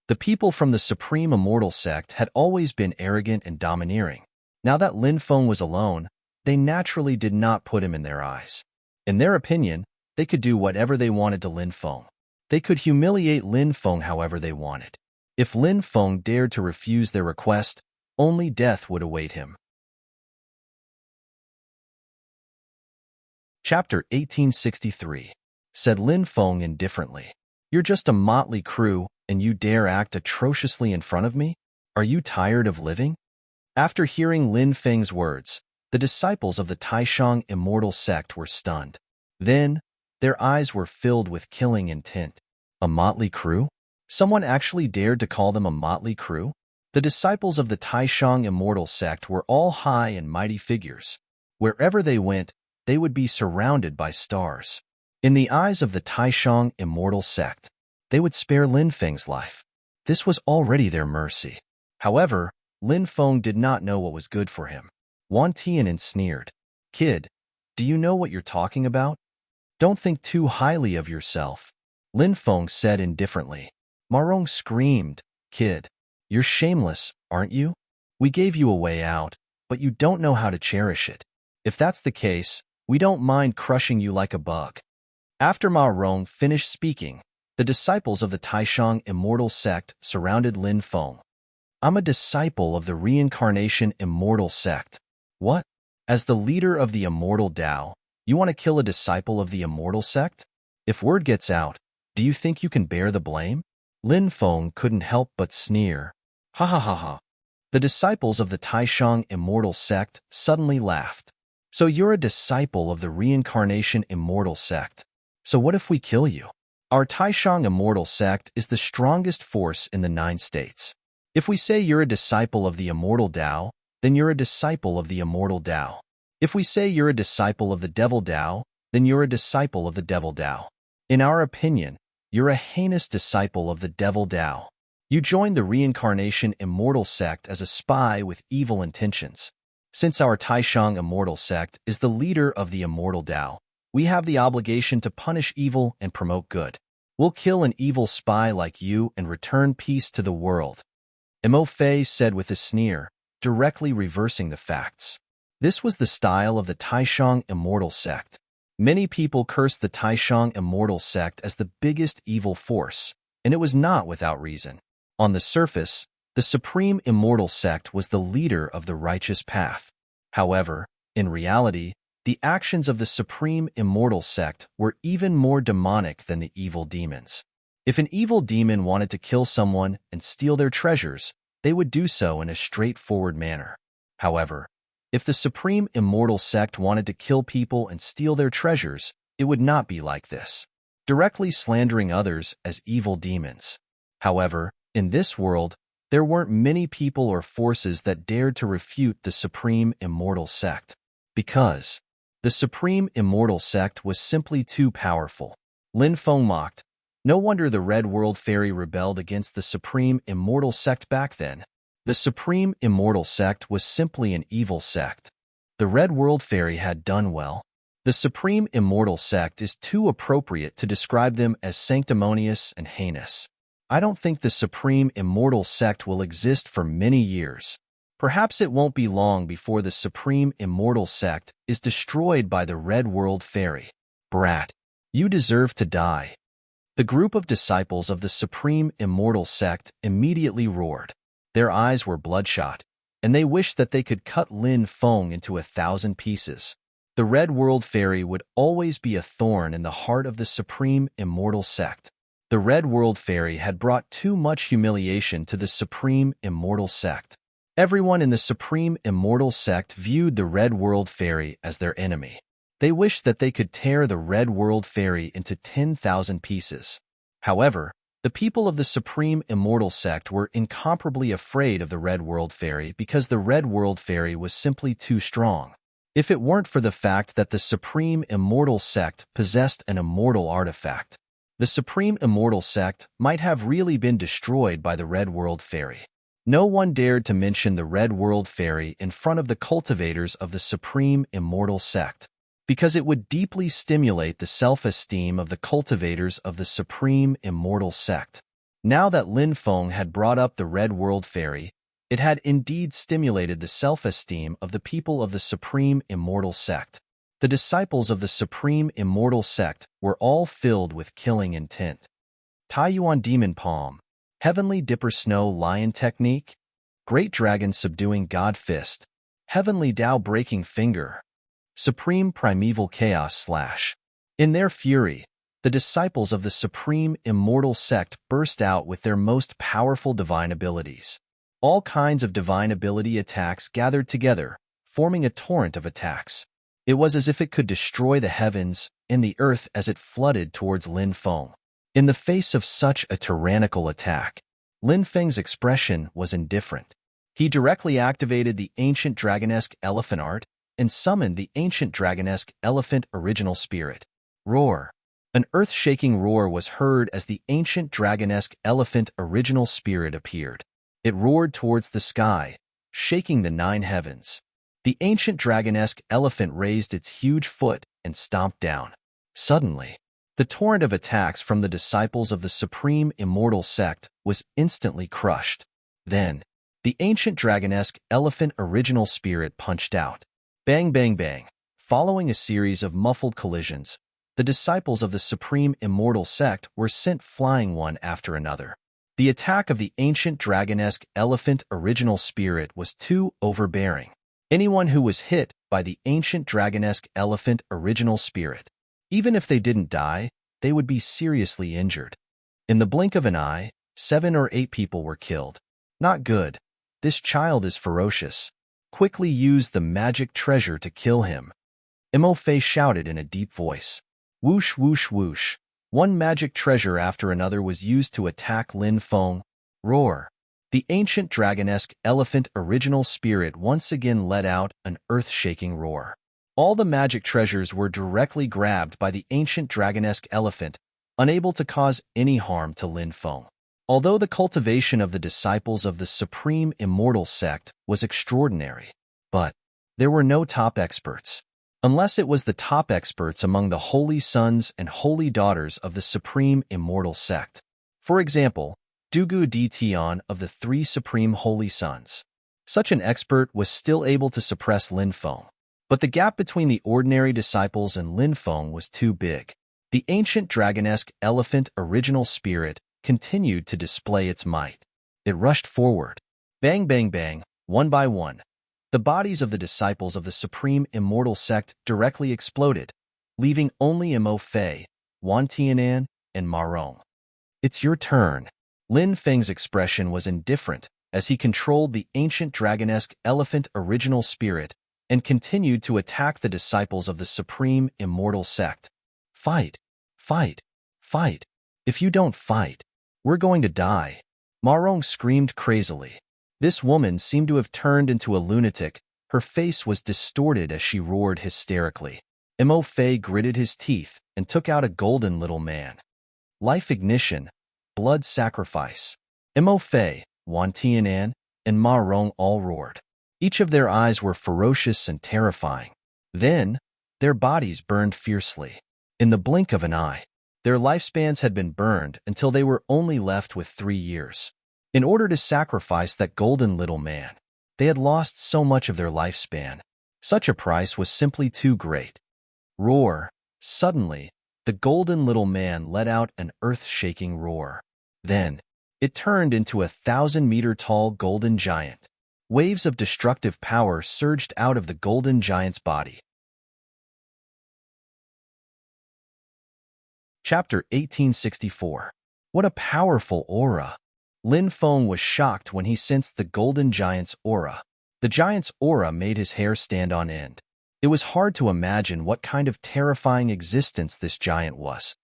The people from the Supreme Immortal Sect had always been arrogant and domineering. Now that Lin Feng was alone, they naturally did not put him in their eyes. In their opinion, they could do whatever they wanted to Lin Feng. They could humiliate Lin Feng however they wanted. If Lin Feng dared to refuse their request, only death would await him. Chapter 1863. Said Lin Feng indifferently. You're just a motley crew, and you dare act atrociously in front of me? Are you tired of living? After hearing Lin Feng's words, the disciples of the Taishang immortal sect were stunned. Then, their eyes were filled with killing intent. A motley crew? Someone actually dared to call them a motley crew? The disciples of the Taishang immortal sect were all high and mighty figures. Wherever they went, they would be surrounded by stars. In the eyes of the Taishang immortal sect, they would spare Lin Feng's life. This was already their mercy. However, Lin Feng did not know what was good for him. Wan Tianan sneered. Kid, do you know what you're talking about? Don't think too highly of yourself. Lin Feng said indifferently. Marong screamed. Kid, you're shameless, aren't you? We gave you a way out, but you don't know how to cherish it. If that's the case, we don't mind crushing you like a bug. After Ma Rong finished speaking, the disciples of the Taishang immortal sect surrounded Lin Feng. I'm a disciple of the reincarnation immortal sect. What? As the leader of the immortal Tao, you want to kill a disciple of the immortal sect? If word gets out, do you think you can bear the blame? Lin Feng couldn't help but sneer. Ha ha ha ha. The disciples of the Taishang immortal sect suddenly laughed. So you're a disciple of the reincarnation immortal sect. So what if we kill you? Our Taishang immortal sect is the strongest force in the 9 states. If we say you're a disciple of the immortal Tao, then you're a disciple of the immortal Tao. If we say you're a disciple of the devil Tao, then you're a disciple of the devil Tao. In our opinion, you're a heinous disciple of the devil Tao. You joined the reincarnation immortal sect as a spy with evil intentions. Since our Taishang immortal sect is the leader of the immortal Tao, we have the obligation to punish evil and promote good. We'll kill an evil spy like you and return peace to the world. Mo Fei said with a sneer, directly reversing the facts. This was the style of the Taishang immortal sect. Many people cursed the Taishang immortal sect as the biggest evil force, and it was not without reason. On the surface, the supreme immortal sect was the leader of the righteous path. However, in reality, the actions of the supreme immortal sect were even more demonic than the evil demons. If an evil demon wanted to kill someone and steal their treasures, they would do so in a straightforward manner. However, if the supreme immortal sect wanted to kill people and steal their treasures, it would not be like this, directly slandering others as evil demons. However, in this world, there weren't many people or forces that dared to refute the supreme immortal sect, because the supreme immortal sect was simply too powerful. Lin Feng mocked. No wonder the Red World Fairy rebelled against the supreme immortal sect back then. The supreme immortal sect was simply an evil sect. The Red World Fairy had done well. The supreme immortal sect is too appropriate to describe them as sanctimonious and heinous. I don't think the supreme immortal sect will exist for many years. Perhaps it won't be long before the supreme immortal sect is destroyed by the Red World Fairy. Brat, you deserve to die. The group of disciples of the supreme immortal sect immediately roared. Their eyes were bloodshot, and they wished that they could cut Lin Feng into 1,000 pieces. The Red World Fairy would always be a thorn in the heart of the supreme immortal sect. The Red World Fairy had brought too much humiliation to the supreme immortal sect. Everyone in the supreme immortal sect viewed the Red World Fairy as their enemy. They wished that they could tear the Red World Fairy into 10,000 pieces. However, the people of the supreme immortal sect were incomparably afraid of the Red World Fairy because the Red World Fairy was simply too strong. If it weren't for the fact that the supreme immortal sect possessed an immortal artifact, the supreme immortal sect might have really been destroyed by the Red World Fairy. No one dared to mention the Red World Fairy in front of the cultivators of the supreme immortal sect, because it would deeply stimulate the self-esteem of the cultivators of the supreme immortal sect. Now that Lin Feng had brought up the Red World Fairy, it had indeed stimulated the self-esteem of the people of the supreme immortal sect. The disciples of the supreme immortal sect were all filled with killing intent. Taiyuan Demon Palm, Heavenly Dipper Snow Lion Technique, Great Dragon Subduing God Fist, Heavenly Tao Breaking Finger, Supreme Primeval Chaos / In their fury, the disciples of the Supreme Immortal Sect burst out with their most powerful divine abilities. All kinds of divine ability attacks gathered together, forming a torrent of attacks. It was as if it could destroy the heavens and the earth as it flooded towards Lin Feng. In the face of such a tyrannical attack, Lin Feng's expression was indifferent. He directly activated the ancient dragonesque elephant art and summoned the ancient dragonesque elephant original spirit. Roar. An earth-shaking roar was heard as the ancient dragonesque elephant original spirit appeared. It roared towards the sky, shaking the 9 heavens. The ancient dragonesque elephant raised its huge foot and stomped down. Suddenly, the torrent of attacks from the disciples of the Supreme Immortal Sect was instantly crushed. Then, the ancient dragonesque elephant original spirit punched out. Bang, bang, bang. Following a series of muffled collisions, the disciples of the Supreme Immortal Sect were sent flying one after another. The attack of the ancient dragonesque elephant original spirit was too overbearing. Anyone who was hit by the ancient dragonesque elephant original spirit, even if they didn't die, they would be seriously injured. In the blink of an eye, 7 or 8 people were killed. Not good. This child is ferocious. Quickly use the magic treasure to kill him. Mo Fei shouted in a deep voice. Whoosh, whoosh, whoosh. One magic treasure after another was used to attack Lin Feng. Roar. The ancient dragonesque elephant original spirit once again let out an earth-shaking roar. All the magic treasures were directly grabbed by the ancient dragonesque elephant, unable to cause any harm to Lin Feng. Although the cultivation of the disciples of the Supreme Immortal Sect was extraordinary, but there were no top experts. Unless it was the top experts among the holy sons and holy daughters of the Supreme Immortal Sect. For example, Dugu Di Tian of the 3 Supreme Holy Sons. Such an expert was still able to suppress Lin Feng. But the gap between the ordinary disciples and Lin Feng was too big. The ancient dragonesque elephant original spirit continued to display its might. It rushed forward. Bang, bang, bang, one by one. The bodies of the disciples of the Supreme Immortal Sect directly exploded, leaving only Mo Fei, Wan Tianan, and Ma Rong. It's your turn. Lin Feng's expression was indifferent as he controlled the ancient dragonesque elephant original spirit and continued to attack the disciples of the Supreme Immortal Sect. Fight! Fight! Fight! If you don't fight, we're going to die. Ma Rong screamed crazily. This woman seemed to have turned into a lunatic. Her face was distorted as she roared hysterically. Mo Fei gritted his teeth and took out a golden little man. Life ignition, blood sacrifice. Mo Fei, Wan Tianan, and Ma Rong all roared. Each of their eyes were ferocious and terrifying. Then, their bodies burned fiercely. In the blink of an eye, their lifespans had been burned until they were only left with 3 years. In order to sacrifice that golden little man, they had lost so much of their lifespan. Such a price was simply too great. Roar! Suddenly, the golden little man let out an earth-shaking roar. Then, it turned into a 1,000-meter-tall golden giant. Waves of destructive power surged out of the golden giant's body. Chapter 1864. What a powerful aura! Lin Feng was shocked when he sensed the golden giant's aura. The giant's aura made his hair stand on end. It was hard to imagine what kind of terrifying existence this giant was.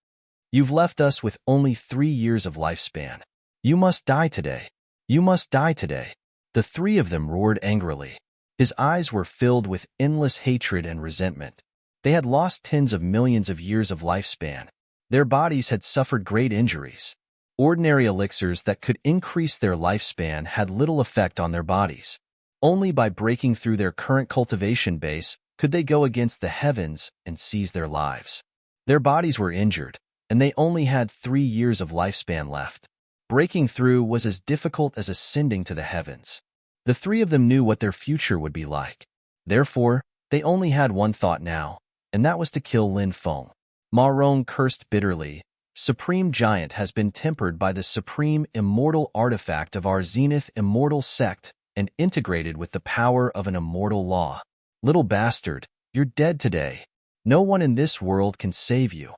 You've left us with only 3 years of lifespan. You must die today. You must die today. The 3 of them roared angrily. His eyes were filled with endless hatred and resentment. They had lost tens of millions of years of lifespan. Their bodies had suffered great injuries. Ordinary elixirs that could increase their lifespan had little effect on their bodies. Only by breaking through their current cultivation base could they go against the heavens and seize their lives. Their bodies were injured, and they only had 3 years of lifespan left. Breaking through was as difficult as ascending to the heavens. The 3 of them knew what their future would be like. Therefore, they only had one thought now, and that was to kill Lin Feng. Ma Rong cursed bitterly. Supreme Giant has been tempered by the supreme immortal artifact of our Zenith Immortal Sect and integrated with the power of an immortal law. Little bastard, You're dead today. No one in this world can save you.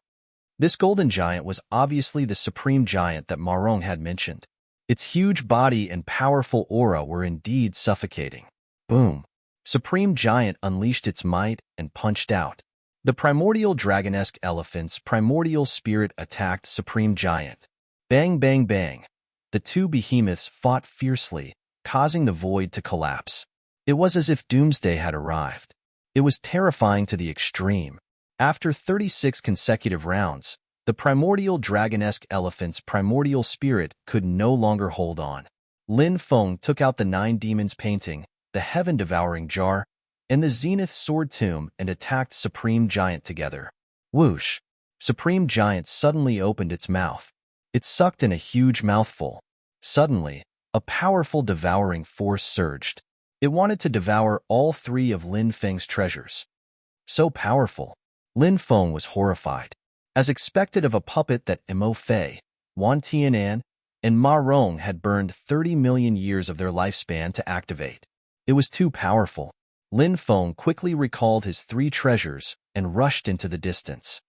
This golden giant was obviously the supreme giant that Ma Rong had mentioned. Its huge body and powerful aura were indeed suffocating. Boom. Supreme Giant unleashed its might and punched out. The primordial dragonesque elephant's primordial spirit attacked Supreme Giant. Bang, bang, bang. The two behemoths fought fiercely, causing the void to collapse. It was as if doomsday had arrived. It was terrifying to the extreme. After 36 consecutive rounds, the primordial dragonesque elephant's primordial spirit could no longer hold on. Lin Feng took out the 9 demons painting, the heaven-devouring jar, and the zenith sword tomb and attacked Supreme Giant together. Whoosh! Supreme Giant suddenly opened its mouth. It sucked in a huge mouthful. Suddenly, a powerful devouring force surged. It wanted to devour all 3 of Lin Feng's treasures. So powerful. Lin Feng was horrified. As expected of a puppet that Mo Fei, Wan Tianan, and Ma Rong had burned 30 million years of their lifespan to activate. It was too powerful. Lin Feng quickly recalled his 3 treasures and rushed into the distance.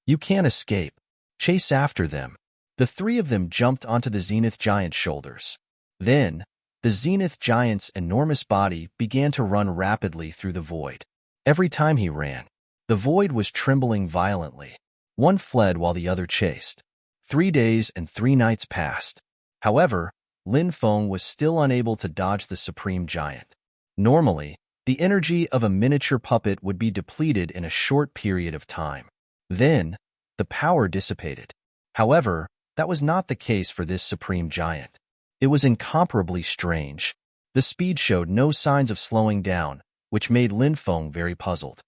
You can't escape. Chase after them. The 3 of them jumped onto the Zenith Giant's shoulders. Then, the Zenith Giant's enormous body began to run rapidly through the void. Every time he ran, the void was trembling violently. One fled while the other chased. 3 days and 3 nights passed. However, Lin Feng was still unable to dodge the Supreme Giant. Normally, the energy of a miniature puppet would be depleted in a short period of time. Then, the power dissipated. However, that was not the case for this Supreme Giant. It was incomparably strange. The speed showed no signs of slowing down, which made Lin Feng very puzzled.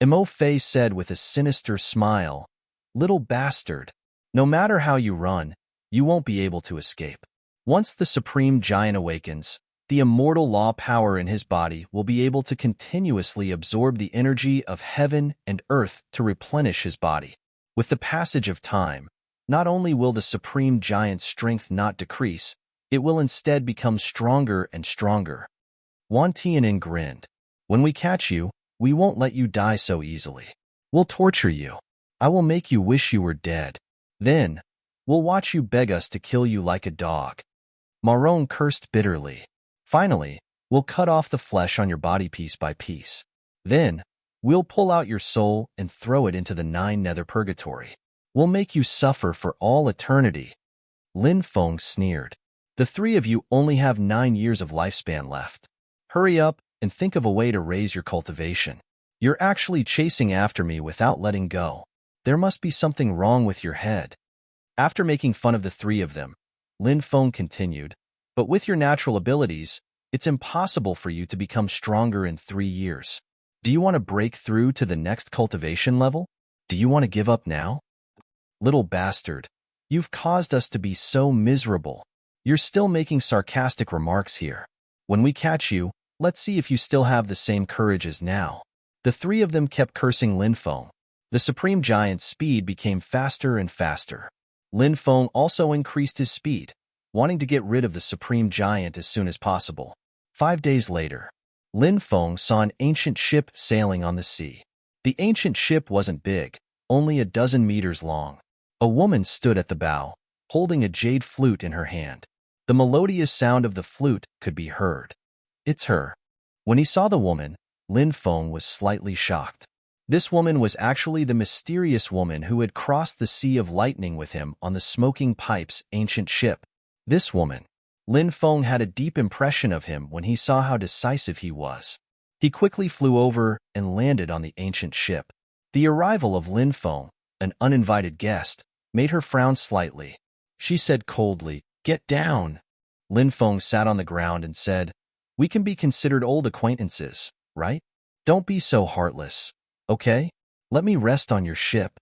Mo Fei said with a sinister smile, "Little bastard, no matter how you run, you won't be able to escape. Once the Supreme Giant awakens, the immortal law power in his body will be able to continuously absorb the energy of heaven and earth to replenish his body. With the passage of time, not only will the Supreme Giant's strength not decrease, it will instead become stronger and stronger." Wan Tianin grinned. "When we catch you, we won't let you die so easily. We'll torture you. I will make you wish you were dead. Then, we'll watch you beg us to kill you like a dog." Ma Rong cursed bitterly. "Finally, we'll cut off the flesh on your body piece by piece. Then, we'll pull out your soul and throw it into the 9 nether purgatory. We'll make you suffer for all eternity." Lin Feng sneered. "The 3 of you only have 9 years of lifespan left. Hurry up and think of a way to raise your cultivation. You're actually chasing after me without letting go. There must be something wrong with your head." After making fun of the 3 of them, Lin Feng continued, "But with your natural abilities, it's impossible for you to become stronger in 3 years. Do you want to break through to the next cultivation level? Do you want to give up now? Little bastard, you've caused us to be so miserable. You're still making sarcastic remarks here. When we catch you, let's see if you still have the same courage as now." The 3 of them kept cursing Lin Feng. The Supreme Giant's speed became faster and faster. Lin Feng also increased his speed, wanting to get rid of the Supreme Giant as soon as possible. 5 days later, Lin Feng saw an ancient ship sailing on the sea. The ancient ship wasn't big, only a dozen meters long. A woman stood at the bow, holding a jade flute in her hand. The melodious sound of the flute could be heard. "It's her." When he saw the woman, Lin Feng was slightly shocked. This woman was actually the mysterious woman who had crossed the Sea of Lightning with him on the Smoking Pipe's ancient ship. This woman. Lin Feng had a deep impression of him when he saw how decisive he was. He quickly flew over and landed on the ancient ship. The arrival of Lin Feng, an uninvited guest, made her frown slightly. She said coldly, "Get down." Lin Feng sat on the ground and said, "We can be considered old acquaintances, right? Don't be so heartless. Okay? Let me rest on your ship."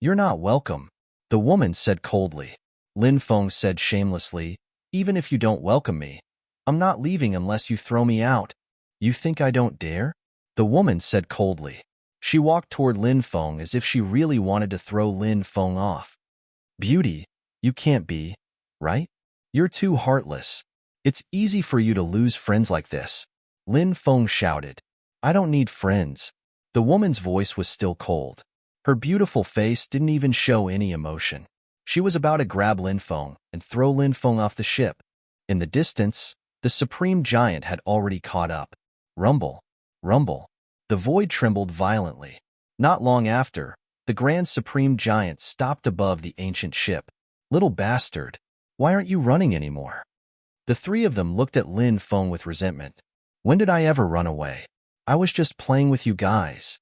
"You're not welcome," the woman said coldly. Lin Feng said shamelessly, "Even if you don't welcome me, I'm not leaving unless you throw me out. You think I don't dare?" The woman said coldly. She walked toward Lin Feng as if she really wanted to throw Lin Feng off. "Beauty, you can't be, right? You're too heartless. It's easy for you to lose friends like this." Lin Feng shouted. "I don't need friends. The woman's voice was still cold. Her beautiful face didn't even show any emotion. She was about to grab Lin Feng and throw Lin Feng off the ship. In the distance, the supreme giant had already caught up. Rumble, rumble. The void trembled violently. Not long after, the grand supreme giant stopped above the ancient ship. Little bastard, why aren't you running anymore? The three of them looked at Lin Feng with resentment. When did I ever run away? I was just playing with you guys.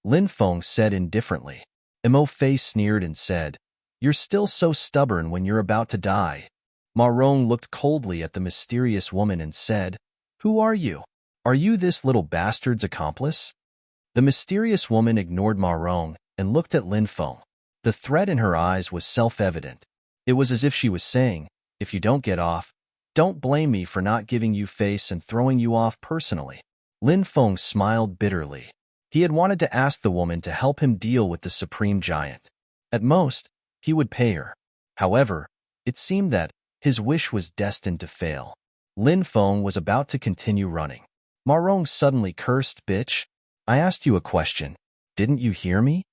Lin Feng said indifferently. Mo Fei sneered and said, You're still so stubborn when you're about to die. Ma Rong looked coldly at the mysterious woman and said, Who are you? Are you this little bastard's accomplice? The mysterious woman ignored Ma Rong and looked at Lin Feng. The threat in her eyes was self-evident. It was as if she was saying, If you don't get off, don't blame me for not giving you face and throwing you off personally. Lin Feng smiled bitterly. He had wanted to ask the woman to help him deal with the supreme giant. At most, he would pay her. However, it seemed that his wish was destined to fail. Lin Feng was about to continue running. Ma Rong suddenly cursed, Bitch, I asked you a question. Didn't you hear me?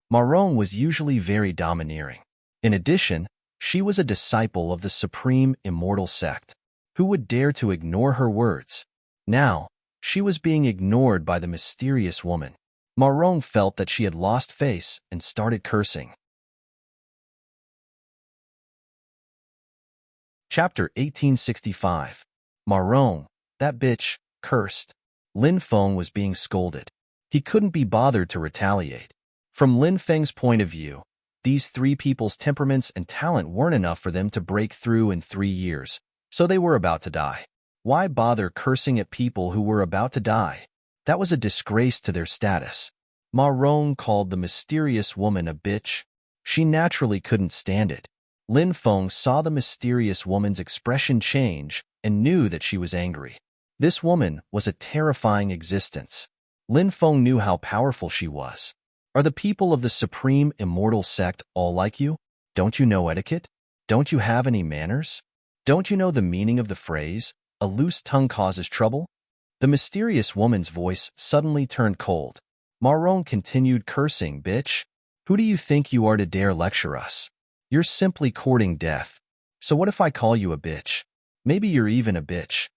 Ma Rong was usually very domineering. In addition, she was a disciple of the supreme immortal sect. Who would dare to ignore her words? Now, she was being ignored by the mysterious woman. Ma Rong felt that she had lost face and started cursing. Chapter 1865. Ma Rong, that bitch, cursed. Lin Feng was being scolded. He couldn't be bothered to retaliate. From Lin Feng's point of view, these three people's temperaments and talent weren't enough for them to break through in 3 years, so they were about to die. Why bother cursing at people who were about to die? That was a disgrace to their status. Ma Rong called the mysterious woman a bitch. She naturally couldn't stand it. Lin Feng saw the mysterious woman's expression change and knew that she was angry. This woman was a terrifying existence. Lin Feng knew how powerful she was. Are the people of the supreme immortal sect all like you? Don't you know etiquette? Don't you have any manners? Don't you know the meaning of the phrase, a loose tongue causes trouble? The mysterious woman's voice suddenly turned cold. Ma Rong continued cursing, Bitch, who do you think you are to dare lecture us? You're simply courting death. So what if I call you a bitch? Maybe you're even a bitch.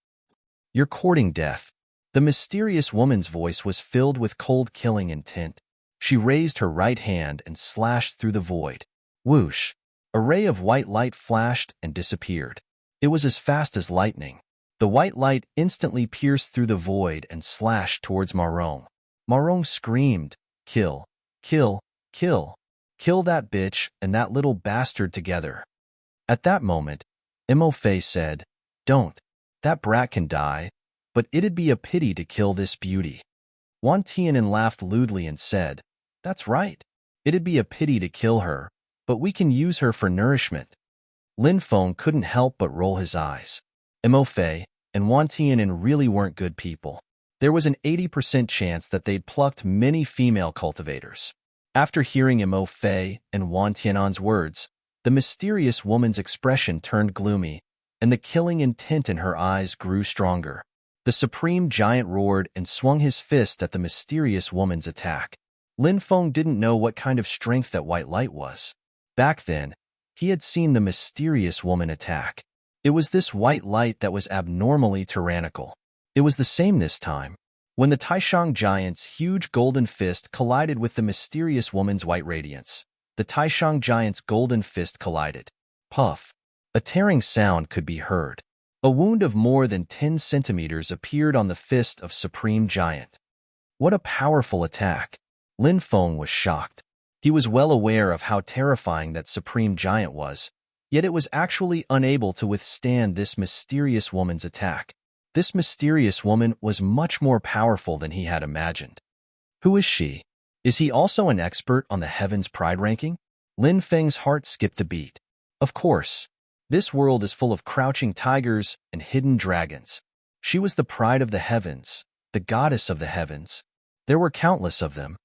You're courting death. The mysterious woman's voice was filled with cold killing intent. She raised her right hand and slashed through the void. Whoosh! A ray of white light flashed and disappeared. It was as fast as lightning. The white light instantly pierced through the void and slashed towards Ma Rong. Ma Rong screamed, Kill, kill, kill. Kill that bitch and that little bastard together. At that moment, Mo Fei said, Don't. That brat can die, but it'd be a pity to kill this beauty. Wan Tianan laughed lewdly and said, That's right. It'd be a pity to kill her, but we can use her for nourishment. Lin Feng couldn't help but roll his eyes. Mo Fei and Wan Tianan really weren't good people. There was an 80% chance that they'd plucked many female cultivators. After hearing Mo Fei and Wan Tianan's words, the mysterious woman's expression turned gloomy, and the killing intent in her eyes grew stronger. The supreme giant roared and swung his fist at the mysterious woman's attack. Lin Feng didn't know what kind of strength that white light was. Back then, he had seen the mysterious woman attack. It was this white light that was abnormally tyrannical. It was the same this time. When the Taishang giant's huge golden fist collided with the mysterious woman's white radiance, the Taishang giant's golden fist collided. Puff! A tearing sound could be heard. A wound of more than 10 centimeters appeared on the fist of Supreme Giant. What a powerful attack! Lin Feng was shocked. He was well aware of how terrifying that Supreme Giant was, yet it was actually unable to withstand this mysterious woman's attack. This mysterious woman was much more powerful than he had imagined. Who is she? Is he also an expert on the Heaven's Pride ranking? Lin Feng's heart skipped a beat. Of course. This world is full of crouching tigers and hidden dragons. She was the pride of the heavens, the goddess of the heavens. There were countless of them.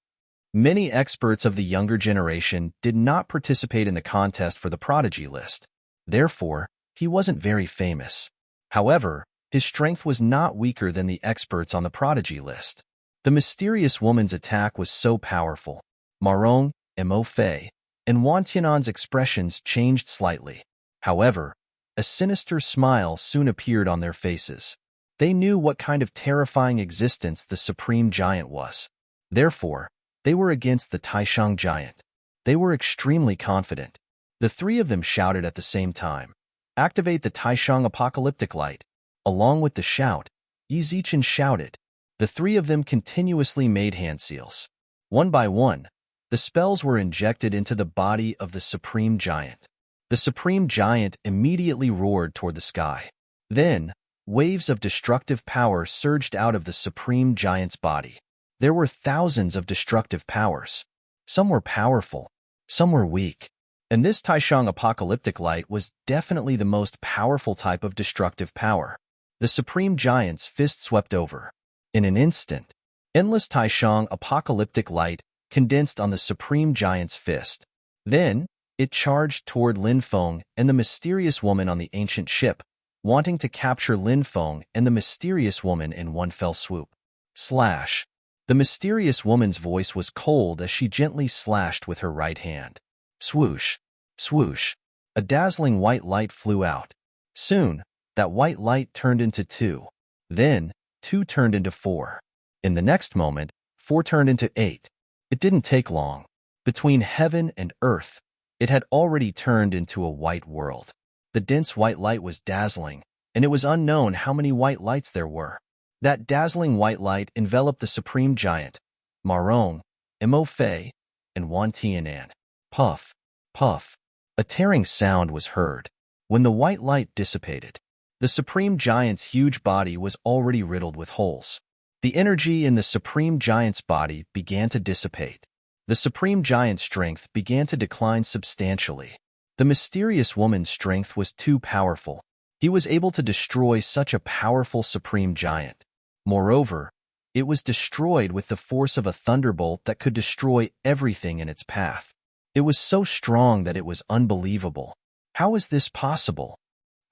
Many experts of the younger generation did not participate in the contest for the prodigy list. Therefore, he wasn't very famous. However, his strength was not weaker than the experts on the prodigy list. The mysterious woman's attack was so powerful. Marong, Mo Fei, and Wan Tianan's expressions changed slightly. However, a sinister smile soon appeared on their faces. They knew what kind of terrifying existence the supreme giant was. Therefore, they were against the Taishang giant. They were extremely confident. The three of them shouted at the same time, "Activate the Taishang apocalyptic light." Along with the shout, Yi Zichen shouted. The three of them continuously made hand seals. One by one, the spells were injected into the body of the supreme giant. The supreme giant immediately roared toward the sky. Then, waves of destructive power surged out of the supreme giant's body. There were thousands of destructive powers. Some were powerful, some were weak. And this Taishang apocalyptic light was definitely the most powerful type of destructive power. The supreme giant's fist swept over. In an instant, endless Taishang apocalyptic light condensed on the supreme giant's fist. Then, it charged toward Lin Feng and the mysterious woman on the ancient ship, wanting to capture Lin Feng and the mysterious woman in one fell swoop. Slash. The mysterious woman's voice was cold as she gently slashed with her right hand. Swoosh. Swoosh. A dazzling white light flew out. Soon, that white light turned into 2. Then, 2 turned into 4. In the next moment, 4 turned into 8. It didn't take long. Between heaven and earth, it had already turned into a white world. The dense white light was dazzling, and it was unknown how many white lights there were. That dazzling white light enveloped the supreme giant, Marong, Mo Fei, and Wan Tianan. Puff, puff. A tearing sound was heard. When the white light dissipated, the supreme giant's huge body was already riddled with holes. The energy in the supreme giant's body began to dissipate. The supreme giant's strength began to decline substantially. The mysterious woman's strength was too powerful. He was able to destroy such a powerful supreme giant. Moreover, it was destroyed with the force of a thunderbolt that could destroy everything in its path. It was so strong that it was unbelievable. How is this possible?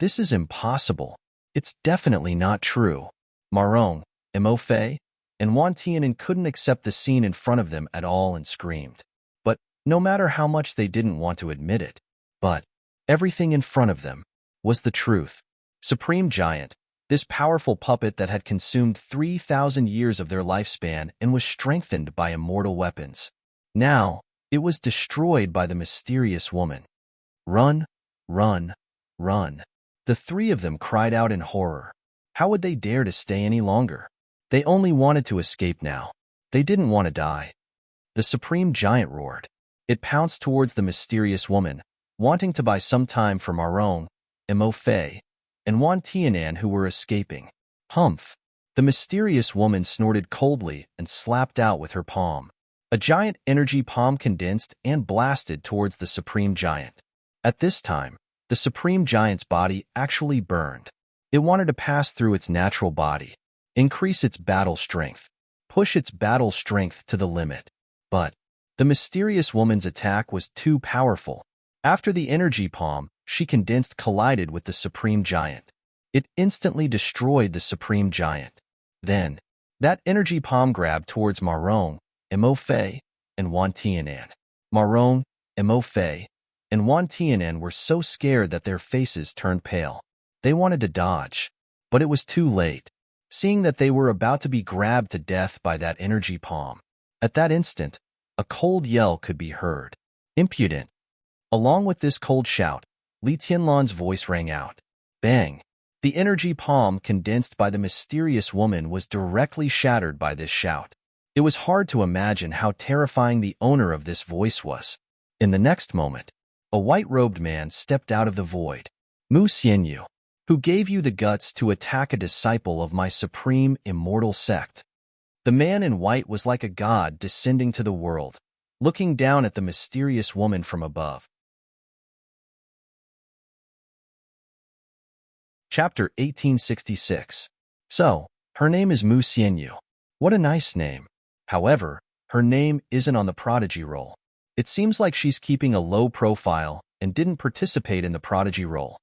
This is impossible. It's definitely not true. Marong, Mo Fei, and Wan Tianan couldn't accept the scene in front of them at all and screamed. But no matter how much they didn't want to admit it, but everything in front of them was the truth. Supreme Giant, this powerful puppet that had consumed 3,000 years of their lifespan and was strengthened by immortal weapons. Now, it was destroyed by the mysterious woman. Run, run, run. The three of them cried out in horror. How would they dare to stay any longer? They only wanted to escape now. They didn't want to die. The supreme giant roared. It pounced towards the mysterious woman, wanting to buy some time for Marong, Mo Fei, and Wan Tianan who were escaping. Humph! The mysterious woman snorted coldly and slapped out with her palm. A giant energy palm condensed and blasted towards the supreme giant. At this time, the supreme giant's body actually burned. It wanted to pass through its natural body, increase its battle strength, push its battle strength to the limit. But the mysterious woman's attack was too powerful. After the energy palm, she condensed collided with the supreme giant. It instantly destroyed the supreme giant. Then, that energy palm grabbed towards Marong, Mo Fei, and Wan Tianan. Marong, Mo Fei, and Wan Tianan were so scared that their faces turned pale. They wanted to dodge, but it was too late, seeing that they were about to be grabbed to death by that energy palm. At that instant, a cold yell could be heard. Impudent! Along with this cold shout, Li Tianlan's voice rang out. Bang! The energy palm condensed by the mysterious woman was directly shattered by this shout. It was hard to imagine how terrifying the owner of this voice was. In the next moment, a white-robed man stepped out of the void. Mu Xianyu, who gave you the guts to attack a disciple of my supreme immortal sect? The man in white was like a god descending to the world, looking down at the mysterious woman from above. Chapter 1866. So, her name is Mu Xianyu. What a nice name. However, her name isn't on the prodigy roll. It seems like she's keeping a low profile and didn't participate in the prodigy roll.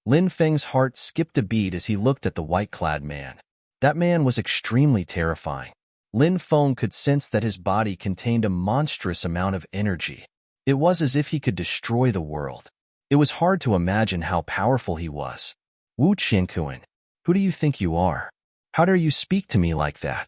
Lin Feng's heart skipped a beat as he looked at the white-clad man. That man was extremely terrifying. Lin Feng could sense that his body contained a monstrous amount of energy. It was as if he could destroy the world. It was hard to imagine how powerful he was. Wu Qiankuan, who do you think you are? How dare you speak to me like that?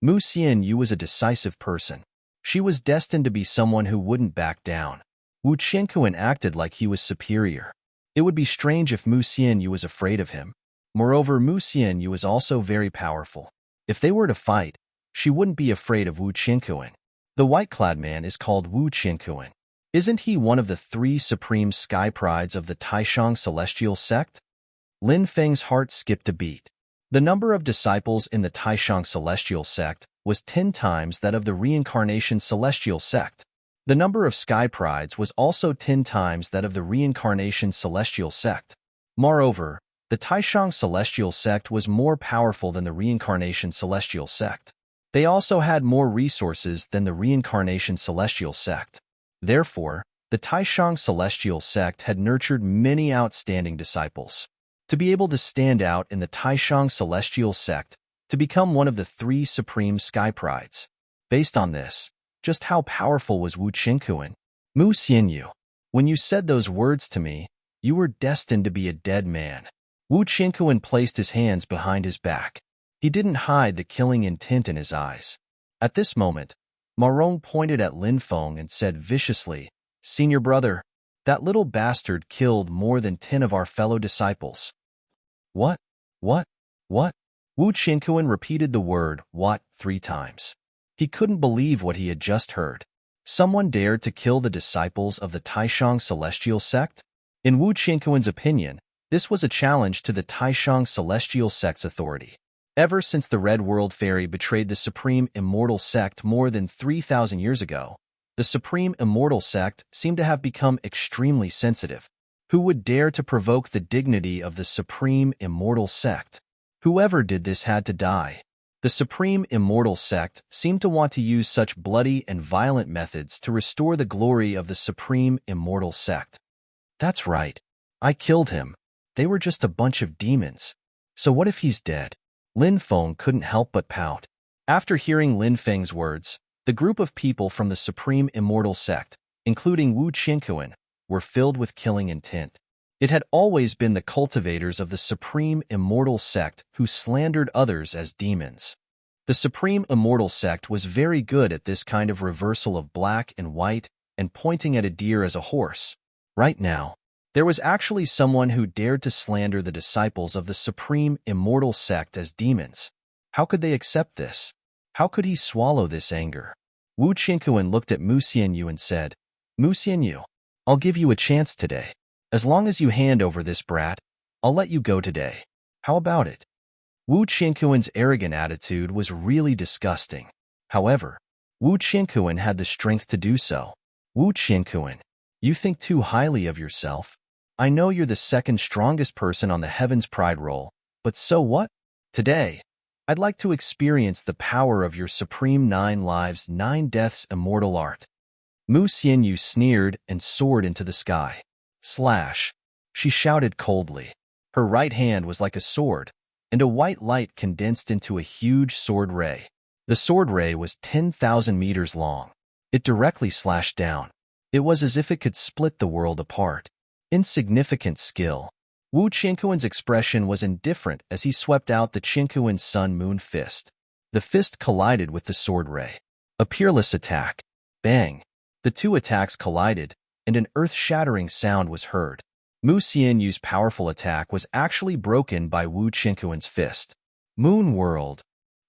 Mu Xianyu was a decisive person. She was destined to be someone who wouldn't back down. Wu Qiankuan acted like he was superior. It would be strange if Mu Xianyu was afraid of him. Moreover, Mu Xianyu was also very powerful. If they were to fight, she wouldn't be afraid of Wu Qiankuan. The white-clad man is called Wu Qiankuan. Isn't he one of the 3 supreme sky prides of the Taishang celestial sect? Lin Feng's heart skipped a beat. The number of disciples in the Taishang celestial sect was 10 times that of the reincarnation celestial sect. The number of sky prides was also 10 times that of the reincarnation celestial sect. Moreover, the Taishang celestial sect was more powerful than the reincarnation celestial sect. They also had more resources than the reincarnation celestial sect. Therefore, the Taishang celestial sect had nurtured many outstanding disciples. To be able to stand out in the Taishang celestial sect, to become one of the 3 supreme sky prides. Based on this, just how powerful was Wu Qiankuan? Mu Xianyu, when you said those words to me, you were destined to be a dead man. Wu Qiankuan placed his hands behind his back. He didn't hide the killing intent in his eyes. At this moment, Marong pointed at Lin Feng and said viciously, "Senior brother, that little bastard killed more than 10 of our fellow disciples." What? What? What? Wu Qiankuan repeated the word, "what," 3 times. He couldn't believe what he had just heard. Someone dared to kill the disciples of the Taishang celestial sect? In Wu Qiankuan's opinion, this was a challenge to the Taishang celestial sect's authority. Ever since the Red World Fairy betrayed the Supreme Immortal Sect more than 3,000 years ago, the Supreme Immortal Sect seemed to have become extremely sensitive. Who would dare to provoke the dignity of the Supreme Immortal Sect? Whoever did this had to die. The Supreme Immortal Sect seemed to want to use such bloody and violent methods to restore the glory of the Supreme Immortal Sect. That's right. I killed him. They were just a bunch of demons. So what if he's dead? Lin Feng couldn't help but pout. After hearing Lin Feng's words, the group of people from the Supreme Immortal Sect, including Wu Qiankuan, were filled with killing intent. It had always been the cultivators of the Supreme Immortal Sect who slandered others as demons. The Supreme Immortal Sect was very good at this kind of reversal of black and white and pointing at a deer as a horse. Right now, there was actually someone who dared to slander the disciples of the Supreme Immortal Sect as demons. How could they accept this? How could he swallow this anger? Wu Qiankuan looked at Mu Xianyu and said, "Mu Xianyu, I'll give you a chance today. As long as you hand over this brat, I'll let you go today. How about it?" Wu Qiankuan's arrogant attitude was really disgusting. However, Wu Qiankuan had the strength to do so. Wu Qiankuan, you think too highly of yourself. I know you're the second strongest person on the Heaven's Pride roll, but so what? Today, I'd like to experience the power of your supreme 9 lives, 9 deaths immortal art. Mu Xianyu sneered and soared into the sky. Slash! She shouted coldly. Her right hand was like a sword, and a white light condensed into a huge sword ray. The sword ray was 10,000 meters long. It directly slashed down. It was as if it could split the world apart. Insignificant skill. Wu Qiankuan's expression was indifferent as he swept out the Qiankuan Sun-Moon fist. The fist collided with the sword ray. A peerless attack. Bang! The 2 attacks collided, and an earth-shattering sound was heard. Mu Xianyu's powerful attack was actually broken by Wu Qiankuan's fist. Moon World!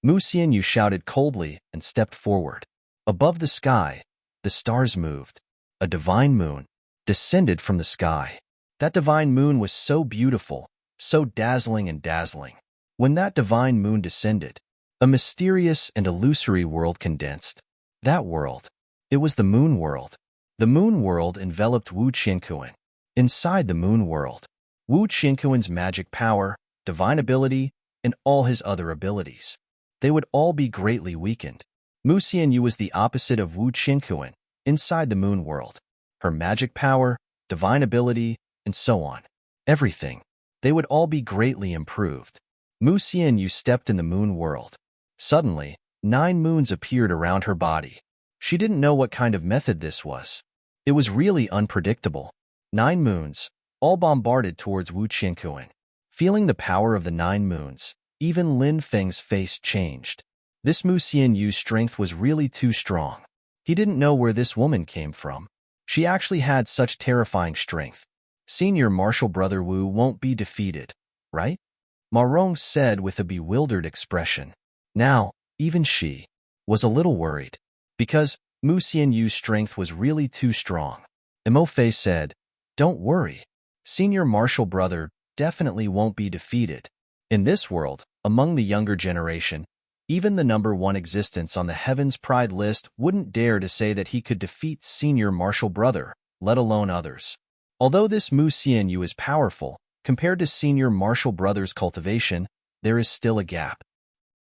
Mu Xianyu shouted coldly and stepped forward. Above the sky, the stars moved. A divine moon descended from the sky. That divine moon was so beautiful, so dazzling and dazzling. When that divine moon descended, a mysterious and illusory world condensed. That world. It was the moon world. The moon world enveloped Wu Qiankuan. Inside the moon world, Wu Qiankuan's magic power, divine ability, and all his other abilities. They would all be greatly weakened. Mu Xianyu was the opposite of Wu Qiankuan, inside the moon world. Her magic power, divine ability, and so on. Everything. They would all be greatly improved. Mu Xianyu stepped in the moon world. Suddenly, 9 moons appeared around her body. She didn't know what kind of method this was. It was really unpredictable. 9 moons, all bombarded towards Wu Qiankuan. Feeling the power of the 9 moons, even Lin Feng's face changed. This Mu Xianyu's strength was really too strong. He didn't know where this woman came from. She actually had such terrifying strength. Senior Martial Brother Wu won't be defeated, right? Ma Rong said with a bewildered expression. Now, even she was a little worried, because Mu Xianyu's strength was really too strong. Mo Fei said, "Don't worry. Senior Martial Brother definitely won't be defeated." In this world, among the younger generation, even the number 1 existence on the Heaven's Pride list wouldn't dare to say that he could defeat Senior Martial Brother, let alone others. Although this Mu Xianyu is powerful, compared to Senior Martial Brother's cultivation, there is still a gap.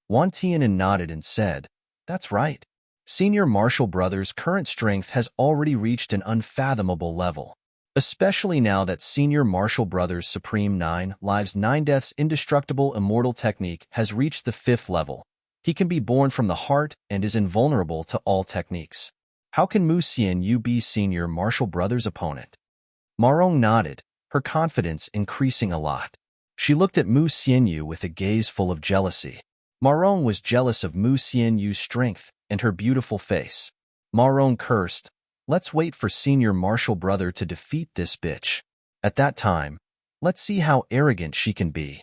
Wan Tianan nodded and said, "That's right. Senior Martial Brother's current strength has already reached an unfathomable level. Especially now that Senior Martial Brother's Supreme 9 Lives 9 Deaths Indestructible Immortal Technique has reached the 5th level. He can be born from the heart and is invulnerable to all techniques. How can Mu Xianyu be Senior Martial Brother's opponent?" Ma Rong nodded, her confidence increasing a lot. She looked at Mu Xianyu with a gaze full of jealousy. Ma Rong was jealous of Mu Xianyu's strength and her beautiful face. Ma Rong cursed, "Let's wait for Senior Martial Brother to defeat this bitch. At that time, let's see how arrogant she can be."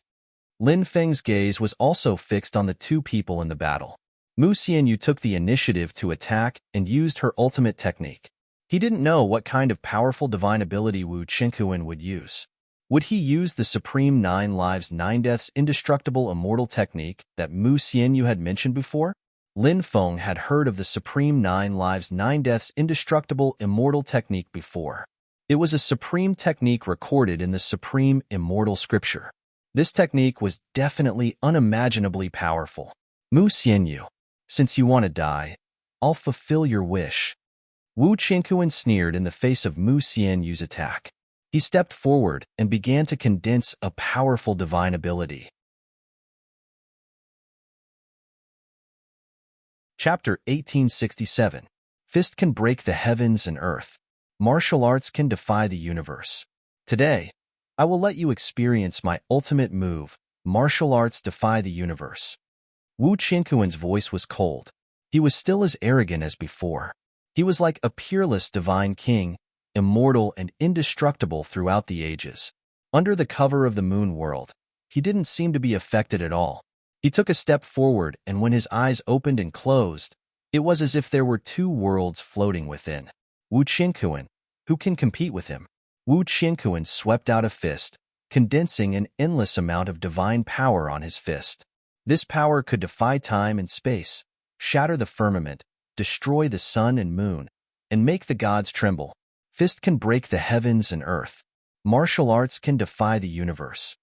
Lin Feng's gaze was also fixed on the 2 people in the battle. Mu Xianyu took the initiative to attack and used her ultimate technique. He didn't know what kind of powerful divine ability Wu Qiankuan would use. Would he use the Supreme 9 Lives 9 Deaths Indestructible Immortal Technique that Mu Xianyu had mentioned before? Lin Feng had heard of the Supreme 9 Lives 9 Deaths Indestructible Immortal Technique before. It was a supreme technique recorded in the Supreme Immortal Scripture. This technique was definitely unimaginably powerful. "Mu Xianyu, since you want to die, I'll fulfill your wish." Wu Qiankuan sneered in the face of Mu Xianyu's attack. He stepped forward and began to condense a powerful divine ability. Chapter 1867. Fist can break the heavens and earth. Martial arts can defy the universe. Today, I will let you experience my ultimate move, martial arts defy the universe. Wu Qiankuan's voice was cold. He was still as arrogant as before. He was like a peerless divine king, immortal and indestructible throughout the ages. Under the cover of the moon world, he didn't seem to be affected at all. He took a step forward, and when his eyes opened and closed, it was as if there were 2 worlds floating within. Wu Qiankuan, who can compete with him? Wu Qiankuan swept out a fist, condensing an endless amount of divine power on his fist. This power could defy time and space, shatter the firmament, destroy the sun and moon, and make the gods tremble. Fist can break the heavens and earth. Martial arts can defy the universe.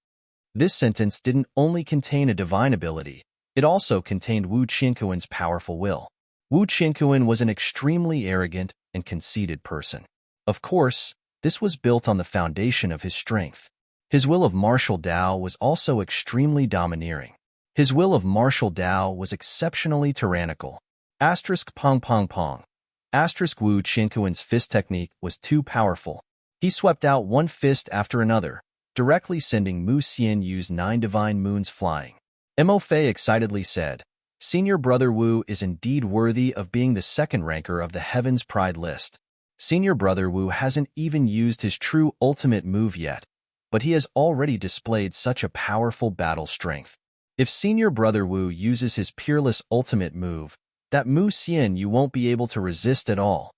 This sentence didn't only contain a divine ability, it also contained Wu Qiankuan's powerful will. Wu Qiankuan was an extremely arrogant and conceited person. Of course, this was built on the foundation of his strength. His will of martial Tao was also extremely domineering. His will of martial Tao was exceptionally tyrannical. Asterisk pong pong pong. Asterisk Wu Qiankuan's fist technique was too powerful. He swept out one fist after another, directly sending Mu Xianyu's 9 divine moons flying. Mo Fei excitedly said, "Senior Brother Wu is indeed worthy of being the 2nd ranker of the Heaven's Pride list. Senior Brother Wu hasn't even used his true ultimate move yet, but he has already displayed such a powerful battle strength. If Senior Brother Wu uses his peerless ultimate move, that Mu Xianyu won't be able to resist at all."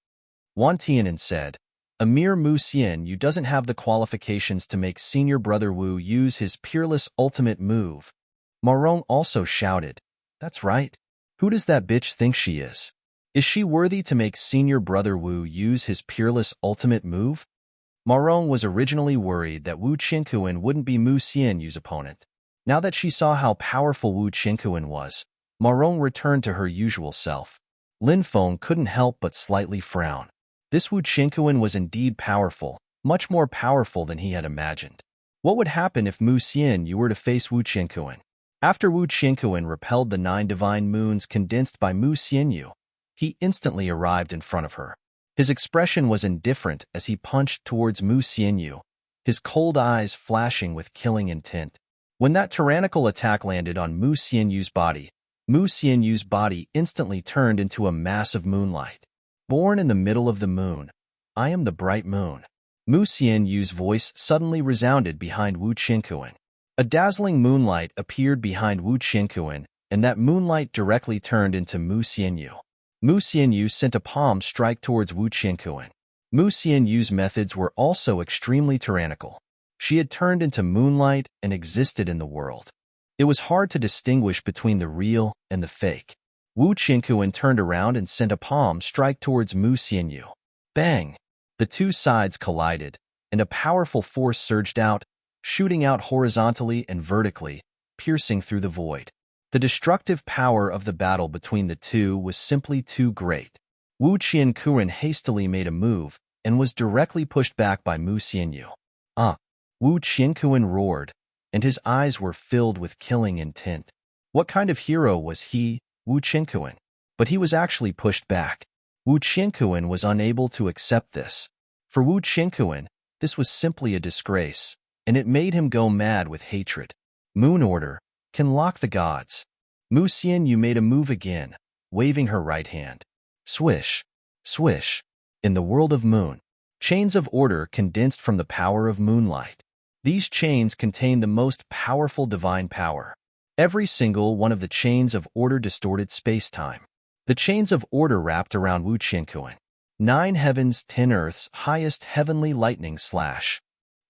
Wan Tianan said, "A mere Mu Xianyu doesn't have the qualifications to make Senior Brother Wu use his peerless ultimate move." Ma Rong also shouted, "That's right. Who does that bitch think she is? Is she worthy to make Senior Brother Wu use his peerless ultimate move?" Ma Rong was originally worried that Wu Qiankuan wouldn't be Mu Xianyu's opponent. Now that she saw how powerful Wu Qiankuan was, Ma Rong returned to her usual self. Lin Feng couldn't help but slightly frown. This Wu Qiankuan was indeed powerful, much more powerful than he had imagined. What would happen if Mu Xianyu were to face Wu Qiankuan? After Wu Qingquan repelled the 9 divine moons condensed by Mu Xianyu, he instantly arrived in front of her. His expression was indifferent as he punched towards Mu Xianyu, his cold eyes flashing with killing intent. When that tyrannical attack landed on Mu Xianyu's body instantly turned into a mass of moonlight. Born in the middle of the moon, I am the bright moon. Mu Xianyu's voice suddenly resounded behind Wu Qingquan. A dazzling moonlight appeared behind Wu Qingquan, and that moonlight directly turned into Mu Xianyu. Mu Xianyu sent a palm strike towards Wu Qingquan. Mu Xianyu's methods were also extremely tyrannical. She had turned into moonlight and existed in the world. It was hard to distinguish between the real and the fake. Wu Qingquan turned around and sent a palm strike towards Mu Xianyu. Bang! The two sides collided, and a powerful force surged out, shooting out horizontally and vertically, piercing through the void. The destructive power of the battle between the two was simply too great. Wu Qingquan hastily made a move and was directly pushed back by Mu Xianyu. Wu Qingquan roared, and his eyes were filled with killing intent. What kind of hero was he, Wu Qingquan? But he was actually pushed back. Wu Qingquan was unable to accept this. For Wu Qingquan, this was simply a disgrace, and it made him go mad with hatred. Moon Order can lock the gods. Mu Xianyu made a move again, waving her right hand. Swish, swish. In the world of moon, chains of order condensed from the power of moonlight. These chains contain the most powerful divine power. Every single one of the chains of order distorted space-time. The chains of order wrapped around Wu Qingquan. 9 heavens, 10 earths, highest heavenly lightning slash.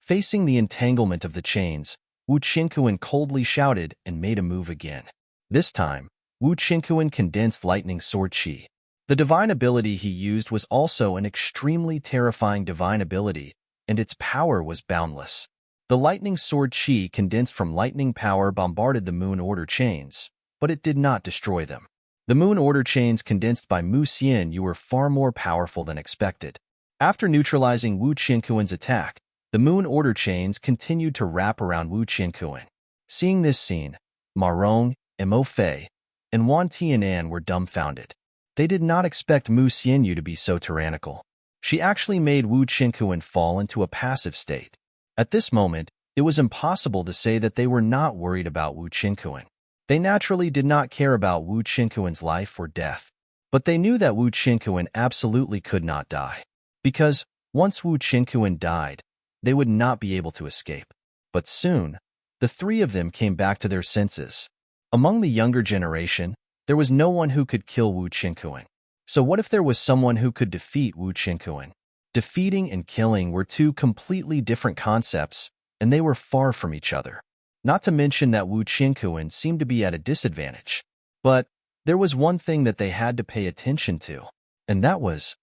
Facing the entanglement of the chains, Wu Qingquan coldly shouted and made a move again. This time, Wu Qingquan condensed lightning sword qi. The divine ability he used was also an extremely terrifying divine ability, and its power was boundless. The lightning sword qi condensed from lightning power bombarded the moon order chains, but it did not destroy them. The moon order chains condensed by Mu Xianyu were far more powerful than expected. After neutralizing Wu Qingquan's attack, the moon order chains continued to wrap around Wu Qingquan. Seeing this scene, Ma Rong, Mo Fei, and Wan Tianan were dumbfounded. They did not expect Mu Xianyu to be so tyrannical. She actually made Wu Qingquan fall into a passive state. At this moment, it was impossible to say that they were not worried about Wu Qingquan. They naturally did not care about Wu Qingquan's life or death, but they knew that Wu Qingquan absolutely could not die, because once Wu Qingquan died, they would not be able to escape. But soon, the three of them came back to their senses. Among the younger generation, there was no one who could kill Wu Qingquan. So what if there was someone who could defeat Wu Qingquan? Defeating and killing were two completely different concepts, and they were far from each other. Not to mention that Wu Qingquan seemed to be at a disadvantage. But there was one thing that they had to pay attention to, and that was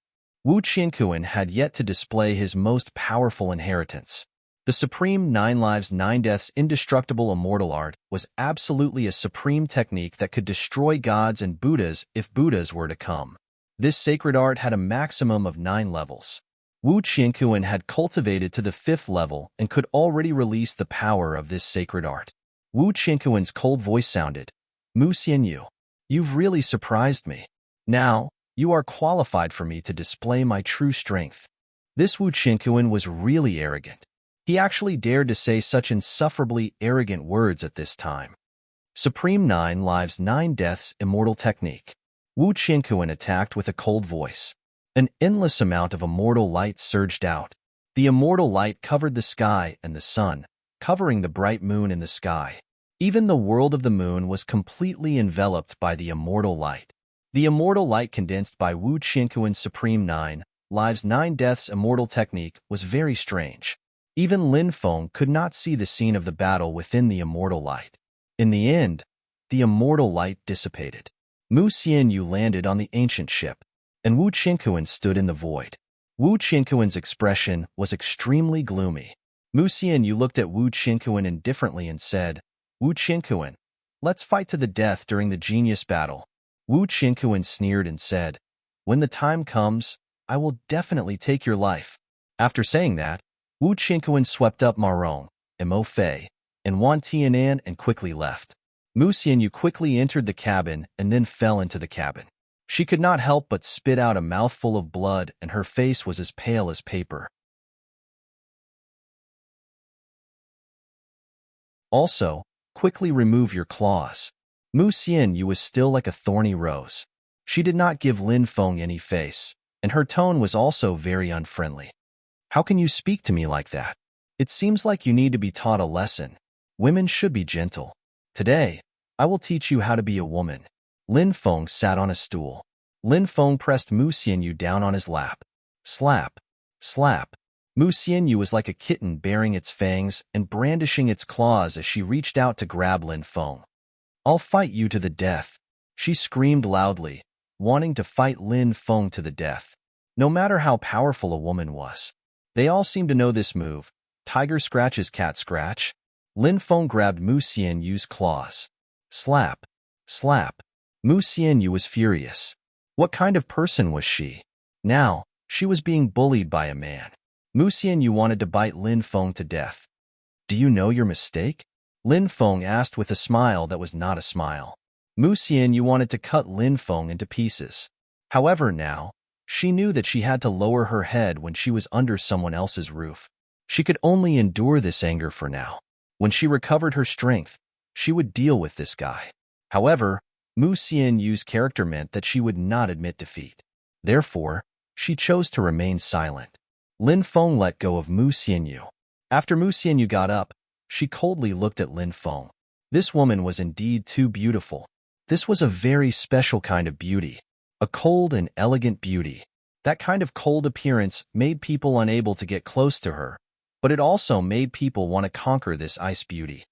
Wu Qingquan had yet to display his most powerful inheritance. The supreme 9 lives 9 deaths indestructible immortal art was absolutely a supreme technique that could destroy gods and Buddhas if Buddhas were to come. This sacred art had a maximum of 9 levels. Wu Qingquan had cultivated to the 5th level and could already release the power of this sacred art. Wu Qingquan's cold voice sounded, Mu Xianyu, you've really surprised me. Now, you are qualified for me to display my true strength. This Wu Qingquan was really arrogant. He actually dared to say such insufferably arrogant words at this time. Supreme 9 lives 9 deaths immortal technique. Wu Qingquan attacked with a cold voice. An endless amount of immortal light surged out. The immortal light covered the sky and the sun, covering the bright moon in the sky. Even the world of the moon was completely enveloped by the immortal light. The immortal light condensed by Wu Qingquan's Supreme 9 lives 9 deaths immortal technique was very strange. Even Lin Feng could not see the scene of the battle within the immortal light. In the end, the immortal light dissipated. Mu Xianyu landed on the ancient ship, and Wu Qingquan stood in the void. Wu Qingquan's expression was extremely gloomy. Mu Xianyu looked at Wu Qingquan indifferently and said, Wu Qingquan, let's fight to the death during the genius battle. Wu Qingquan sneered and said, when the time comes, I will definitely take your life. After saying that, Wu Qingquan swept up Ma Rong, Mo Fei, and Wan Tianan and quickly left. Mu Xianyu quickly entered the cabin and then fell into the cabin. She could not help but spit out a mouthful of blood, and her face was as pale as paper. Also, quickly remove your claws. Mu Xianyu was still like a thorny rose. She did not give Lin Feng any face, and her tone was also very unfriendly. How can you speak to me like that? It seems like you need to be taught a lesson. Women should be gentle. Today, I will teach you how to be a woman. Lin Feng sat on a stool. Lin Feng pressed Mu Xianyu down on his lap. Slap, slap. Mu Xianyu was like a kitten baring its fangs and brandishing its claws as she reached out to grab Lin Feng. I'll fight you to the death. She screamed loudly, wanting to fight Lin Feng to the death. No matter how powerful a woman was. They all seemed to know this move. Tiger scratches cat scratch. Lin Feng grabbed Mu Xianyu's claws. Slap, slap. Mu Xianyu was furious. What kind of person was she? Now, she was being bullied by a man. Mu Xianyu wanted to bite Lin Feng to death. Do you know your mistake? Lin Feng asked with a smile that was not a smile. Mu Xianyu wanted to cut Lin Feng into pieces. However, now, she knew that she had to lower her head when she was under someone else's roof. She could only endure this anger for now. When she recovered her strength, she would deal with this guy. However, Mu Xianyu's character meant that she would not admit defeat. Therefore, she chose to remain silent. Lin Feng let go of Mu Xianyu. After Mu Xianyu got up, she coldly looked at Lin Feng. This woman was indeed too beautiful. This was a very special kind of beauty. A cold and elegant beauty. That kind of cold appearance made people unable to get close to her, but it also made people want to conquer this ice beauty.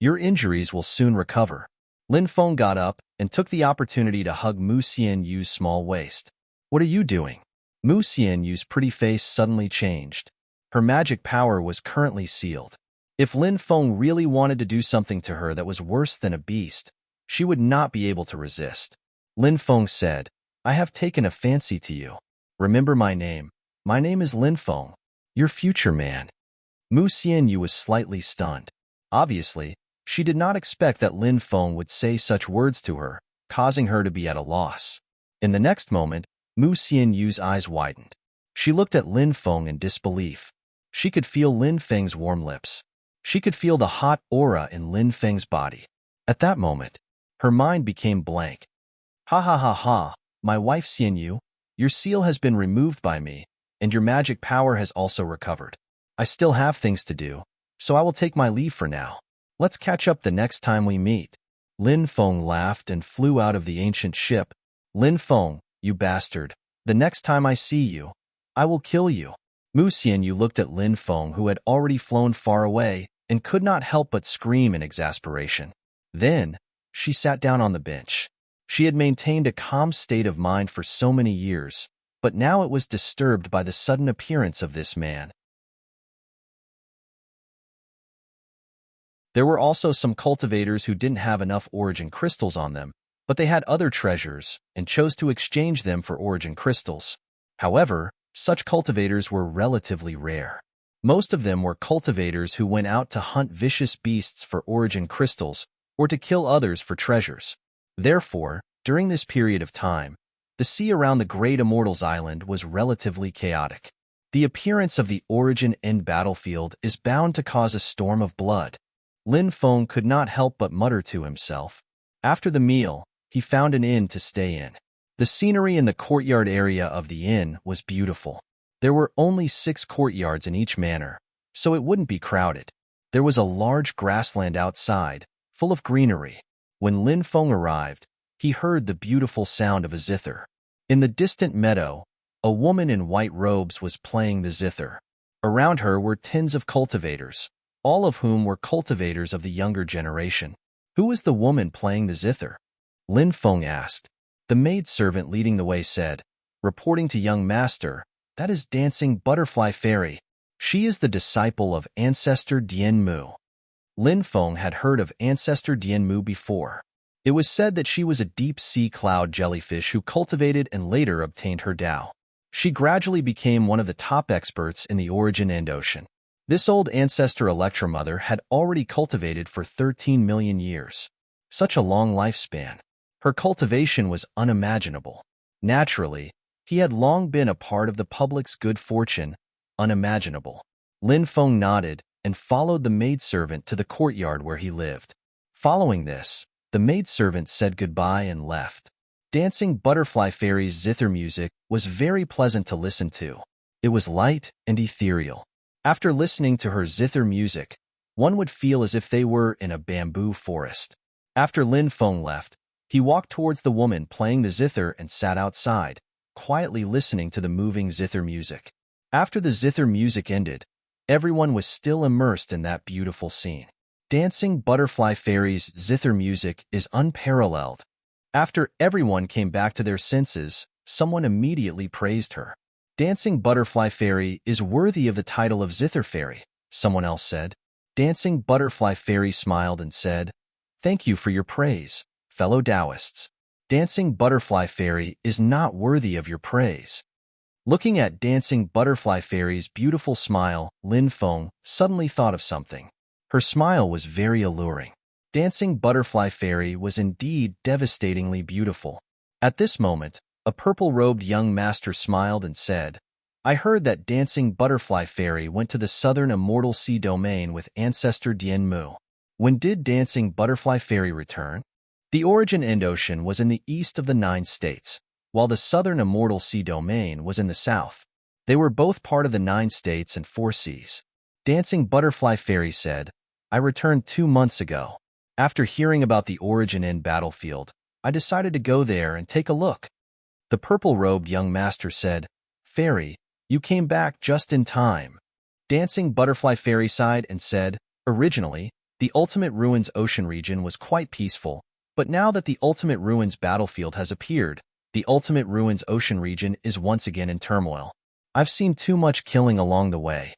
Your injuries will soon recover. Lin Feng got up and took the opportunity to hug Mu Xianyu's small waist. What are you doing? Mu Xianyu's pretty face suddenly changed. Her magic power was currently sealed. If Lin Feng really wanted to do something to her that was worse than a beast, she would not be able to resist. Lin Feng said, I have taken a fancy to you. Remember my name. My name is Lin Feng, your future man. Mu Xianyu was slightly stunned. Obviously, she did not expect that Lin Feng would say such words to her, causing her to be at a loss. In the next moment, Mu Xianyu's eyes widened. She looked at Lin Feng in disbelief. She could feel Lin Feng's warm lips. She could feel the hot aura in Lin Feng's body. At that moment, her mind became blank. Ha ha ha ha, my wife Xianyu, your seal has been removed by me, and your magic power has also recovered. I still have things to do, so I will take my leave for now. Let's catch up the next time we meet. Lin Feng laughed and flew out of the ancient ship. Lin Feng, you bastard. The next time I see you, I will kill you. Mu Xianyu looked at Lin Feng, who had already flown far away, and could not help but scream in exasperation. Then, she sat down on the bench. She had maintained a calm state of mind for so many years, but now it was disturbed by the sudden appearance of this man. There were also some cultivators who didn't have enough origin crystals on them, but they had other treasures and chose to exchange them for origin crystals. However, such cultivators were relatively rare. Most of them were cultivators who went out to hunt vicious beasts for origin crystals or to kill others for treasures. Therefore, during this period of time, the sea around the Great Immortals Island was relatively chaotic. The appearance of the origin end battlefield is bound to cause a storm of blood. Lin Feng could not help but mutter to himself. After the meal, he found an inn to stay in. The scenery in the courtyard area of the inn was beautiful. There were only 6 courtyards in each manor, so it wouldn't be crowded. There was a large grassland outside, full of greenery. When Lin Feng arrived, he heard the beautiful sound of a zither. In the distant meadow, a woman in white robes was playing the zither. Around her were tens of cultivators, all of whom were cultivators of the younger generation. Who was the woman playing the zither? Lin Feng asked. The maidservant leading the way said, reporting to young master, that is Dancing Butterfly Fairy. She is the disciple of Ancestor Dian Mu. Lin Feng had heard of Ancestor Dian Mu before. It was said that she was a deep-sea cloud jellyfish who cultivated and later obtained her Tao. She gradually became one of the top experts in the origin end ocean. This old ancestor Electromother had already cultivated for 13 million years. Such a long lifespan. Her cultivation was unimaginable. Naturally, he had long been a part of the public's good fortune, unimaginable. Lin Feng nodded and followed the maidservant to the courtyard where he lived. Following this, the maidservant said goodbye and left. Dancing butterfly fairies' zither music was very pleasant to listen to. It was light and ethereal. After listening to her zither music, one would feel as if they were in a bamboo forest. After Lin Feng left, he walked towards the woman playing the zither and sat outside, quietly listening to the moving zither music. After the zither music ended, everyone was still immersed in that beautiful scene. Dancing butterfly fairies' zither music is unparalleled. After everyone came back to their senses, someone immediately praised her. Dancing butterfly fairy is worthy of the title of zither fairy, someone else said. Dancing butterfly fairy smiled and said, "Thank you for your praise, fellow Taoists. Dancing butterfly fairy is not worthy of your praise." Looking at dancing butterfly fairy's beautiful smile, Lin Feng suddenly thought of something. Her smile was very alluring. Dancing butterfly fairy was indeed devastatingly beautiful. At this moment, a purple-robed young master smiled and said, "I heard that dancing butterfly fairy went to the southern immortal sea domain with ancestor Dian Mu. When did dancing butterfly fairy return?" The origin end ocean was in the east of the 9 states, while the southern immortal sea domain was in the south. They were both part of the 9 states and 4 seas. Dancing butterfly fairy said, "I returned 2 months ago. After hearing about the origin end battlefield, I decided to go there and take a look." The purple-robed young master said, "Fairy, you came back just in time." Dancing butterfly fairy sighed and said, "Originally, the Ultimate Ruins ocean region was quite peaceful, but now that the Ultimate Ruins battlefield has appeared, the Ultimate Ruins ocean region is once again in turmoil. I've seen too much killing along the way.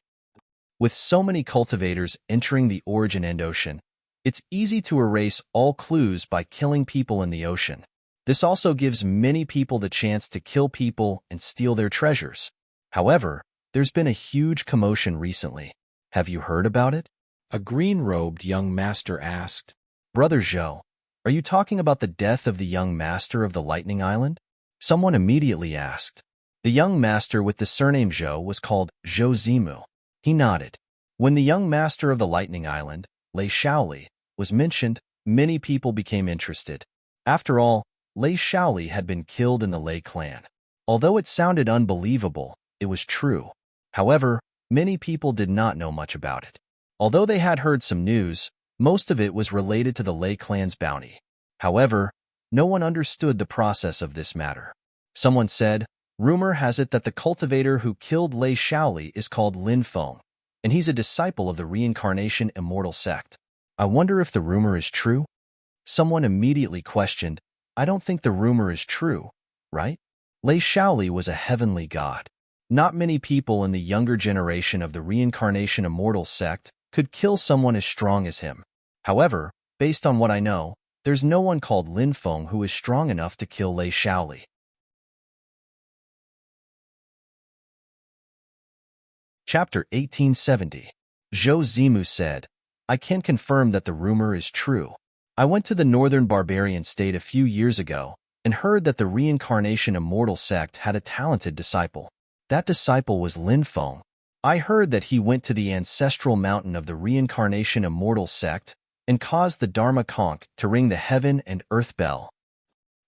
With so many cultivators entering the origin end ocean, it's easy to erase all clues by killing people in the ocean. This also gives many people the chance to kill people and steal their treasures. However, there's been a huge commotion recently. Have you heard about it?" A green-robed young master asked. "Brother Zhou, are you talking about the death of the young master of the Lightning Island?" Someone immediately asked. The young master with the surname Zhou was called Zhou Zimu. He nodded. When the young master of the Lightning Island, Lei Shaoli, was mentioned, many people became interested. After all, Lei Shaoli had been killed in the Lei clan. Although it sounded unbelievable, it was true. However, many people did not know much about it. Although they had heard some news, most of it was related to the Lei clan's bounty. However, no one understood the process of this matter. Someone said, "Rumor has it that the cultivator who killed Lei Shaoli is called Lin Feng, and he's a disciple of the reincarnation immortal sect. I wonder if the rumor is true?" Someone immediately questioned, "I don't think the rumor is true, right? Lei Shaoli was a heavenly god. Not many people in the younger generation of the reincarnation immortal sect could kill someone as strong as him. However, based on what I know, there's no one called Lin Feng who is strong enough to kill Lei Shaoli." Chapter 1870. Zhou Zimu said, "I can confirm that the rumor is true. I went to the northern barbarian state a few years ago and heard that the reincarnation immortal sect had a talented disciple. That disciple was Lin Feng. I heard that he went to the ancestral mountain of the reincarnation immortal sect and caused the Dharma conch to ring the heaven and earth bell."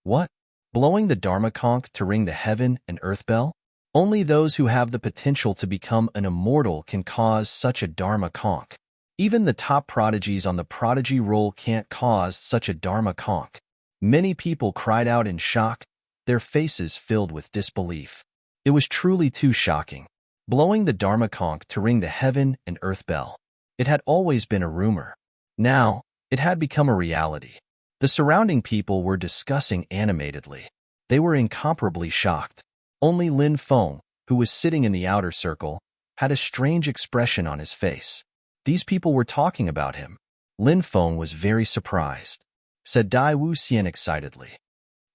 What? Blowing the Dharma conch to ring the heaven and earth bell? Only those who have the potential to become an immortal can cause such a Dharma conch. Even the top prodigies on the prodigy roll can't cause such a Dharma conch. Many people cried out in shock, their faces filled with disbelief. It was truly too shocking. Blowing the Dharma conch to ring the heaven and earth bell. It had always been a rumor. Now, it had become a reality. The surrounding people were discussing animatedly. They were incomparably shocked. Only Lin Feng, who was sitting in the outer circle, had a strange expression on his face. These people were talking about him. Lin Feng was very surprised. Said Dai Wuxian excitedly.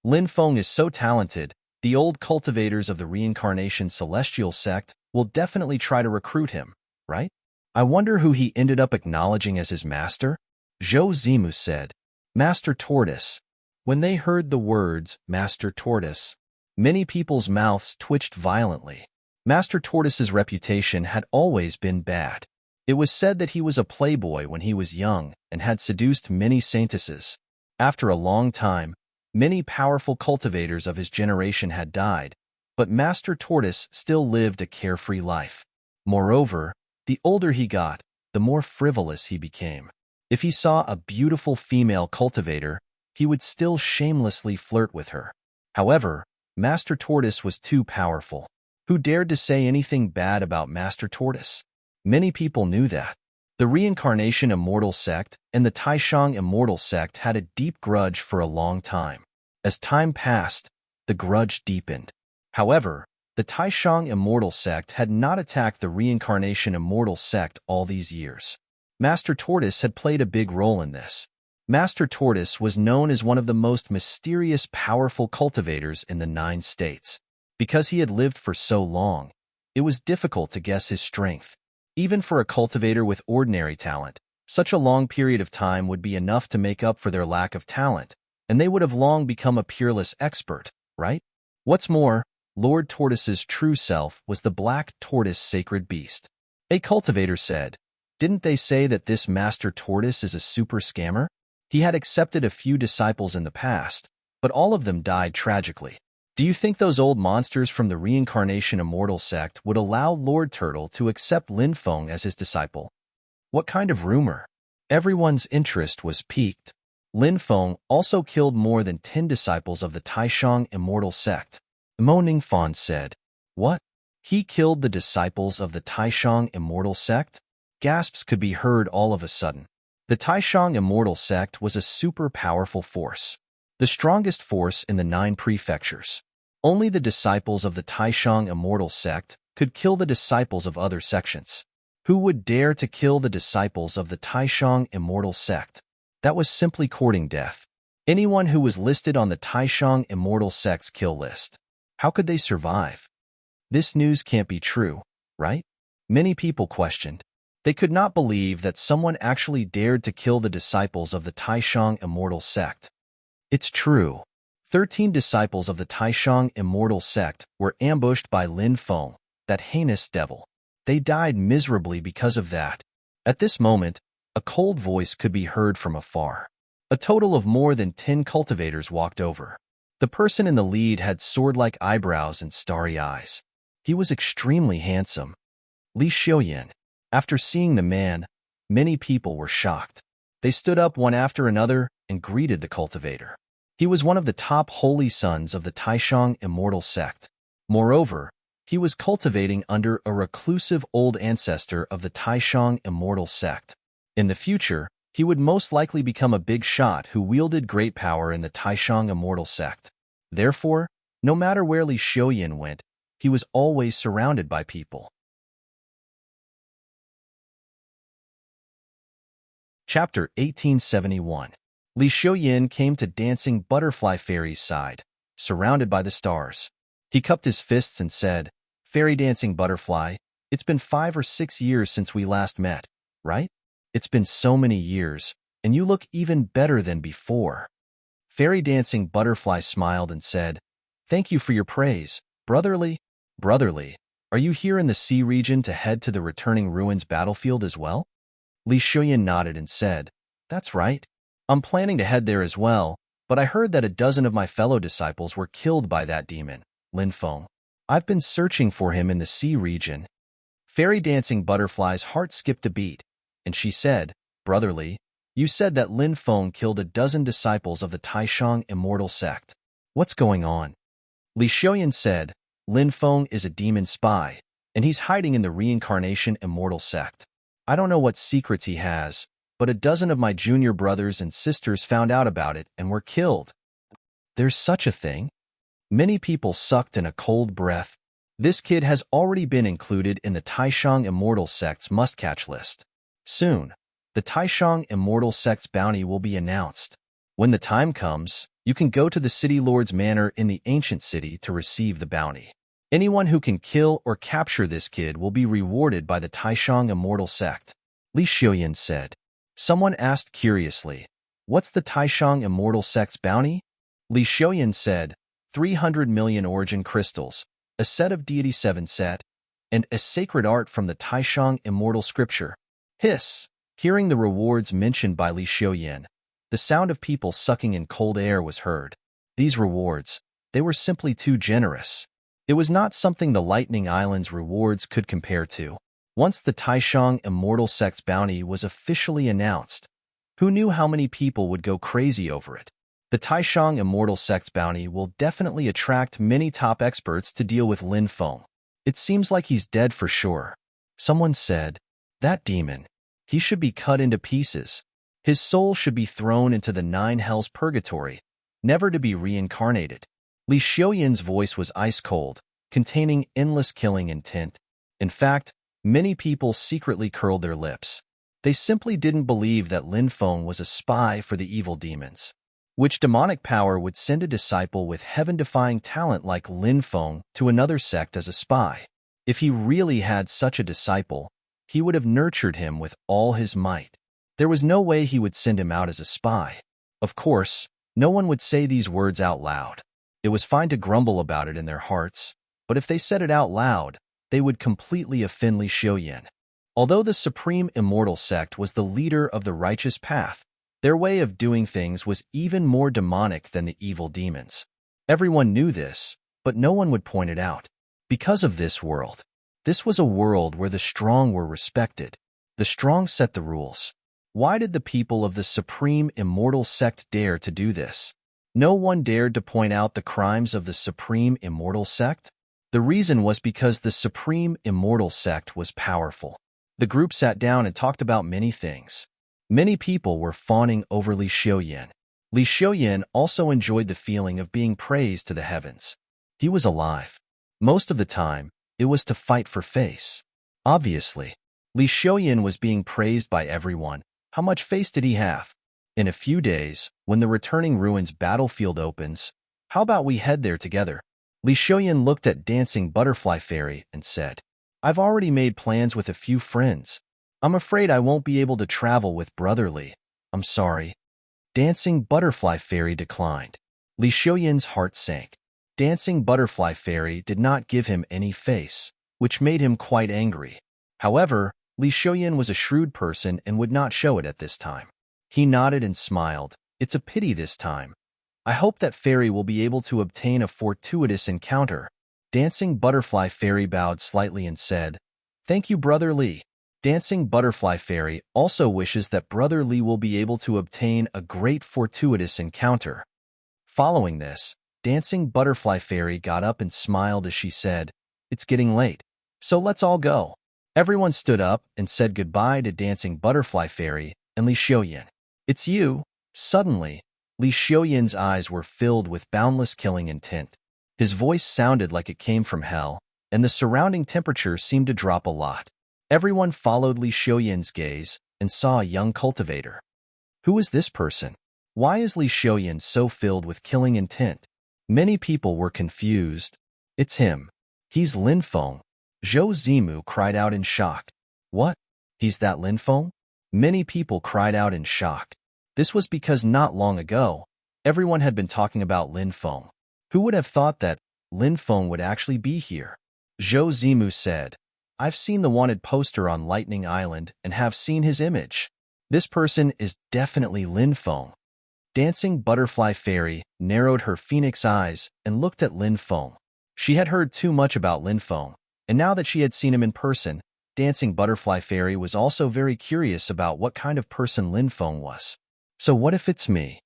"Lin Feng is so talented, the old cultivators of the reincarnation celestial sect will definitely try to recruit him, right? I wonder who he ended up acknowledging as his master?" Zhou Zimu said. Master Tortoise. When they heard the words, Master Tortoise, many people's mouths twitched violently. Master Tortoise's reputation had always been bad. It was said that he was a playboy when he was young and had seduced many saintesses. After a long time, many powerful cultivators of his generation had died, but Master Tortoise still lived a carefree life. Moreover, the older he got, the more frivolous he became. If he saw a beautiful female cultivator, he would still shamelessly flirt with her. However, Master Tortoise was too powerful. Who dared to say anything bad about Master Tortoise? Many people knew that. The Reincarnation Immortal Sect and the Taishang Immortal Sect had a deep grudge for a long time. As time passed, the grudge deepened. However, the Taishang Immortal Sect had not attacked the Reincarnation Immortal Sect all these years. Master Tortoise had played a big role in this. Master Tortoise was known as one of the most mysterious, powerful cultivators in the 9 states. Because he had lived for so long, it was difficult to guess his strength. Even for a cultivator with ordinary talent, such a long period of time would be enough to make up for their lack of talent, and they would have long become a peerless expert, right? What's more, Lord Tortoise's true self was the black tortoise sacred beast. A cultivator said, "Didn't they say that this Master Tortoise is a super scammer?" He had accepted a few disciples in the past, but all of them died tragically. Do you think those old monsters from the Reincarnation Immortal Sect would allow Lord Turtle to accept Lin Feng as his disciple? What kind of rumor? Everyone's interest was piqued. Lin Feng also killed more than 10 disciples of the Taishang Immortal Sect. Mo Ningfan said, "What? He killed the disciples of the Taishang Immortal Sect?" Gasps could be heard all of a sudden. The Taishang Immortal Sect was a super powerful force, the strongest force in the 9 prefectures. Only the disciples of the Taishang Immortal Sect could kill the disciples of other sections. Who would dare to kill the disciples of the Taishang Immortal Sect? That was simply courting death. Anyone who was listed on the Taishang Immortal Sect's kill list. How could they survive? This news can't be true, right? Many people questioned. They could not believe that someone actually dared to kill the disciples of the Taishang Immortal Sect. It's true. 13 disciples of the Taishang Immortal Sect were ambushed by Lin Feng, that heinous devil. They died miserably because of that. At this moment, a cold voice could be heard from afar. A total of more than 10 cultivators walked over. The person in the lead had sword-like eyebrows and starry eyes. He was extremely handsome. Li Xiuyan. After seeing the man, many people were shocked. They stood up one after another and greeted the cultivator. He was one of the top holy sons of the Taishang Immortal Sect. Moreover, he was cultivating under a reclusive old ancestor of the Taishang Immortal Sect. In the future, he would most likely become a big shot who wielded great power in the Taishang Immortal Sect. Therefore, no matter where Li Xiuyan went, he was always surrounded by people. Chapter 1871. Li Xiuyan came to Dancing Butterfly Fairy's side, surrounded by the stars. He cupped his fists and said, "Fairy Dancing Butterfly, it's been 5 or 6 years since we last met, right? It's been so many years, and you look even better than before." Fairy Dancing Butterfly smiled and said, "Thank you for your praise, brotherly. Brotherly, are you here in the sea region to head to the Returning Ruins battlefield as well?" Li Xiuyan nodded and said, "That's right. I'm planning to head there as well, but I heard that a dozen of my fellow disciples were killed by that demon, Lin Feng. I've been searching for him in the sea region." Fairy Dancing Butterfly's heart skipped a beat, and she said, "Brotherly, you said that Lin Feng killed a dozen disciples of the Taishang Immortal Sect. What's going on?" Li Xiuyan said, "Lin Feng is a demon spy, and he's hiding in the Reincarnation Immortal Sect. I don't know what secrets he has, but a dozen of my junior brothers and sisters found out about it and were killed." There's such a thing? Many people sucked in a cold breath. This kid has already been included in the Taishang Immortal Sect's must-catch list. Soon, the Taishang Immortal Sect's bounty will be announced. When the time comes, you can go to the City Lord's Manor in the ancient city to receive the bounty. Anyone who can kill or capture this kid will be rewarded by the Taishang Immortal Sect. Li Xiuyan said. Someone asked curiously, What's the Taishang immortal sect's bounty? Li Xiaoyan said, 300 million origin crystals, a set of deity 7 set, and a sacred art from the Taishang immortal scripture. Hiss! Hearing the rewards mentioned by Li Xiaoyan, the sound of people sucking in cold air was heard. These rewards, they were simply too generous. It was not something the Lightning Island's rewards could compare to. Once the Taishang immortal sect's bounty was officially announced, who knew how many people would go crazy over it? The Taishang immortal sect's bounty will definitely attract many top experts to deal with Lin Feng. It seems like he's dead for sure. Someone said, that demon. He should be cut into pieces. His soul should be thrown into the 9 hells purgatory, never to be reincarnated. Li Xiaoyan's voice was ice-cold, containing endless killing intent. In fact, many people secretly curled their lips. They simply didn't believe that Lin Feng was a spy for the evil demons. Which demonic power would send a disciple with heaven-defying talent like Lin Feng to another sect as a spy? If he really had such a disciple, he would have nurtured him with all his might. There was no way he would send him out as a spy. Of course, no one would say these words out loud. It was fine to grumble about it in their hearts, but if they said it out loud, they would completely offend Li Xiaoyan. Although the Supreme Immortal Sect was the leader of the righteous path, their way of doing things was even more demonic than the evil demons. Everyone knew this, but no one would point it out. Because of this world. This was a world where the strong were respected. The strong set the rules. Why did the people of the Supreme Immortal Sect dare to do this? No one dared to point out the crimes of the Supreme Immortal Sect? The reason was because the Supreme Immortal Sect was powerful. The group sat down and talked about many things. Many people were fawning over Li Xiaoyan. Li Xiaoyan also enjoyed the feeling of being praised to the heavens. He was alive. Most of the time, it was to fight for face. Obviously, Li Xiaoyan was being praised by everyone. How much face did he have? In a few days, when the Returning Ruins battlefield opens, how about we head there together? Li Xiaoyan looked at Dancing Butterfly Fairy and said, I've already made plans with a few friends. I'm afraid I won't be able to travel with Brother Li. I'm sorry. Dancing Butterfly Fairy declined. Li Xiaoyan's heart sank. Dancing Butterfly Fairy did not give him any face, which made him quite angry. However, Li Xiaoyan was a shrewd person and would not show it at this time. He nodded and smiled. It's a pity this time. I hope that fairy will be able to obtain a fortuitous encounter. Dancing Butterfly Fairy bowed slightly and said, Thank you, Brother Li. Dancing Butterfly Fairy also wishes that Brother Li will be able to obtain a great fortuitous encounter. Following this, Dancing Butterfly Fairy got up and smiled as she said, It's getting late, so let's all go. Everyone stood up and said goodbye to Dancing Butterfly Fairy and Li Xiaoyan. It's you. Suddenly, Li Xiaoyan's eyes were filled with boundless killing intent. His voice sounded like it came from hell, and the surrounding temperature seemed to drop a lot. Everyone followed Li Xiaoyan's gaze and saw a young cultivator. Who is this person? Why is Li Xiaoyan so filled with killing intent? Many people were confused. It's him. He's Lin Feng. Zhou Zimu cried out in shock. What? He's that Lin Feng? Many people cried out in shock. This was because not long ago, everyone had been talking about Lin Feng. Who would have thought that Lin Feng would actually be here? Zhou Zimu said, I've seen the wanted poster on Lightning Island and have seen his image. This person is definitely Lin Feng. Dancing Butterfly Fairy narrowed her phoenix eyes and looked at Lin Feng. She had heard too much about Lin Feng, and now that she had seen him in person, Dancing Butterfly Fairy was also very curious about what kind of person Lin Feng was. So what if it's me?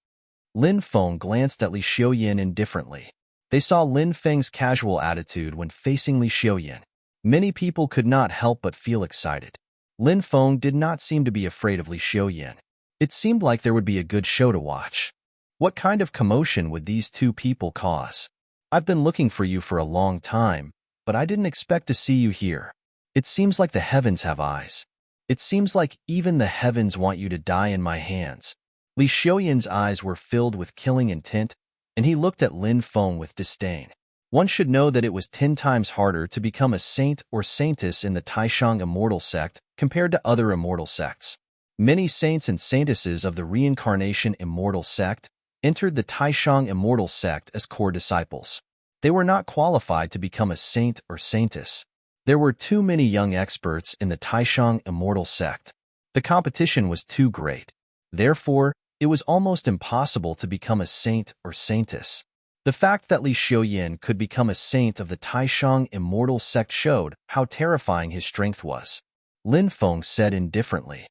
Lin Feng glanced at Li Xiaoyan indifferently. They saw Lin Feng's casual attitude when facing Li Xiaoyan. Many people could not help but feel excited. Lin Feng did not seem to be afraid of Li Xiaoyan. It seemed like there would be a good show to watch. What kind of commotion would these two people cause? I've been looking for you for a long time, but I didn't expect to see you here. It seems like the heavens have eyes. It seems like even the heavens want you to die in my hands. Li Xiaoyan's eyes were filled with killing intent, and he looked at Lin Feng with disdain. One should know that it was 10 times harder to become a saint or saintess in the Taishang Immortal Sect compared to other immortal sects. Many saints and saintesses of the reincarnation immortal sect entered the Taishang immortal sect as core disciples. They were not qualified to become a saint or saintess. There were too many young experts in the Taishang immortal sect. The competition was too great. Therefore, it was almost impossible to become a saint or saintess. The fact that Li Xiuyan could become a saint of the Taishang immortal sect showed how terrifying his strength was. Lin Feng said indifferently,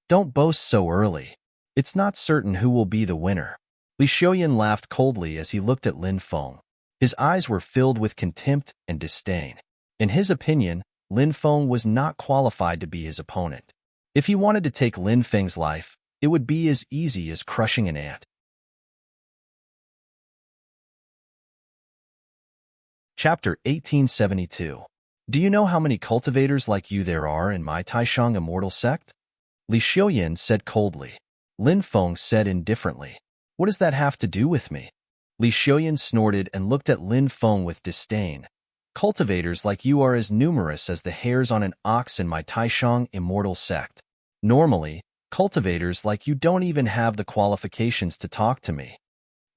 "Don't boast so early. It's not certain who will be the winner." Li Xiuyan laughed coldly as he looked at Lin Feng. His eyes were filled with contempt and disdain. In his opinion, Lin Feng was not qualified to be his opponent. If he wanted to take Lin Feng's life, it would be as easy as crushing an ant. Chapter 1872. Do you know how many cultivators like you there are in my Taishang immortal sect? Li Xiuyan said coldly. Lin Feng said indifferently, "What does that have to do with me?" Li Xiuyan snorted and looked at Lin Feng with disdain. "Cultivators like you are as numerous as the hairs on an ox in my Taishang immortal sect. Normally, cultivators like you don't even have the qualifications to talk to me."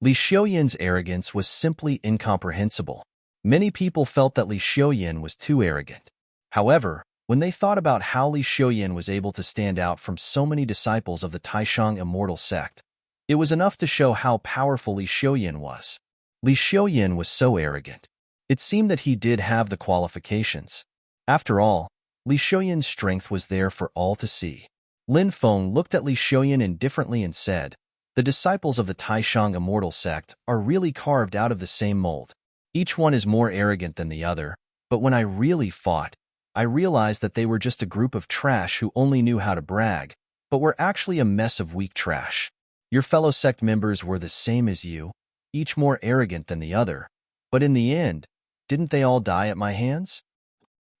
Li Xiuyan's arrogance was simply incomprehensible. Many people felt that Li Xiuyan was too arrogant. However, when they thought about how Li Xiuyan was able to stand out from so many disciples of the Taishang immortal sect, it was enough to show how powerful Li Xiuyan was. Li Xiuyan was so arrogant. It seemed that he did have the qualifications. After all, Li Xiuyan's strength was there for all to see. Lin Feng looked at Li Xiuyan indifferently and said, "The disciples of the Taishang immortal sect are really carved out of the same mold. Each one is more arrogant than the other, but when I really fought, I realized that they were just a group of trash who only knew how to brag, but were actually a mess of weak trash. Your fellow sect members were the same as you, each more arrogant than the other, but in the end, didn't they all die at my hands?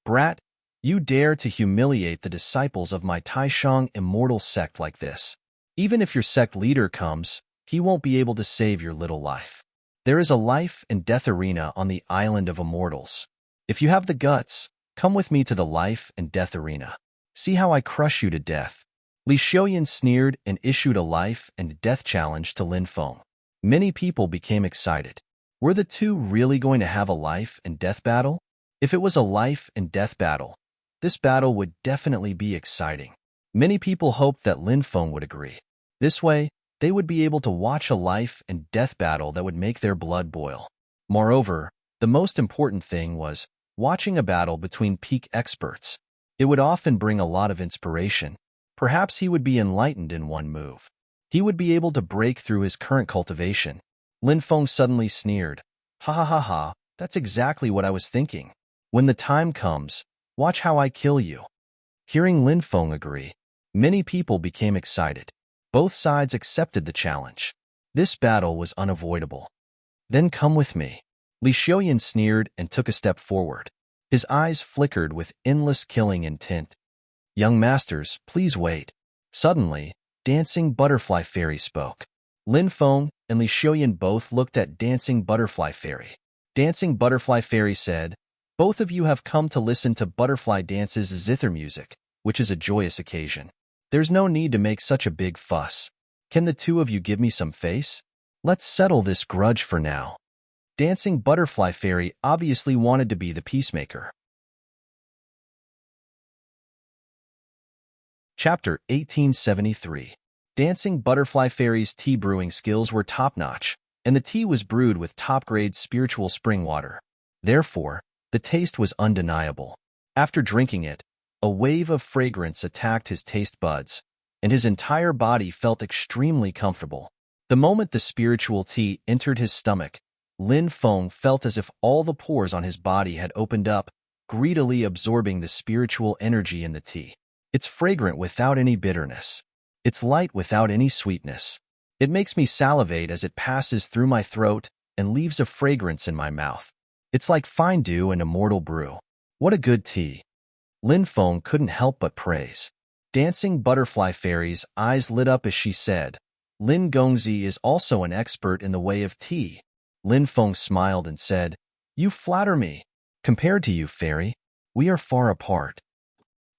Brat, you dare to humiliate the disciples of my Taishang immortal sect like this. Even if your sect leader comes, he won't be able to save your little life. There is a life and death arena on the island of immortals. If you have the guts, come with me to the life and death arena. See how I crush you to death." Li Xiuyan sneered and issued a life and death challenge to Lin Feng. Many people became excited. Were the two really going to have a life and death battle? If it was a life and death battle, this battle would definitely be exciting. Many people hoped that Lin Feng would agree. This way, they would be able to watch a life and death battle that would make their blood boil. Moreover, the most important thing was watching a battle between peak experts. It would often bring a lot of inspiration. Perhaps he would be enlightened in one move. He would be able to break through his current cultivation. Lin Feng suddenly sneered. "Ha ha ha ha, that's exactly what I was thinking. When the time comes, watch how I kill you." Hearing Lin Feng agree, many people became excited. Both sides accepted the challenge. This battle was unavoidable. "Then come with me." Li Xiuyan sneered and took a step forward. His eyes flickered with endless killing intent. "Young masters, please wait." Suddenly, Dancing Butterfly Fairy spoke. Lin Feng and Li Xiuyan both looked at Dancing Butterfly Fairy. Dancing Butterfly Fairy said, "Both of you have come to listen to Butterfly Dance's zither music, which is a joyous occasion. There's no need to make such a big fuss. Can the two of you give me some face? Let's settle this grudge for now." Dancing Butterfly Fairy obviously wanted to be the peacemaker. Chapter 1873. Dancing Butterfly Fairy's tea brewing skills were top-notch, and the tea was brewed with top-grade spiritual spring water. Therefore, the taste was undeniable. After drinking it, a wave of fragrance attacked his taste buds, and his entire body felt extremely comfortable. The moment the spiritual tea entered his stomach, Lin Feng felt as if all the pores on his body had opened up, greedily absorbing the spiritual energy in the tea. It's fragrant without any bitterness. It's light without any sweetness. It makes me salivate as it passes through my throat and leaves a fragrance in my mouth. It's like fine dew and immortal brew. What a good tea. Lin Feng couldn't help but praise. Dancing Butterfly Fairy's eyes lit up as she said, "Lin Gongzi is also an expert in the way of tea." Lin Feng smiled and said, "You flatter me. Compared to you, Fairy, we are far apart.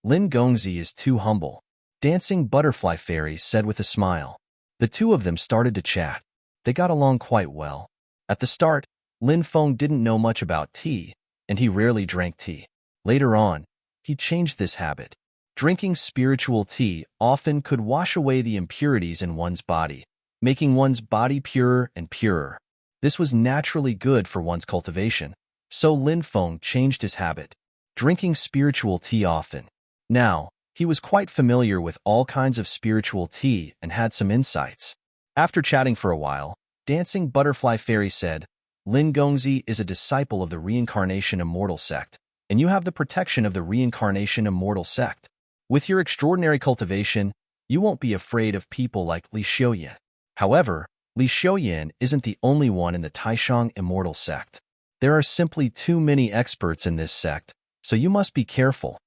Lin Gongzi is too humble. Dancing Butterfly Fairy said with a smile. The two of them started to chat. They got along quite well. At the start, Lin Feng didn't know much about tea, and he rarely drank tea. Later on, he changed this habit. Drinking spiritual tea often could wash away the impurities in one's body, making one's body purer and purer. This was naturally good for one's cultivation, so Lin Feng changed his habit, drinking spiritual tea often. Now, he was quite familiar with all kinds of spiritual tea and had some insights. After chatting for a while, Dancing Butterfly Fairy said, Lin Gongzi is a disciple of the Reincarnation Immortal Sect, and you have the protection of the Reincarnation Immortal Sect. With your extraordinary cultivation, you won't be afraid of people like Li Xiuyan. However, Li Xiuyan isn't the only one in the Taishang Immortal Sect. There are simply too many experts in this sect, so you must be careful.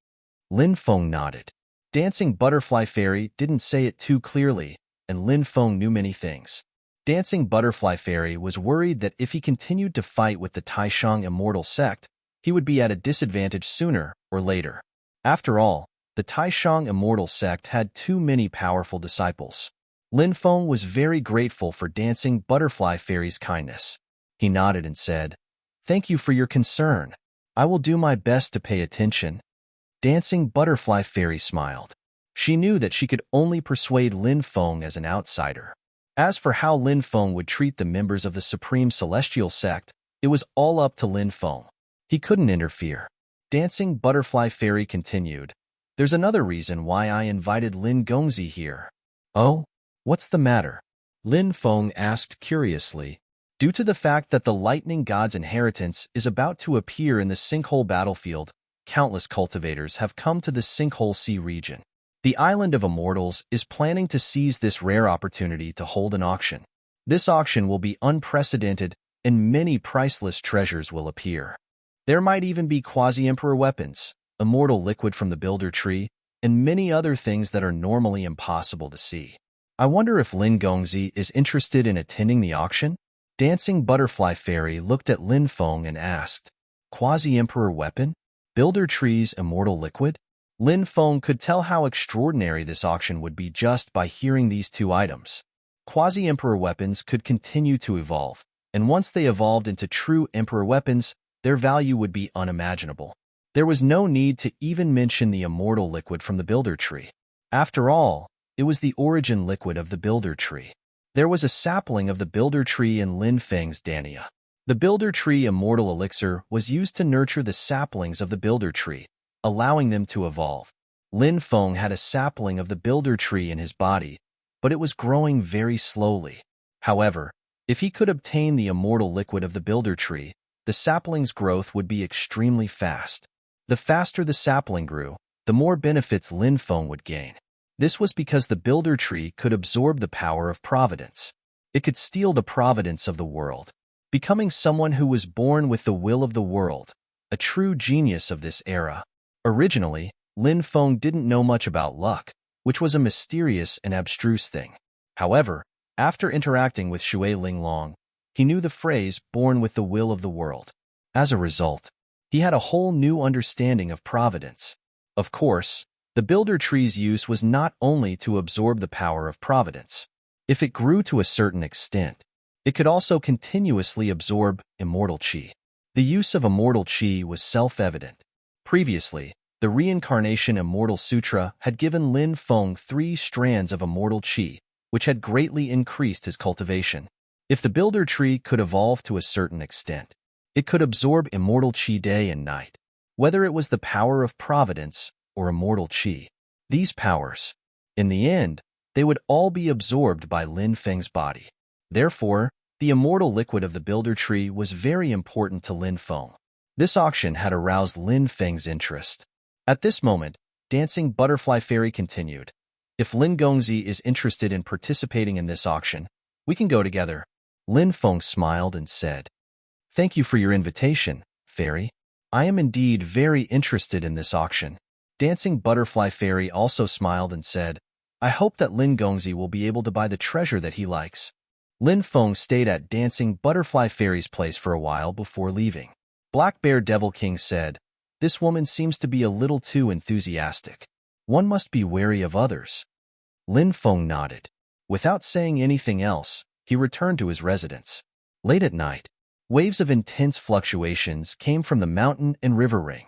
Lin Feng nodded. Dancing Butterfly Fairy didn't say it too clearly, and Lin Feng knew many things. Dancing Butterfly Fairy was worried that if he continued to fight with the Taishang Immortal Sect, he would be at a disadvantage sooner or later. After all, the Taishang Immortal Sect had too many powerful disciples. Lin Feng was very grateful for Dancing Butterfly Fairy's kindness. He nodded and said, Thank you for your concern. I will do my best to pay attention. Dancing Butterfly Fairy smiled. She knew that she could only persuade Lin Feng as an outsider. As for how Lin Feng would treat the members of the Supreme Celestial Sect, it was all up to Lin Feng. He couldn't interfere. Dancing Butterfly Fairy continued, There's another reason why I invited Lin Gongzi here. Oh? What's the matter? Lin Feng asked curiously. Due to the fact that the Lightning God's inheritance is about to appear in the Sinkhole battlefield, countless cultivators have come to the Sinkhole Sea region. The Island of Immortals is planning to seize this rare opportunity to hold an auction. This auction will be unprecedented, and many priceless treasures will appear. There might even be quasi-emperor weapons, immortal liquid from the Builder Tree, and many other things that are normally impossible to see. I wonder if Lin Gongzi is interested in attending the auction? Dancing Butterfly Fairy looked at Lin Feng and asked, Quasi-emperor weapon? Builder Tree's immortal liquid? Lin Feng could tell how extraordinary this auction would be just by hearing these two items. Quasi-emperor weapons could continue to evolve, and once they evolved into true emperor weapons, their value would be unimaginable. There was no need to even mention the immortal liquid from the Builder Tree. After all, it was the origin liquid of the Builder Tree. There was a sapling of the Builder Tree in Lin Feng's Dania. The Builder Tree Immortal Elixir was used to nurture the saplings of the Builder Tree, allowing them to evolve. Lin Feng had a sapling of the Builder Tree in his body, but it was growing very slowly. However, if he could obtain the immortal liquid of the Builder Tree, the sapling's growth would be extremely fast. The faster the sapling grew, the more benefits Lin Feng would gain. This was because the Builder Tree could absorb the power of providence. It could steal the providence of the world, becoming someone who was born with the will of the world, a true genius of this era. Originally, Lin Feng didn't know much about luck, which was a mysterious and abstruse thing. However, after interacting with Shui Linglong, he knew the phrase born with the will of the world. As a result, he had a whole new understanding of providence. Of course, the Builder Tree's use was not only to absorb the power of providence. If it grew to a certain extent, it could also continuously absorb immortal qi. The use of immortal qi was self-evident. Previously, the Reincarnation Immortal Sutra had given Lin Feng 3 strands of immortal qi, which had greatly increased his cultivation. If the Builder Tree could evolve to a certain extent, it could absorb immortal qi day and night. Whether it was the power of providence or immortal qi, these powers, in the end, they would all be absorbed by Lin Feng's body. Therefore, the immortal liquid of the Builder Tree was very important to Lin Feng. This auction had aroused Lin Feng's interest. At this moment, Dancing Butterfly Fairy continued, If Lin Gongzi is interested in participating in this auction, we can go together. Lin Feng smiled and said, Thank you for your invitation, Fairy. I am indeed very interested in this auction. Dancing Butterfly Fairy also smiled and said, I hope that Lin Gongzi will be able to buy the treasure that he likes. Lin Feng stayed at Dancing Butterfly Fairy's place for a while before leaving. Black Bear Devil King said, This woman seems to be a little too enthusiastic. One must be wary of others. Lin Feng nodded. Without saying anything else, he returned to his residence. Late at night, waves of intense fluctuations came from the mountain and river ring.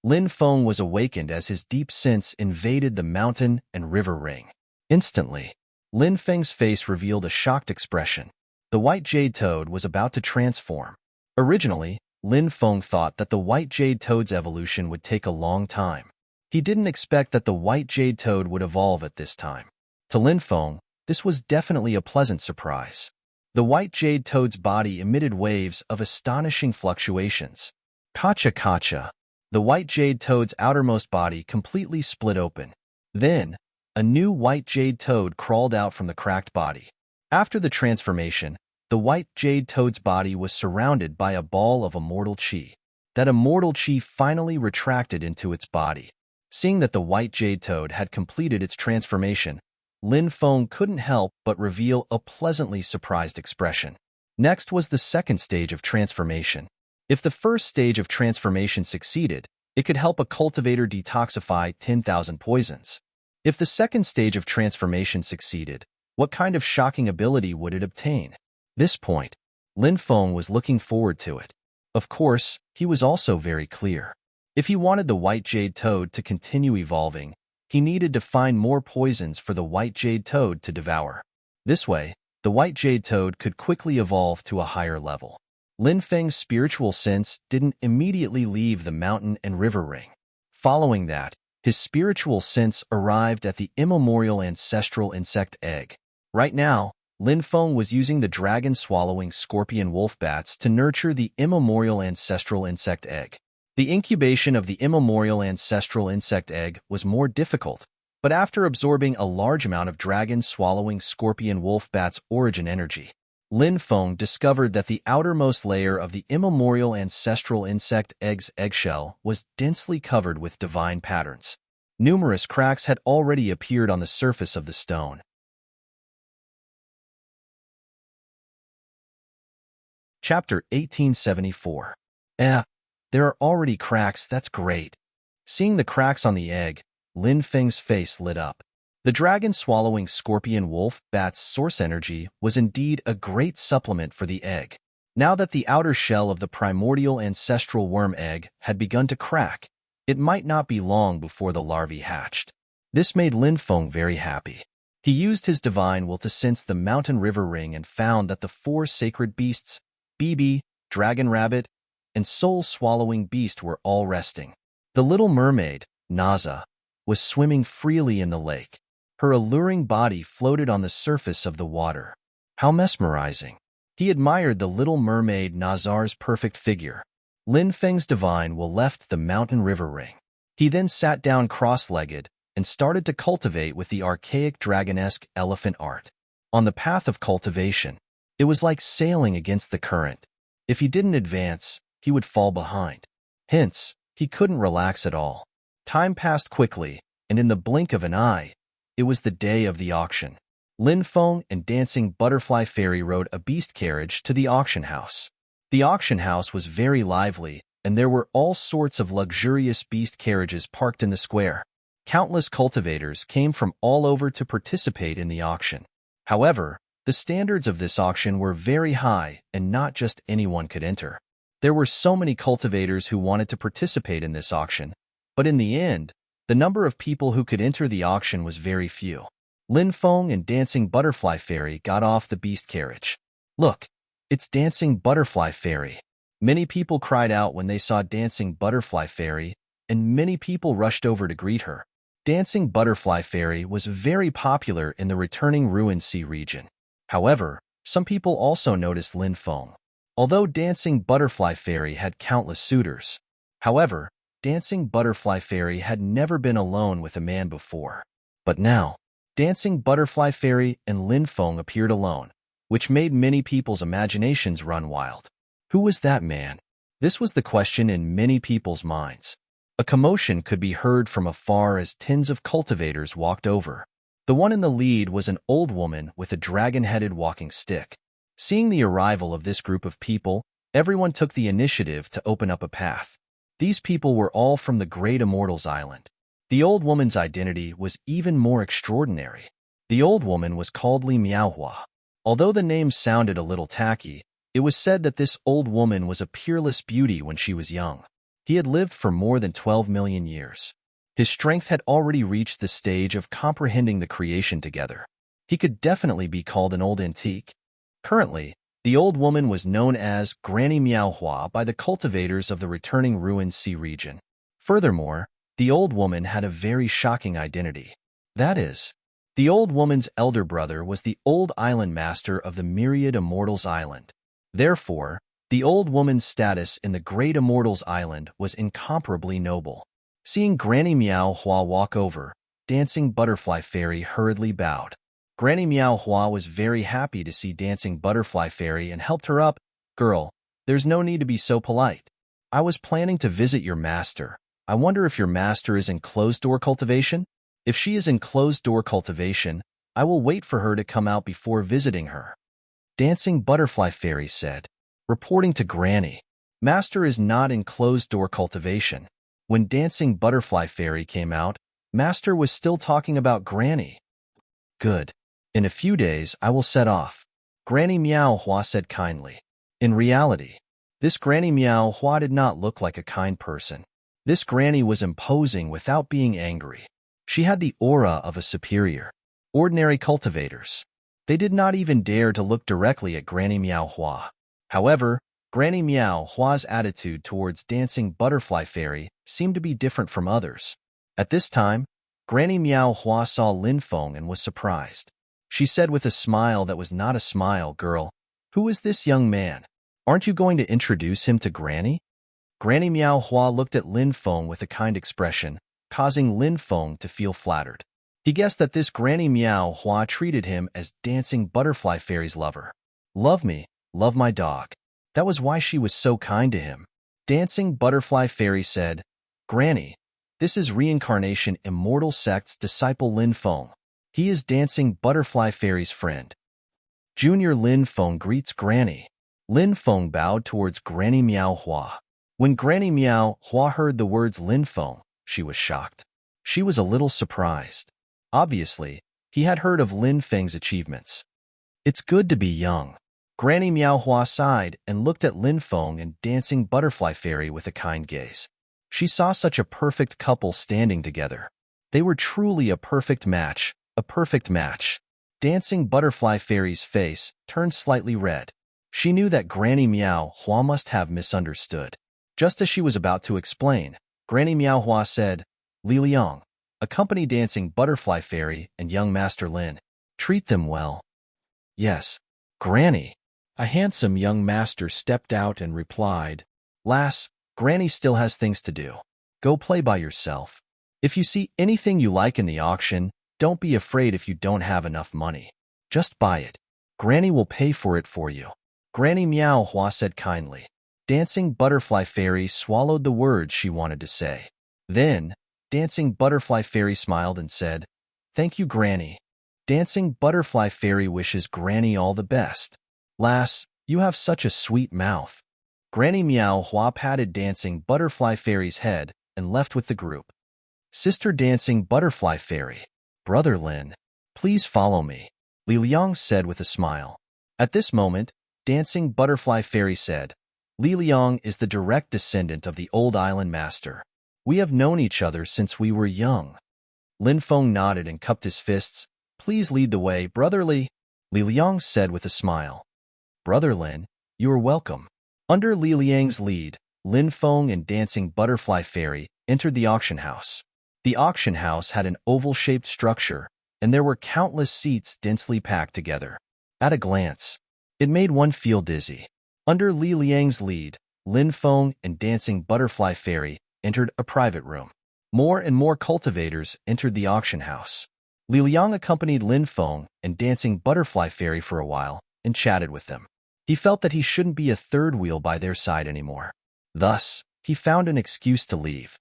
Lin Feng was awakened as his deep sense invaded the mountain and river ring. Instantly, Lin Feng's face revealed a shocked expression. The white jade toad was about to transform. Originally, Lin Feng thought that the white jade toad's evolution would take a long time. He didn't expect that the white jade toad would evolve at this time. To Lin Feng, this was definitely a pleasant surprise. The white jade toad's body emitted waves of astonishing fluctuations. Kacha. The white jade toad's outermost body completely split open. Then, a new white jade toad crawled out from the cracked body. After the transformation, the white jade toad's body was surrounded by a ball of immortal chi. That immortal chi finally retracted into its body. Seeing that the white jade toad had completed its transformation, Lin Feng couldn't help but reveal a pleasantly surprised expression. Next was the second stage of transformation. If the first stage of transformation succeeded, it could help a cultivator detoxify 10,000 poisons. If the second stage of transformation succeeded, what kind of shocking ability would it obtain? This point, Lin Feng was looking forward to it. Of course, he was also very clear. If he wanted the white jade toad to continue evolving, he needed to find more poisons for the white jade toad to devour. This way, the white jade toad could quickly evolve to a higher level. Lin Feng's spiritual sense didn't immediately leave the mountain and river ring. Following that, his spiritual sense arrived at the immemorial ancestral insect egg. Right now, Lin Feng was using the dragon-swallowing scorpion wolf bats to nurture the immemorial ancestral insect egg. The incubation of the immemorial ancestral insect egg was more difficult, but after absorbing a large amount of dragon-swallowing scorpion wolf bats' origin energy, Lin Feng discovered that the outermost layer of the immemorial ancestral insect egg's eggshell was densely covered with divine patterns. Numerous cracks had already appeared on the surface of the stone. Chapter 1874. There are already cracks, that's great. Seeing the cracks on the egg, Lin Feng's face lit up. The dragon-swallowing scorpion wolf bat's source energy was indeed a great supplement for the egg. Now that the outer shell of the primordial ancestral worm egg had begun to crack, it might not be long before the larvae hatched. This made Lin Feng very happy. He used his divine will to sense the mountain river ring and found that the four sacred beasts, Bibi, dragon rabbit, and soul-swallowing beast were all resting. The little mermaid, Naza, was swimming freely in the lake. Her alluring body floated on the surface of the water. How mesmerizing! He admired the little mermaid Nazar's perfect figure. Lin Feng's divine will left the mountain river ring. He then sat down cross-legged and started to cultivate with the archaic dragonesque elephant art. On the path of cultivation, it was like sailing against the current. If he didn't advance, he would fall behind. Hence, he couldn't relax at all. Time passed quickly, and in the blink of an eye, it was the day of the auction. Lin Feng and Dancing Butterfly Fairy rode a beast carriage to the auction house. The auction house was very lively, and there were all sorts of luxurious beast carriages parked in the square. Countless cultivators came from all over to participate in the auction. However, the standards of this auction were very high, and not just anyone could enter. There were so many cultivators who wanted to participate in this auction, but in the end, the number of people who could enter the auction was very few. Lin Feng and Dancing Butterfly Fairy got off the beast carriage. "Look, it's Dancing Butterfly Fairy." Many people cried out when they saw Dancing Butterfly Fairy, and many people rushed over to greet her. Dancing Butterfly Fairy was very popular in the returning Ruined Sea region. However, some people also noticed Lin Feng. Although Dancing Butterfly Fairy had countless suitors. However, Dancing Butterfly Fairy had never been alone with a man before. But now, Dancing Butterfly Fairy and Lin Feng appeared alone, which made many people's imaginations run wild. Who was that man? This was the question in many people's minds. A commotion could be heard from afar as tens of cultivators walked over. The one in the lead was an old woman with a dragon-headed walking stick. Seeing the arrival of this group of people, everyone took the initiative to open up a path. These people were all from the Great Immortals Island. The old woman's identity was even more extraordinary. The old woman was called Li Miaohua. Although the name sounded a little tacky, it was said that this old woman was a peerless beauty when she was young. He had lived for more than 12 million years. His strength had already reached the stage of comprehending the creation together. He could definitely be called an old antique. Currently, the old woman was known as Granny Miaohua by the cultivators of the returning ruined sea region. Furthermore, the old woman had a very shocking identity. That is, the old woman's elder brother was the old island master of the myriad Immortals Island. Therefore, the old woman's status in the Great Immortals Island was incomparably noble. Seeing Granny Miaohua walk over, Dancing Butterfly Fairy hurriedly bowed. Granny Miaohua was very happy to see Dancing Butterfly Fairy and helped her up. "Girl, there's no need to be so polite. I was planning to visit your master. I wonder if your master is in closed-door cultivation? If she is in closed-door cultivation, I will wait for her to come out before visiting her." Dancing Butterfly Fairy said, reporting to Granny. Master is not in closed-door cultivation. When Dancing Butterfly Fairy came out, Master was still talking about Granny. "Good. In a few days, I will set off," Granny Miaohua said kindly. In reality, this Granny Miaohua did not look like a kind person. This granny was imposing without being angry. She had the aura of a superior. Ordinary cultivators. They did not even dare to look directly at Granny Miaohua. However, Granny Miaohua's attitude towards Dancing Butterfly Fairy seemed to be different from others. At this time, Granny Miaohua saw Lin Feng and was surprised. She said with a smile that was not a smile, "Girl, who is this young man? Aren't you going to introduce him to Granny?" Granny Miaohua looked at Lin Feng with a kind expression, causing Lin Feng to feel flattered. He guessed that this Granny Miaohua treated him as Dancing Butterfly Fairy's lover. "Love me, love my dog." That was why she was so kind to him. Dancing Butterfly Fairy said, "Granny, this is Reincarnation Immortal Sect's disciple Lin Feng. He is Dancing Butterfly Fairy's friend." Junior Lin Feng greets Granny. Lin Feng bowed towards Granny Miaohua. When Granny Miaohua heard the words Lin Feng, she was shocked. She was a little surprised. Obviously, he had heard of Lin Feng's achievements. "It's good to be young." Granny Miaohua sighed and looked at Lin Feng and Dancing Butterfly Fairy with a kind gaze. She saw such a perfect couple standing together. They were truly a perfect match, a perfect match. Dancing Butterfly Fairy's face turned slightly red. She knew that Granny Miaohua must have misunderstood. Just as she was about to explain, Granny Miaohua said, "Li Liang, accompany Dancing Butterfly Fairy and young Master Lin. Treat them well." "Yes, Granny." A handsome young master stepped out and replied, "Lass, Granny still has things to do. Go play by yourself. If you see anything you like in the auction, don't be afraid if you don't have enough money. Just buy it. Granny will pay for it for you." Granny Miaohua said kindly. Dancing Butterfly Fairy swallowed the words she wanted to say. Then, Dancing Butterfly Fairy smiled and said, "Thank you, Granny." Dancing Butterfly Fairy wishes Granny all the best. "Lass, you have such a sweet mouth." Granny Miaohua patted Dancing Butterfly Fairy's head and left with the group. Sister Dancing Butterfly Fairy, "Brother Lin, please follow me," Li Liang said with a smile. At this moment, Dancing Butterfly Fairy said, "Li Liang is the direct descendant of the old island master. We have known each other since we were young." Lin Feng nodded and cupped his fists. "Please lead the way, Brother Li," Li Liang said with a smile. "Brother Lin, you are welcome." Under Li Liang's lead, Lin Feng and Dancing Butterfly Fairy entered the auction house. The auction house had an oval-shaped structure, and there were countless seats densely packed together. At a glance, it made one feel dizzy. Under Li Liang's lead, Lin Feng and Dancing Butterfly Fairy entered a private room. More and more cultivators entered the auction house. Li Liang accompanied Lin Feng and Dancing Butterfly Fairy for a while and chatted with them. He felt that he shouldn't be a third wheel by their side anymore. Thus, he found an excuse to leave.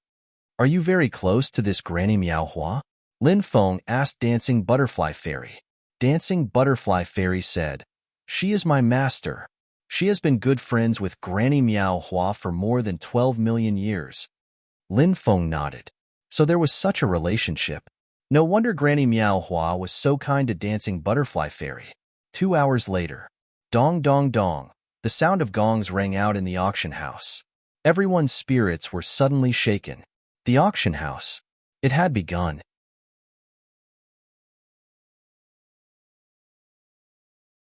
"Are you very close to this Granny Miaohua?" Lin Feng asked Dancing Butterfly Fairy. Dancing Butterfly Fairy said, "She is my master. She has been good friends with Granny Miaohua for more than 12 million years." Lin Feng nodded. So there was such a relationship. No wonder Granny Meow Hua was so kind to Dancing Butterfly Fairy. 2 hours later. Dong dong dong. The sound of gongs rang out in the auction house. Everyone's spirits were suddenly shaken. The auction house. It had begun.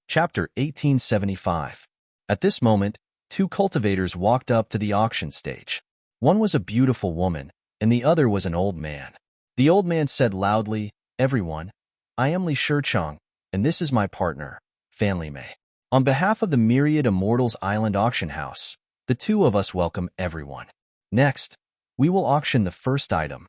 Chapter 1875. At this moment, two cultivators walked up to the auction stage. One was a beautiful woman, and the other was an old man. The old man said loudly, "Everyone, I am Li Shicheng, and this is my partner, Fanli Mei. On behalf of the Myriad Immortals Island Auction House, the two of us welcome everyone. Next, we will auction the first item."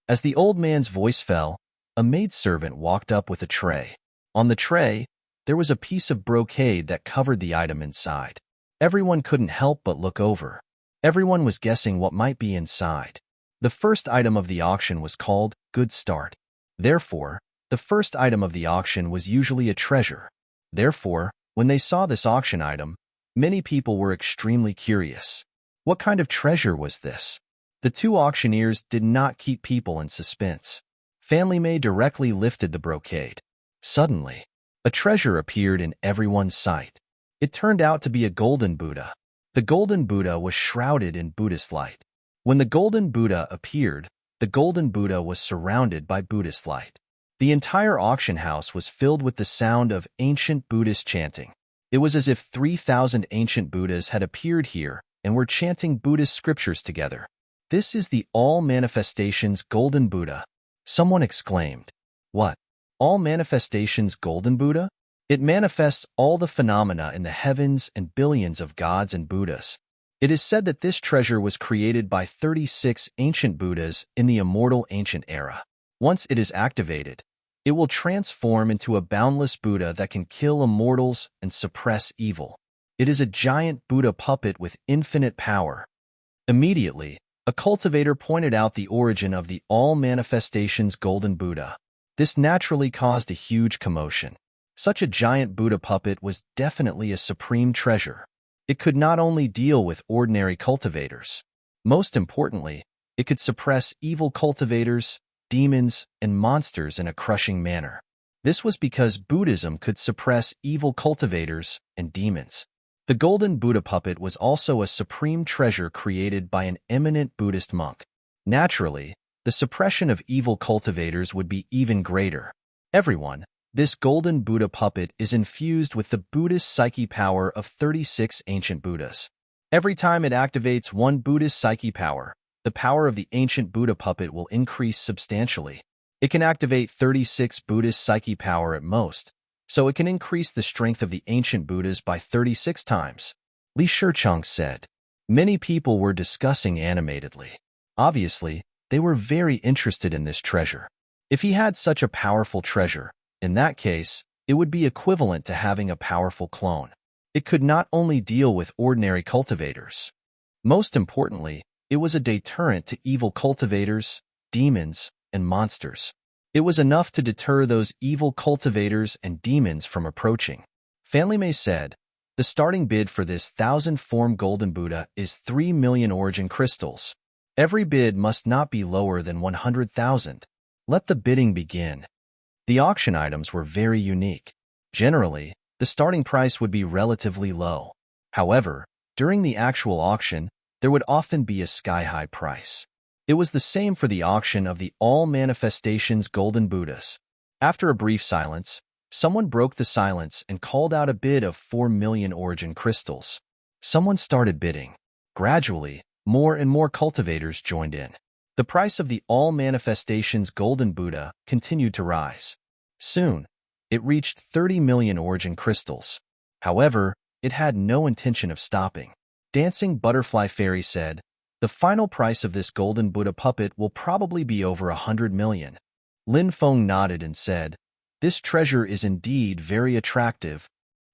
As the old man's voice fell, a maidservant walked up with a tray. On the tray, there was a piece of brocade that covered the item inside. Everyone couldn't help but look over. Everyone was guessing what might be inside. The first item of the auction was called Good Start. Therefore, the first item of the auction was usually a treasure. Therefore, when they saw this auction item, many people were extremely curious. What kind of treasure was this? The two auctioneers did not keep people in suspense. Fanli Mei directly lifted the brocade. Suddenly, a treasure appeared in everyone's sight. It turned out to be a golden Buddha. The golden Buddha was shrouded in Buddhist light. When the golden Buddha appeared, the golden Buddha was surrounded by Buddhist light. The entire auction house was filled with the sound of ancient Buddhist chanting. It was as if 3,000 ancient Buddhas had appeared here and were chanting Buddhist scriptures together. "This is the All Manifestations Golden Buddha," someone exclaimed. "What? All Manifestations Golden Buddha?" It manifests all the phenomena in the heavens and billions of gods and Buddhas. It is said that this treasure was created by 36 ancient Buddhas in the immortal ancient era. Once it is activated, it will transform into a boundless Buddha that can kill immortals and suppress evil. It is a giant Buddha puppet with infinite power. Immediately, a cultivator pointed out the origin of the All Manifestations Golden Buddha. This naturally caused a huge commotion. Such a giant Buddha puppet was definitely a supreme treasure. It could not only deal with ordinary cultivators. Most importantly, it could suppress evil cultivators, demons, and monsters in a crushing manner. This was because Buddhism could suppress evil cultivators and demons. The golden Buddha puppet was also a supreme treasure created by an eminent Buddhist monk. Naturally, the suppression of evil cultivators would be even greater. Everyone, this golden Buddha puppet is infused with the Buddhist psyche power of 36 ancient Buddhas. Every time it activates one Buddhist psyche power, the power of the ancient Buddha puppet will increase substantially. It can activate 36 Buddhist psyche power at most, so it can increase the strength of the ancient Buddhas by 36 times. Li Shicheng said. Many people were discussing animatedly. Obviously, they were very interested in this treasure. If he had such a powerful treasure, in that case, it would be equivalent to having a powerful clone. It could not only deal with ordinary cultivators. Most importantly, it was a deterrent to evil cultivators, demons, and monsters. It was enough to deter those evil cultivators and demons from approaching. Fanli Mei said, "The starting bid for this 1,000-form golden Buddha is 3 million origin crystals. Every bid must not be lower than 100,000. Let the bidding begin." The auction items were very unique. Generally, the starting price would be relatively low. However, during the actual auction, there would often be a sky-high price. It was the same for the auction of the All Manifestations Golden Buddhas. After a brief silence, someone broke the silence and called out a bid of 4 million origin crystals. Someone started bidding. Gradually, more and more cultivators joined in. The price of the All Manifestations Golden Buddha continued to rise. Soon, it reached 30 million origin crystals. However, it had no intention of stopping. Dancing Butterfly Fairy said, "The final price of this golden Buddha puppet will probably be over 100 million. Lin Feng nodded and said, "This treasure is indeed very attractive."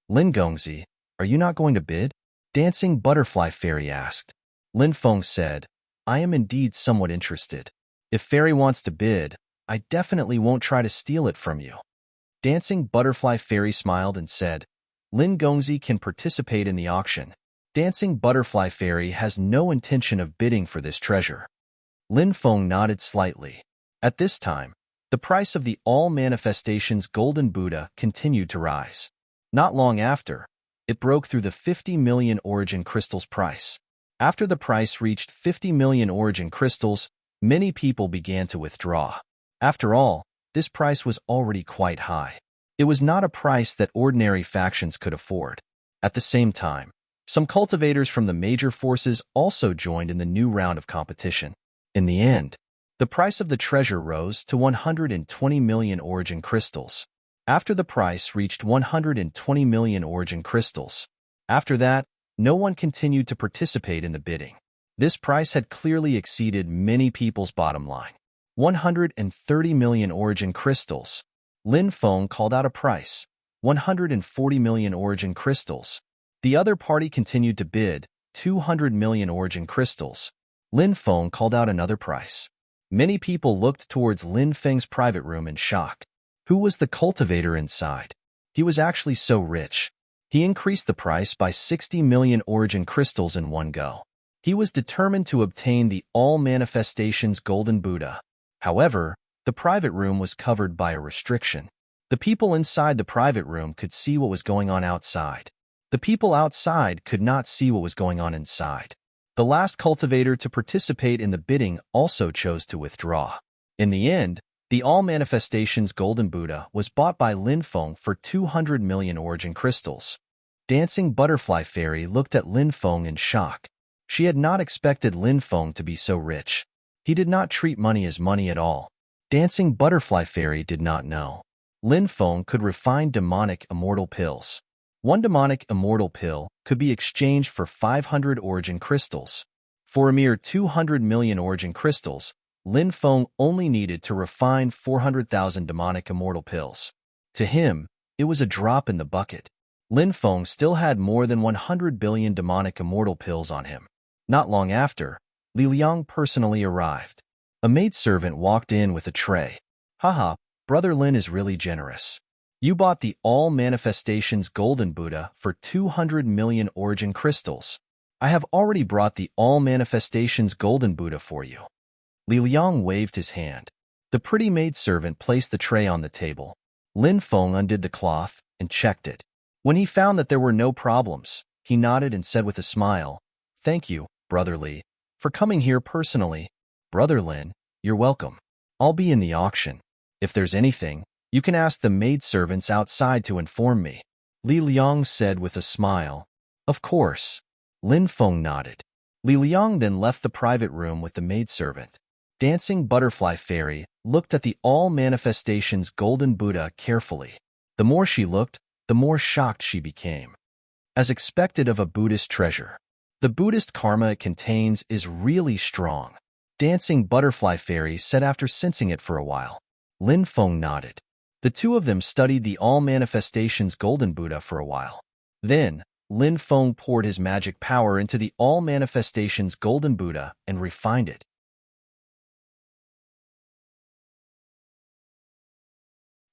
"Lin Gongzi, are you not going to bid?" Dancing Butterfly Fairy asked. Lin Feng said, "I am indeed somewhat interested. If Fairy wants to bid, I definitely won't try to steal it from you." Dancing Butterfly Fairy smiled and said, "Lin Gongzi can participate in the auction. Dancing Butterfly Fairy has no intention of bidding for this treasure." Lin Feng nodded slightly. At this time, the price of the All Manifestations Golden Buddha continued to rise. Not long after, it broke through the 50 million origin crystals price. After the price reached 50 million origin crystals, many people began to withdraw. After all, this price was already quite high. It was not a price that ordinary factions could afford. At the same time, some cultivators from the major forces also joined in the new round of competition. In the end, the price of the treasure rose to 120 million origin crystals. After the price reached 120 million origin crystals, after that, no one continued to participate in the bidding. This price had clearly exceeded many people's bottom line. 130 million origin crystals. Lin Feng called out a price. 140 million origin crystals. The other party continued to bid. 200 million origin crystals. Lin Feng called out another price. Many people looked towards Lin Feng's private room in shock. Who was the cultivator inside? He was actually so rich. He increased the price by 60 million origin crystals in one go. He was determined to obtain the All Manifestations Golden Buddha. However, the private room was covered by a restriction. The people inside the private room could see what was going on outside. The people outside could not see what was going on inside. The last cultivator to participate in the bidding also chose to withdraw. In the end, the All Manifestations Golden Buddha was bought by Lin Feng for 200 million origin crystals. Dancing Butterfly Fairy looked at Lin Feng in shock. She had not expected Lin Feng to be so rich. He did not treat money as money at all. Dancing Butterfly Fairy did not know. Lin Feng could refine demonic immortal pills. One demonic immortal pill could be exchanged for 500 origin crystals. For a mere 200 million origin crystals, Lin Feng only needed to refine 400,000 demonic immortal pills. To him, it was a drop in the bucket. Lin Feng still had more than 100 billion demonic immortal pills on him. Not long after, Li Liang personally arrived. A maidservant walked in with a tray. Haha, Brother Lin is really generous. You bought the All Manifestations Golden Buddha for 200 million origin crystals. I have already brought the All Manifestations Golden Buddha for you. Li Liang waved his hand. The pretty maidservant placed the tray on the table. Lin Feng undid the cloth and checked it. When he found that there were no problems, he nodded and said with a smile, "Thank you, Brother Li, for coming here personally. Brother Lin, you're welcome. I'll be in the auction. If there's anything, you can ask the maidservants outside to inform me." Li Liang said with a smile. Of course. Lin Feng nodded. Li Liang then left the private room with the maidservant. Dancing Butterfly Fairy looked at the All Manifestations Golden Buddha carefully. The more she looked, the more shocked she became. As expected of a Buddhist treasure, the Buddhist karma it contains is really strong. Dancing Butterfly Fairy said after sensing it for a while. Lin Feng nodded. The two of them studied the All Manifestations Golden Buddha for a while. Then, Lin Feng poured his magic power into the All Manifestations Golden Buddha and refined it.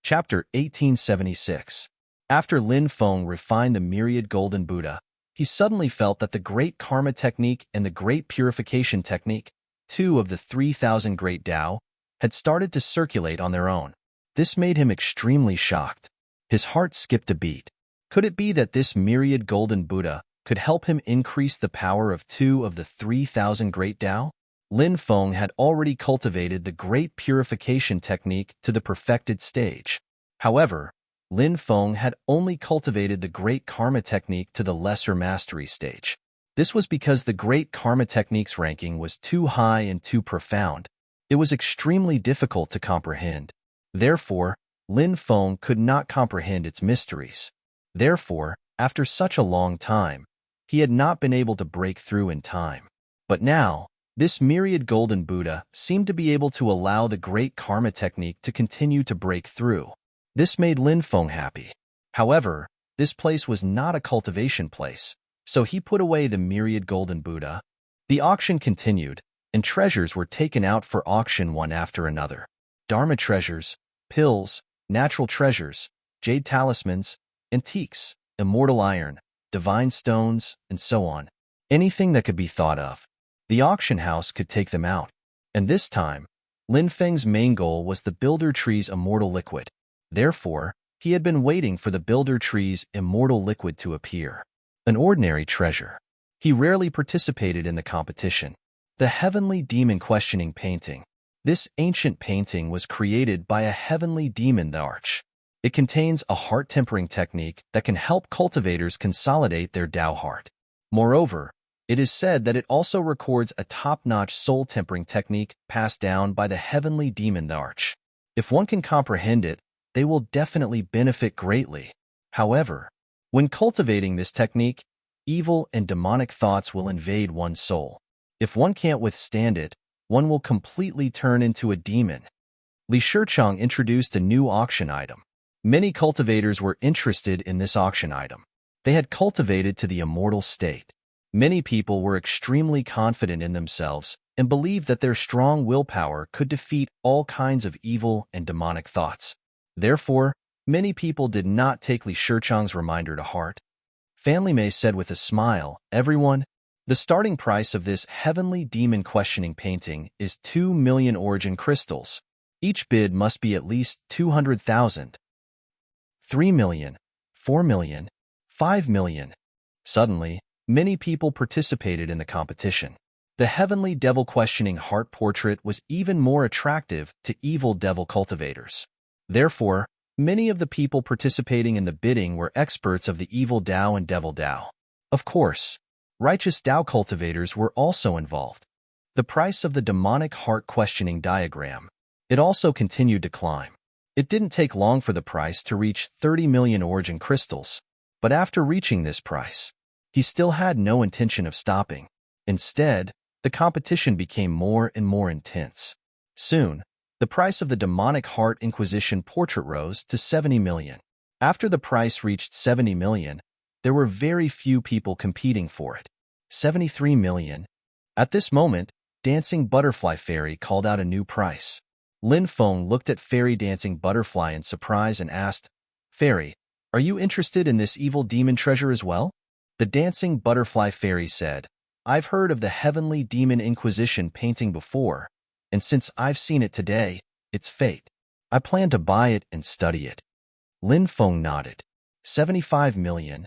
Chapter 1876. After Lin Feng refined the myriad Golden Buddha, he suddenly felt that the Great Karma Technique and the Great Purification Technique, two of the 3,000 Great Tao, had started to circulate on their own. This made him extremely shocked. His heart skipped a beat. Could it be that this myriad Golden Buddha could help him increase the power of two of the 3,000 Great Tao? Lin Feng had already cultivated the Great Purification Technique to the perfected stage. However, Lin Feng had only cultivated the Great Karma Technique to the Lesser Mastery stage. This was because the Great Karma Technique's ranking was too high and too profound. It was extremely difficult to comprehend. Therefore, Lin Feng could not comprehend its mysteries. Therefore, after such a long time, he had not been able to break through in time. But now, this myriad Golden Buddha seemed to be able to allow the Great Karma Technique to continue to break through. This made Lin Feng happy. However, this place was not a cultivation place, so he put away the myriad Golden Buddha. The auction continued, and treasures were taken out for auction one after another. Dharma treasures, pills, natural treasures, jade talismans, antiques, immortal iron, divine stones, and so on. Anything that could be thought of. The auction house could take them out. And this time, Lin Feng's main goal was the Builder Tree's immortal liquid. Therefore, he had been waiting for the Builder Tree's immortal liquid to appear. An ordinary treasure. He rarely participated in the competition. The Heavenly Demon Questioning Painting. This ancient painting was created by a heavenly demon, the Arch. It contains a heart-tempering technique that can help cultivators consolidate their Tao heart. Moreover, it is said that it also records a top-notch soul-tempering technique passed down by the heavenly demon, the Arch. If one can comprehend it, they will definitely benefit greatly. However, when cultivating this technique, evil and demonic thoughts will invade one's soul. If one can't withstand it, one will completely turn into a demon. Li Shichang introduced a new auction item. Many cultivators were interested in this auction item. They had cultivated to the immortal state. Many people were extremely confident in themselves and believed that their strong willpower could defeat all kinds of evil and demonic thoughts. Therefore, many people did not take Li Shichang's reminder to heart. Family Mei said with a smile, "Everyone, the starting price of this heavenly demon questioning painting is 2 million origin crystals. Each bid must be at least 200,000. 3 million, 4 million, 5 million. Suddenly, many people participated in the competition. The heavenly devil questioning heart portrait was even more attractive to evil devil cultivators. Therefore, many of the people participating in the bidding were experts of the evil Tao and devil Tao. Of course, righteous Tao cultivators were also involved. The price of the demonic heart questioning diagram. It also continued to climb. It didn't take long for the price to reach 30 million origin crystals, but after reaching this price, he still had no intention of stopping. Instead, the competition became more and more intense. Soon, the price of the demonic heart inquisition portrait rose to 70 million. After the price reached 70 million, there were very few people competing for it. 73 million. At this moment, Dancing Butterfly Fairy called out a new price. Lin Feng looked at Fairy Dancing Butterfly in surprise and asked, "Fairy, are you interested in this evil demon treasure as well?" The Dancing Butterfly Fairy said, "I've heard of the Heavenly Demon Inquisition painting before, and since I've seen it today, it's fate. I plan to buy it and study it." Lin Feng nodded. 75 million.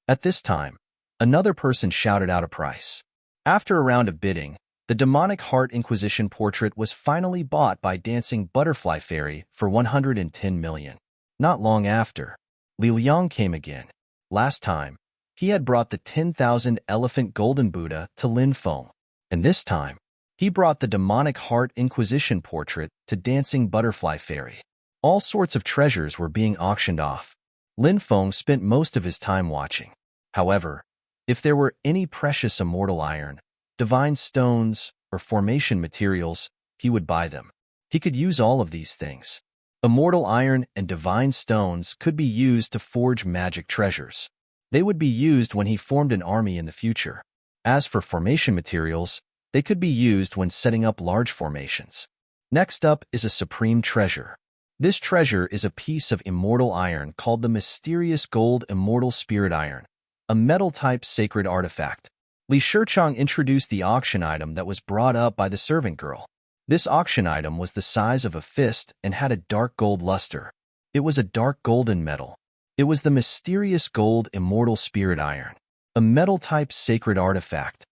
At this time, another person shouted out a price. After a round of bidding, the demonic heart inquisition portrait was finally bought by Dancing Butterfly Fairy for 110 million. Not long after, Li Liang came again. Last time, he had brought the 10,000 elephant golden Buddha to Lin Feng, and this time, he brought the demonic heart inquisition portrait to Dancing Butterfly Fairy. All sorts of treasures were being auctioned off. Lin Feng spent most of his time watching. However, if there were any precious immortal iron, divine stones, or formation materials, he would buy them. He could use all of these things. Immortal iron and divine stones could be used to forge magic treasures. They would be used when he formed an army in the future. As for formation materials, they could be used when setting up large formations. Next up is a supreme treasure. This treasure is a piece of immortal iron called the mysterious gold immortal spirit iron, a metal-type sacred artifact. Li Shichang introduced the auction item that was brought up by the servant girl. This auction item was the size of a fist and had a dark gold luster. It was a dark golden metal. It was the mysterious gold immortal spirit iron, a metal-type sacred artifact.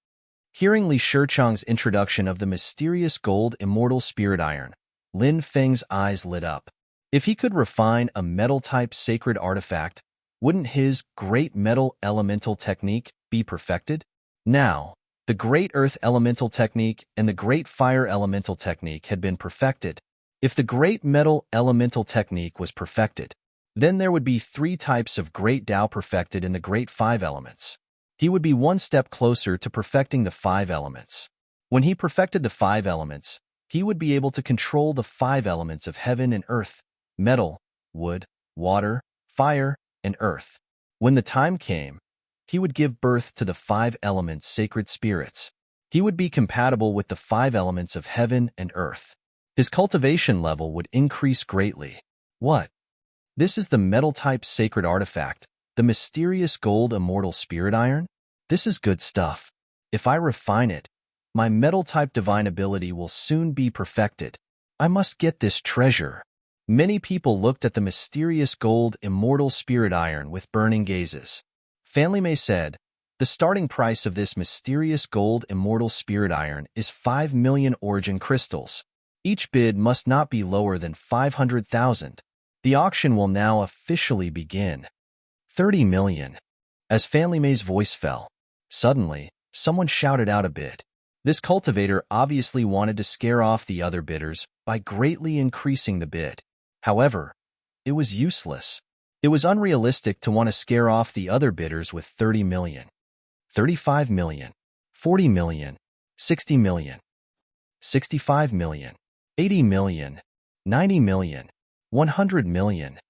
Hearing Li Shichang's introduction of the mysterious gold immortal spirit iron, Lin Feng's eyes lit up. If he could refine a metal-type sacred artifact, wouldn't his great metal elemental technique be perfected? Now, the great earth elemental technique and the great fire elemental technique had been perfected. If the great metal elemental technique was perfected, then there would be 3 types of great Tao perfected in the great 5 elements. He would be one step closer to perfecting the 5 elements. When he perfected the 5 elements, he would be able to control the 5 elements of heaven and earth, metal, wood, water, fire, and earth. When the time came, he would give birth to the 5 elements sacred spirits. He would be compatible with the 5 elements of heaven and earth. His cultivation level would increase greatly. What? This is the metal-type sacred artifact, the mysterious gold immortal spirit iron? This is good stuff. If I refine it, My metal-type divine ability will soon be perfected. I must get this treasure. Many people looked at the mysterious gold immortal spirit iron with burning gazes. Family May said, the starting price of this mysterious gold immortal spirit iron is 5 million origin crystals. Each bid must not be lower than 500,000. The auction will now officially begin. 30 million. As Family May's voice fell, suddenly, someone shouted out a bid. This cultivator obviously wanted to scare off the other bidders by greatly increasing the bid. However, it was useless. It was unrealistic to want to scare off the other bidders with 30 million. 35 million, 40 million, 60 million, 65 million, 80 million, 90 million, 100 million.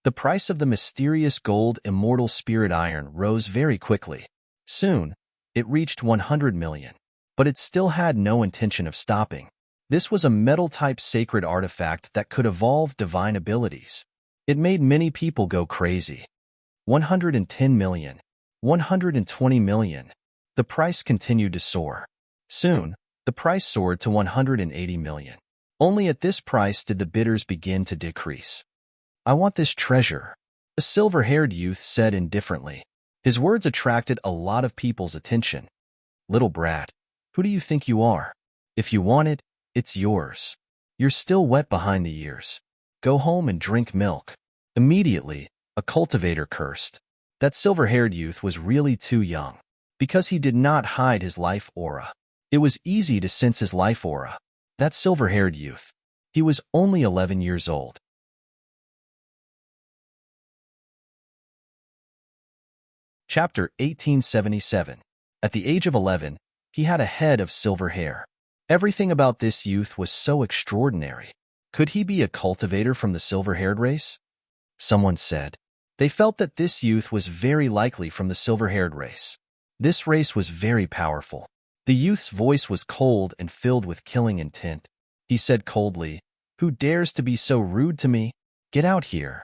The price of the mysterious gold immortal spirit iron rose very quickly. Soon, it reached 100 million, but it still had no intention of stopping. This was a metal-type sacred artifact that could evolve divine abilities. It made many people go crazy. 110 million. 120 million. The price continued to soar. Soon, the price soared to 180 million. Only at this price did the bidders begin to decrease. I want this treasure, a silver-haired youth said indifferently. His words attracted a lot of people's attention. Little brat, who do you think you are? If you want it, it's yours. You're still wet behind the ears. Go home and drink milk. Immediately, a cultivator cursed. That silver-haired youth was really too young, because he did not hide his life aura. It was easy to sense his life aura. That silver-haired youth. He was only 11 years old. Chapter 1877. At the age of 11, he had a head of silver hair. Everything about this youth was so extraordinary. Could he be a cultivator from the silver-haired race? Someone said. They felt that this youth was very likely from the silver-haired race. This race was very powerful. The youth's voice was cold and filled with killing intent. He said coldly, "Who dares to be so rude to me? Get out here."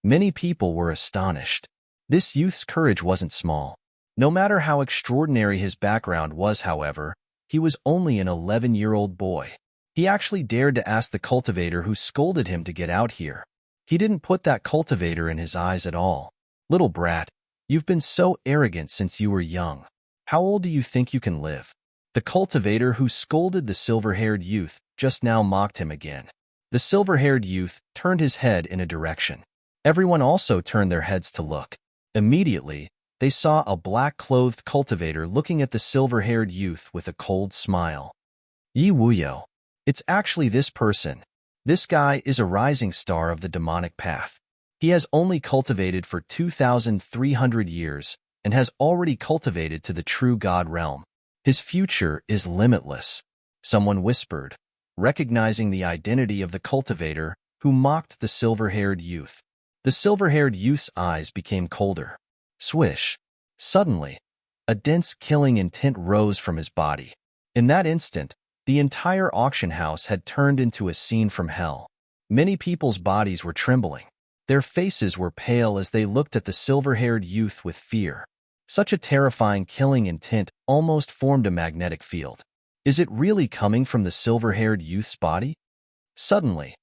Many people were astonished. This youth's courage wasn't small. No matter how extraordinary his background was, however, he was only an 11-year-old boy. He actually dared to ask the cultivator who scolded him to get out here. He didn't put that cultivator in his eyes at all. Little brat, you've been so arrogant since you were young. How old do you think you can live? The cultivator who scolded the silver-haired youth just now mocked him again. The silver-haired youth turned his head in a direction. Everyone also turned their heads to look. Immediately, they saw a black-clothed cultivator looking at the silver-haired youth with a cold smile. Yi Wuyo. It's actually this person. This guy is a rising star of the demonic path. He has only cultivated for 2,300 years and has already cultivated to the true God realm. His future is limitless. Someone whispered, recognizing the identity of the cultivator who mocked the silver-haired youth. The silver-haired youth's eyes became colder. Swish. Suddenly, a dense killing intent rose from his body. In that instant, the entire auction house had turned into a scene from hell. Many people's bodies were trembling. Their faces were pale as they looked at the silver-haired youth with fear. Such a terrifying killing intent almost formed a magnetic field. Is it really coming from the silver-haired youth's body? Suddenly,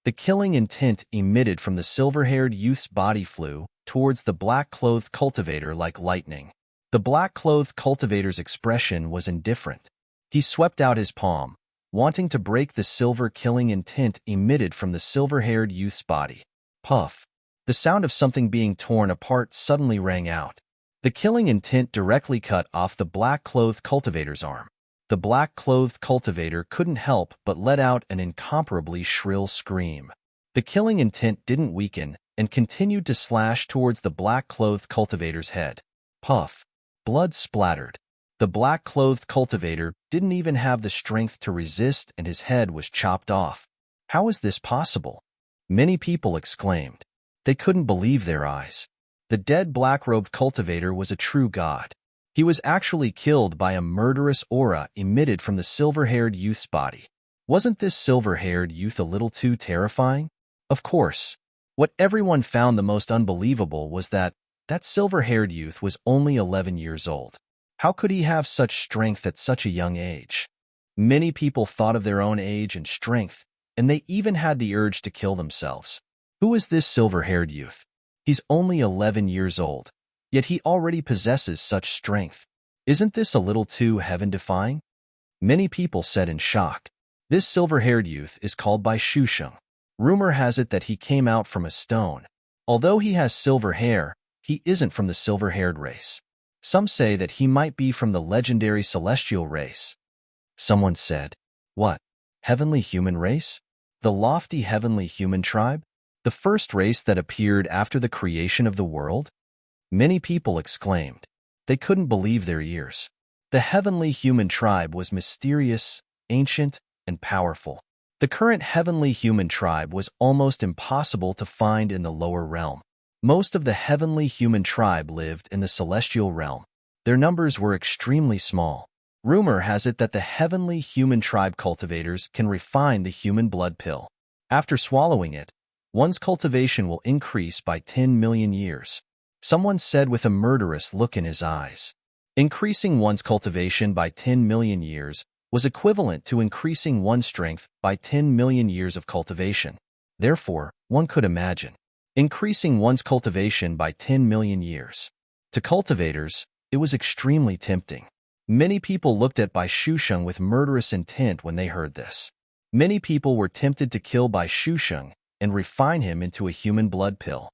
the killing intent emitted from the silver-haired youth's body flew towards the black-clothed cultivator like lightning. The black-clothed cultivator's expression was indifferent. He swept out his palm, wanting to break the silver killing intent emitted from the silver-haired youth's body. Puff. The sound of something being torn apart suddenly rang out. The killing intent directly cut off the black-clothed cultivator's arm. The black-clothed cultivator couldn't help but let out an incomparably shrill scream. The killing intent didn't weaken and continued to slash towards the black-clothed cultivator's head. Puff. Blood splattered. The black-clothed cultivator didn't even have the strength to resist and his head was chopped off. How is this possible? Many people exclaimed. They couldn't believe their eyes. The dead black-robed cultivator was a true god. He was actually killed by a murderous aura emitted from the silver-haired youth's body. Wasn't this silver-haired youth a little too terrifying? Of course. What everyone found the most unbelievable was that silver-haired youth was only 11 years old. How could he have such strength at such a young age? Many people thought of their own age and strength, and they even had the urge to kill themselves. Who is this silver-haired youth? He's only 11 years old, yet he already possesses such strength. Isn't this a little too heaven-defying? Many people said in shock. This silver-haired youth is called by Shusheng. Rumor has it that he came out from a stone. Although he has silver hair, he isn't from the silver-haired race. Some say that he might be from the legendary celestial race. Someone said, "What? Heavenly human race? The lofty heavenly human tribe? The first race that appeared after the creation of the world?" Many people exclaimed. They couldn't believe their ears. The heavenly human tribe was mysterious, ancient, and powerful. The current heavenly human tribe was almost impossible to find in the lower realm. Most of the heavenly human tribe lived in the celestial realm. Their numbers were extremely small. Rumor has it that the heavenly human tribe cultivators can refine the human blood pill. After swallowing it, one's cultivation will increase by 10 million years. Someone said with a murderous look in his eyes. Increasing one's cultivation by 10 million years was equivalent to increasing one's strength by 10 million years of cultivation. Therefore, one could imagine increasing one's cultivation by 10 million years. To cultivators, it was extremely tempting. Many people looked at Bai Shusheng with murderous intent when they heard this. Many people were tempted to kill Bai Shusheng and refine him into a human blood pill.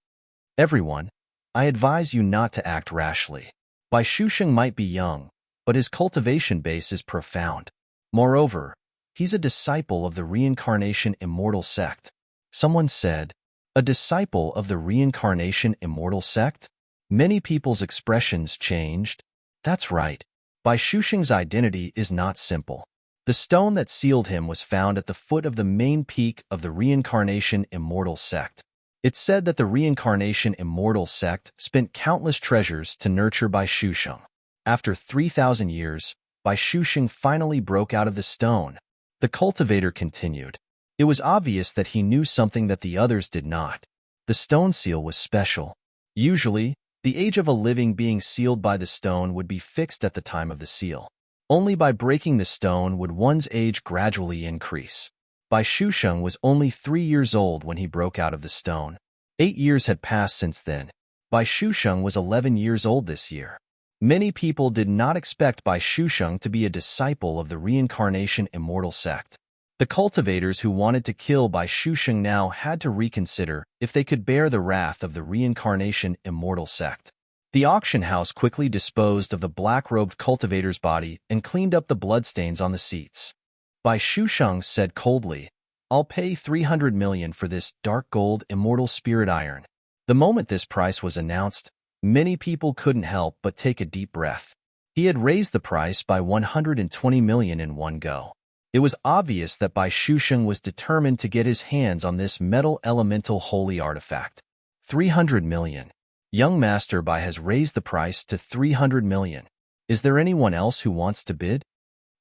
Everyone, I advise you not to act rashly. Bai Shusheng might be young, but his cultivation base is profound. Moreover, he's a disciple of the reincarnation immortal sect. Someone said, "A disciple of the reincarnation immortal sect?" Many people's expressions changed. That's right. Bai Shusheng's identity is not simple. The stone that sealed him was found at the foot of the main peak of the reincarnation immortal sect. It's said that the reincarnation immortal sect spent countless treasures to nurture Bai Shusheng. After 3,000 years, Bai Shusheng finally broke out of the stone. The cultivator continued. It was obvious that he knew something that the others did not. The stone seal was special. Usually, the age of a living being sealed by the stone would be fixed at the time of the seal. Only by breaking the stone would one's age gradually increase. Bai Shusheng was only 3 years old when he broke out of the stone. 8 years had passed since then. Bai Shusheng was 11 years old this year. Many people did not expect Bai Shusheng to be a disciple of the reincarnation immortal sect. The cultivators who wanted to kill Bai Shusheng now had to reconsider if they could bear the wrath of the reincarnation immortal sect. The auction house quickly disposed of the black-robed cultivator's body and cleaned up the bloodstains on the seats. Bai Shusheng said coldly, "I'll pay 300 million for this dark gold immortal spirit iron." The moment this price was announced, many people couldn't help but take a deep breath. He had raised the price by 120 million in one go. It was obvious that Bai Shusheng was determined to get his hands on this metal elemental holy artifact. 300 million. Young Master Bai has raised the price to 300 million. Is there anyone else who wants to bid?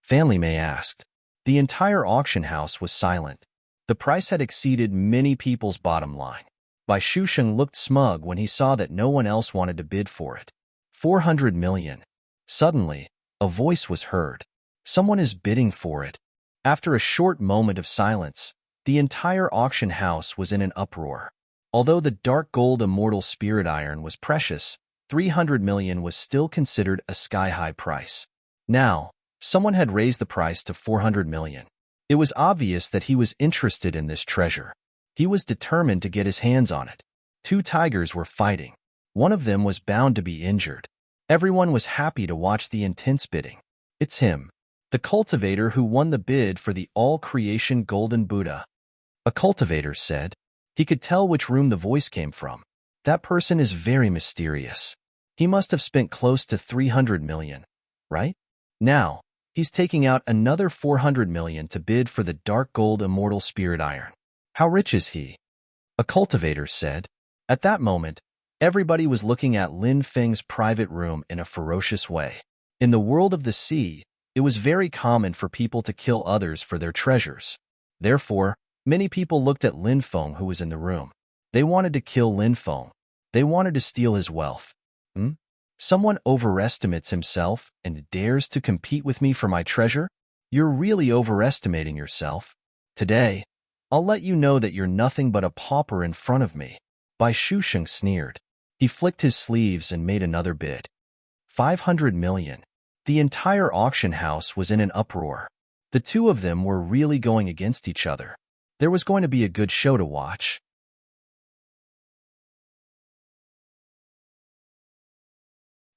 Family May asked. The entire auction house was silent. The price had exceeded many people's bottom line. Bai Shusheng looked smug when he saw that no one else wanted to bid for it. 400 million. Suddenly, a voice was heard. Someone is bidding for it. After a short moment of silence, the entire auction house was in an uproar. Although the dark gold immortal spirit iron was precious, 300 million was still considered a sky-high price. Now, someone had raised the price to 400 million. It was obvious that he was interested in this treasure. He was determined to get his hands on it. 2 tigers were fighting. One of them was bound to be injured. Everyone was happy to watch the intense bidding. It's him, the cultivator who won the bid for the all-creation golden Buddha. A cultivator said. He could tell which room the voice came from. That person is very mysterious. He must have spent close to 300 million, right? Now, he's taking out another 400 million to bid for the dark gold immortal spirit iron. How rich is he? A cultivator said. At that moment, everybody was looking at Lin Feng's private room in a ferocious way. In the world of the sea, it was very common for people to kill others for their treasures. Therefore, many people looked at Lin Feng who was in the room. They wanted to kill Lin Feng. They wanted to steal his wealth. Someone overestimates himself and dares to compete with me for my treasure? You're really overestimating yourself. Today, I'll let you know that you're nothing but a pauper in front of me. Bai Shusheng sneered. He flicked his sleeves and made another bid. 500 million. The entire auction house was in an uproar. The two of them were really going against each other. There was going to be a good show to watch.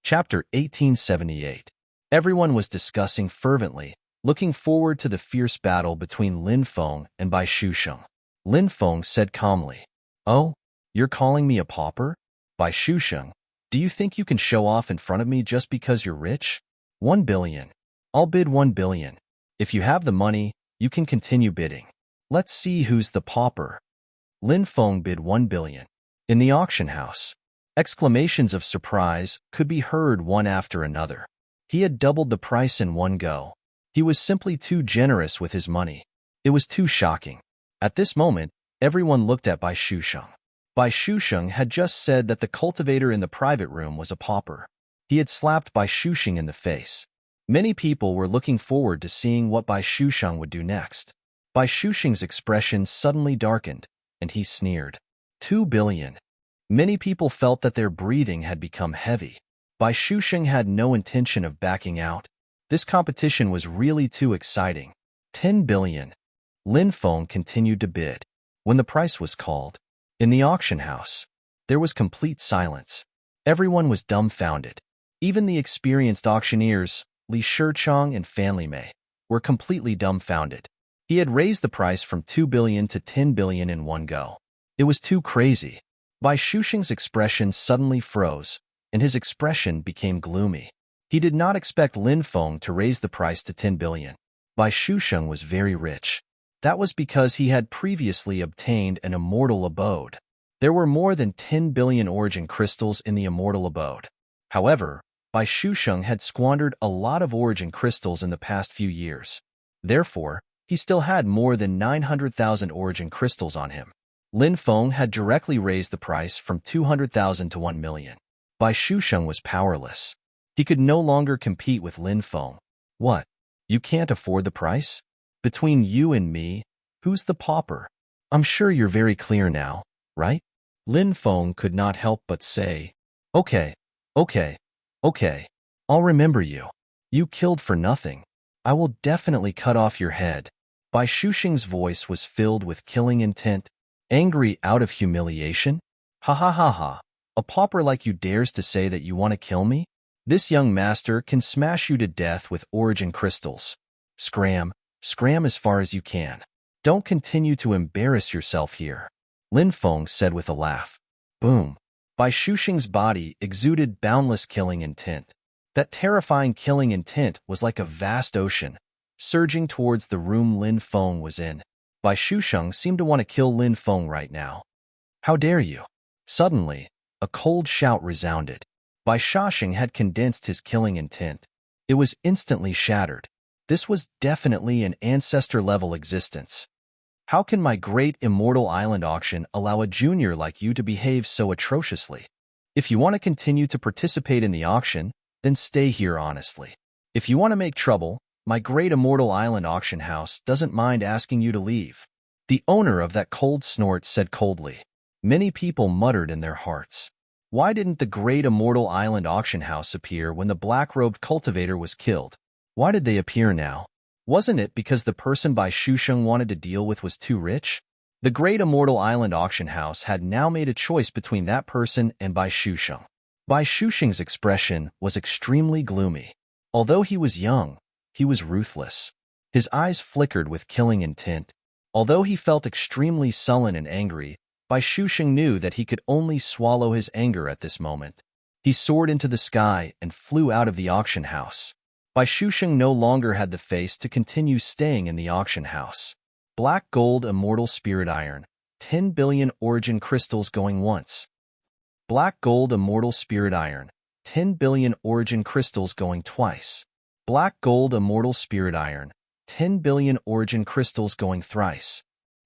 Chapter 1878. Everyone was discussing fervently, looking forward to the fierce battle between Lin Feng and Bai Shusheng. Lin Feng said calmly, "Oh, you're calling me a pauper? Bai Shusheng, do you think you can show off in front of me just because you're rich? 1 billion. I'll bid 1 billion. If you have the money, you can continue bidding. Let's see who's the pauper." Lin Feng bid 1 billion. In the auction house, exclamations of surprise could be heard one after another. He had doubled the price in one go. He was simply too generous with his money. It was too shocking. At this moment, everyone looked at Bai Shusheng. Bai Shusheng had just said that the cultivator in the private room was a pauper. He had slapped Bai Shusheng in the face. Many people were looking forward to seeing what Bai Shusheng would do next. Bai Shusheng's expression suddenly darkened, and he sneered. 2 billion. Many people felt that their breathing had become heavy. Bai Shusheng had no intention of backing out. This competition was really too exciting. 10 billion. Lin Feng continued to bid. When the price was called, in the auction house, there was complete silence. Everyone was dumbfounded. Even the experienced auctioneers, Li Shichong and Fan Limei, were completely dumbfounded. He had raised the price from 2 billion to 10 billion in one go. It was too crazy. Bai Shusheng's expression suddenly froze, and his expression became gloomy. He did not expect Lin Feng to raise the price to 10 billion. Bai Shusheng was very rich. That was because he had previously obtained an immortal abode. There were more than 10 billion origin crystals in the immortal abode. However, Bai Shusheng had squandered a lot of origin crystals in the past few years. Therefore, he still had more than 900,000 origin crystals on him. Lin Feng had directly raised the price from 200,000 to 1 million. Bai Shusheng was powerless. He could no longer compete with Lin Feng. What? You can't afford the price? Between you and me, who's the pauper? I'm sure you're very clear now, right? Lin Feng could not help but say, Okay, okay, okay. I'll remember you. You killed for nothing. I will definitely cut off your head. Bai Shusheng's voice was filled with killing intent, angry out of humiliation. Ha ha ha ha. A pauper like you dares to say that you want to kill me? This young master can smash you to death with origin crystals. Scram, scram as far as you can. Don't continue to embarrass yourself here. Lin Feng said with a laugh. Boom. Bai Shusheng's body exuded boundless killing intent. That terrifying killing intent was like a vast ocean, surging towards the room Lin Feng was in. Bai Shusheng seemed to want to kill Lin Feng right now. How dare you? Suddenly, a cold shout resounded. Bai Shusheng had condensed his killing intent. It was instantly shattered. This was definitely an ancestor-level existence. How can my great immortal island auction allow a junior like you to behave so atrociously? If you want to continue to participate in the auction, then stay here honestly. If you want to make trouble, my great immortal island auction house doesn't mind asking you to leave. The owner of that cold snort said coldly. Many people muttered in their hearts. Why didn't the great immortal island auction house appear when the black-robed cultivator was killed? Why did they appear now? Wasn't it because the person Bai Shusheng wanted to deal with was too rich? The great immortal island auction house had now made a choice between that person and Bai Shusheng. Bai Shusheng's expression was extremely gloomy. Although he was young, he was ruthless. His eyes flickered with killing intent. Although he felt extremely sullen and angry, Bai Shusheng knew that he could only swallow his anger at this moment. He soared into the sky and flew out of the auction house. Bai Shusheng no longer had the face to continue staying in the auction house. Black gold immortal spirit iron, 10 billion origin crystals going once. Black gold immortal spirit iron, 10 billion origin crystals going twice. Black gold immortal spirit iron, 10 billion origin crystals going thrice.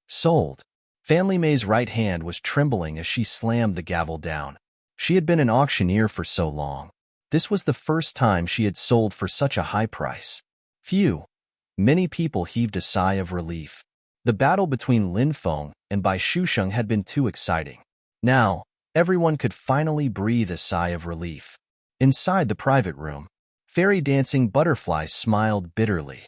Sold. Fan Limei's right hand was trembling as she slammed the gavel down. She had been an auctioneer for so long. This was the first time she had sold for such a high price. Phew. Many people heaved a sigh of relief. The battle between Lin Feng and Bai Shusheng had been too exciting. Now, everyone could finally breathe a sigh of relief. Inside the private room, fairy dancing butterflies smiled bitterly.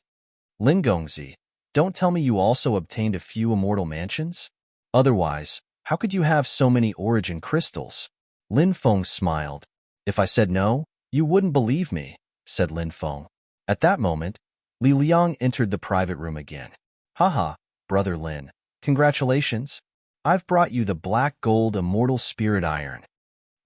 Lin Gongzi, don't tell me you also obtained a few immortal mansions? Otherwise, how could you have so many origin crystals? Lin Feng smiled. If I said no, you wouldn't believe me, said Lin Feng. At that moment, Li Liang entered the private room again. Haha, brother Lin, congratulations. I've brought you the black gold immortal spirit iron,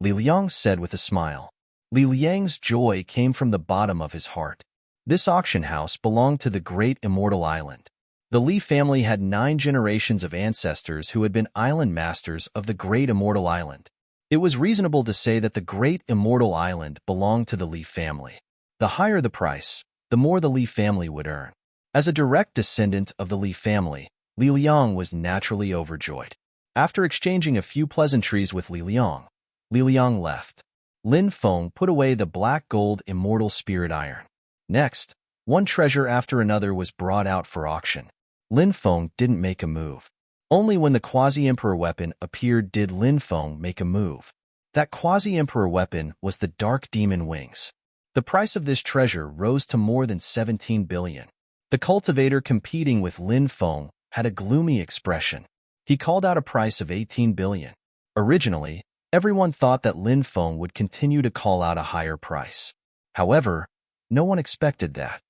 Li Liang said with a smile. Li Liang's joy came from the bottom of his heart. This auction house belonged to the great immortal island. The Li family had 9 generations of ancestors who had been island masters of the great immortal island. It was reasonable to say that the great immortal island belonged to the Li family. The higher the price, the more the Li family would earn. As a direct descendant of the Li family, Li Liang was naturally overjoyed. After exchanging a few pleasantries with Li Liang left. Lin Feng put away the black gold immortal spirit iron. Next, one treasure after another was brought out for auction. Lin Feng didn't make a move. Only when the quasi-emperor weapon appeared did Lin Feng make a move. That quasi-emperor weapon was the Dark Demon Wings. The price of this treasure rose to more than 17 billion. The cultivator competing with Lin Feng had a gloomy expression. He called out a price of 18 billion. Originally, everyone thought that Lin Feng would continue to call out a higher price. However, no one expected that.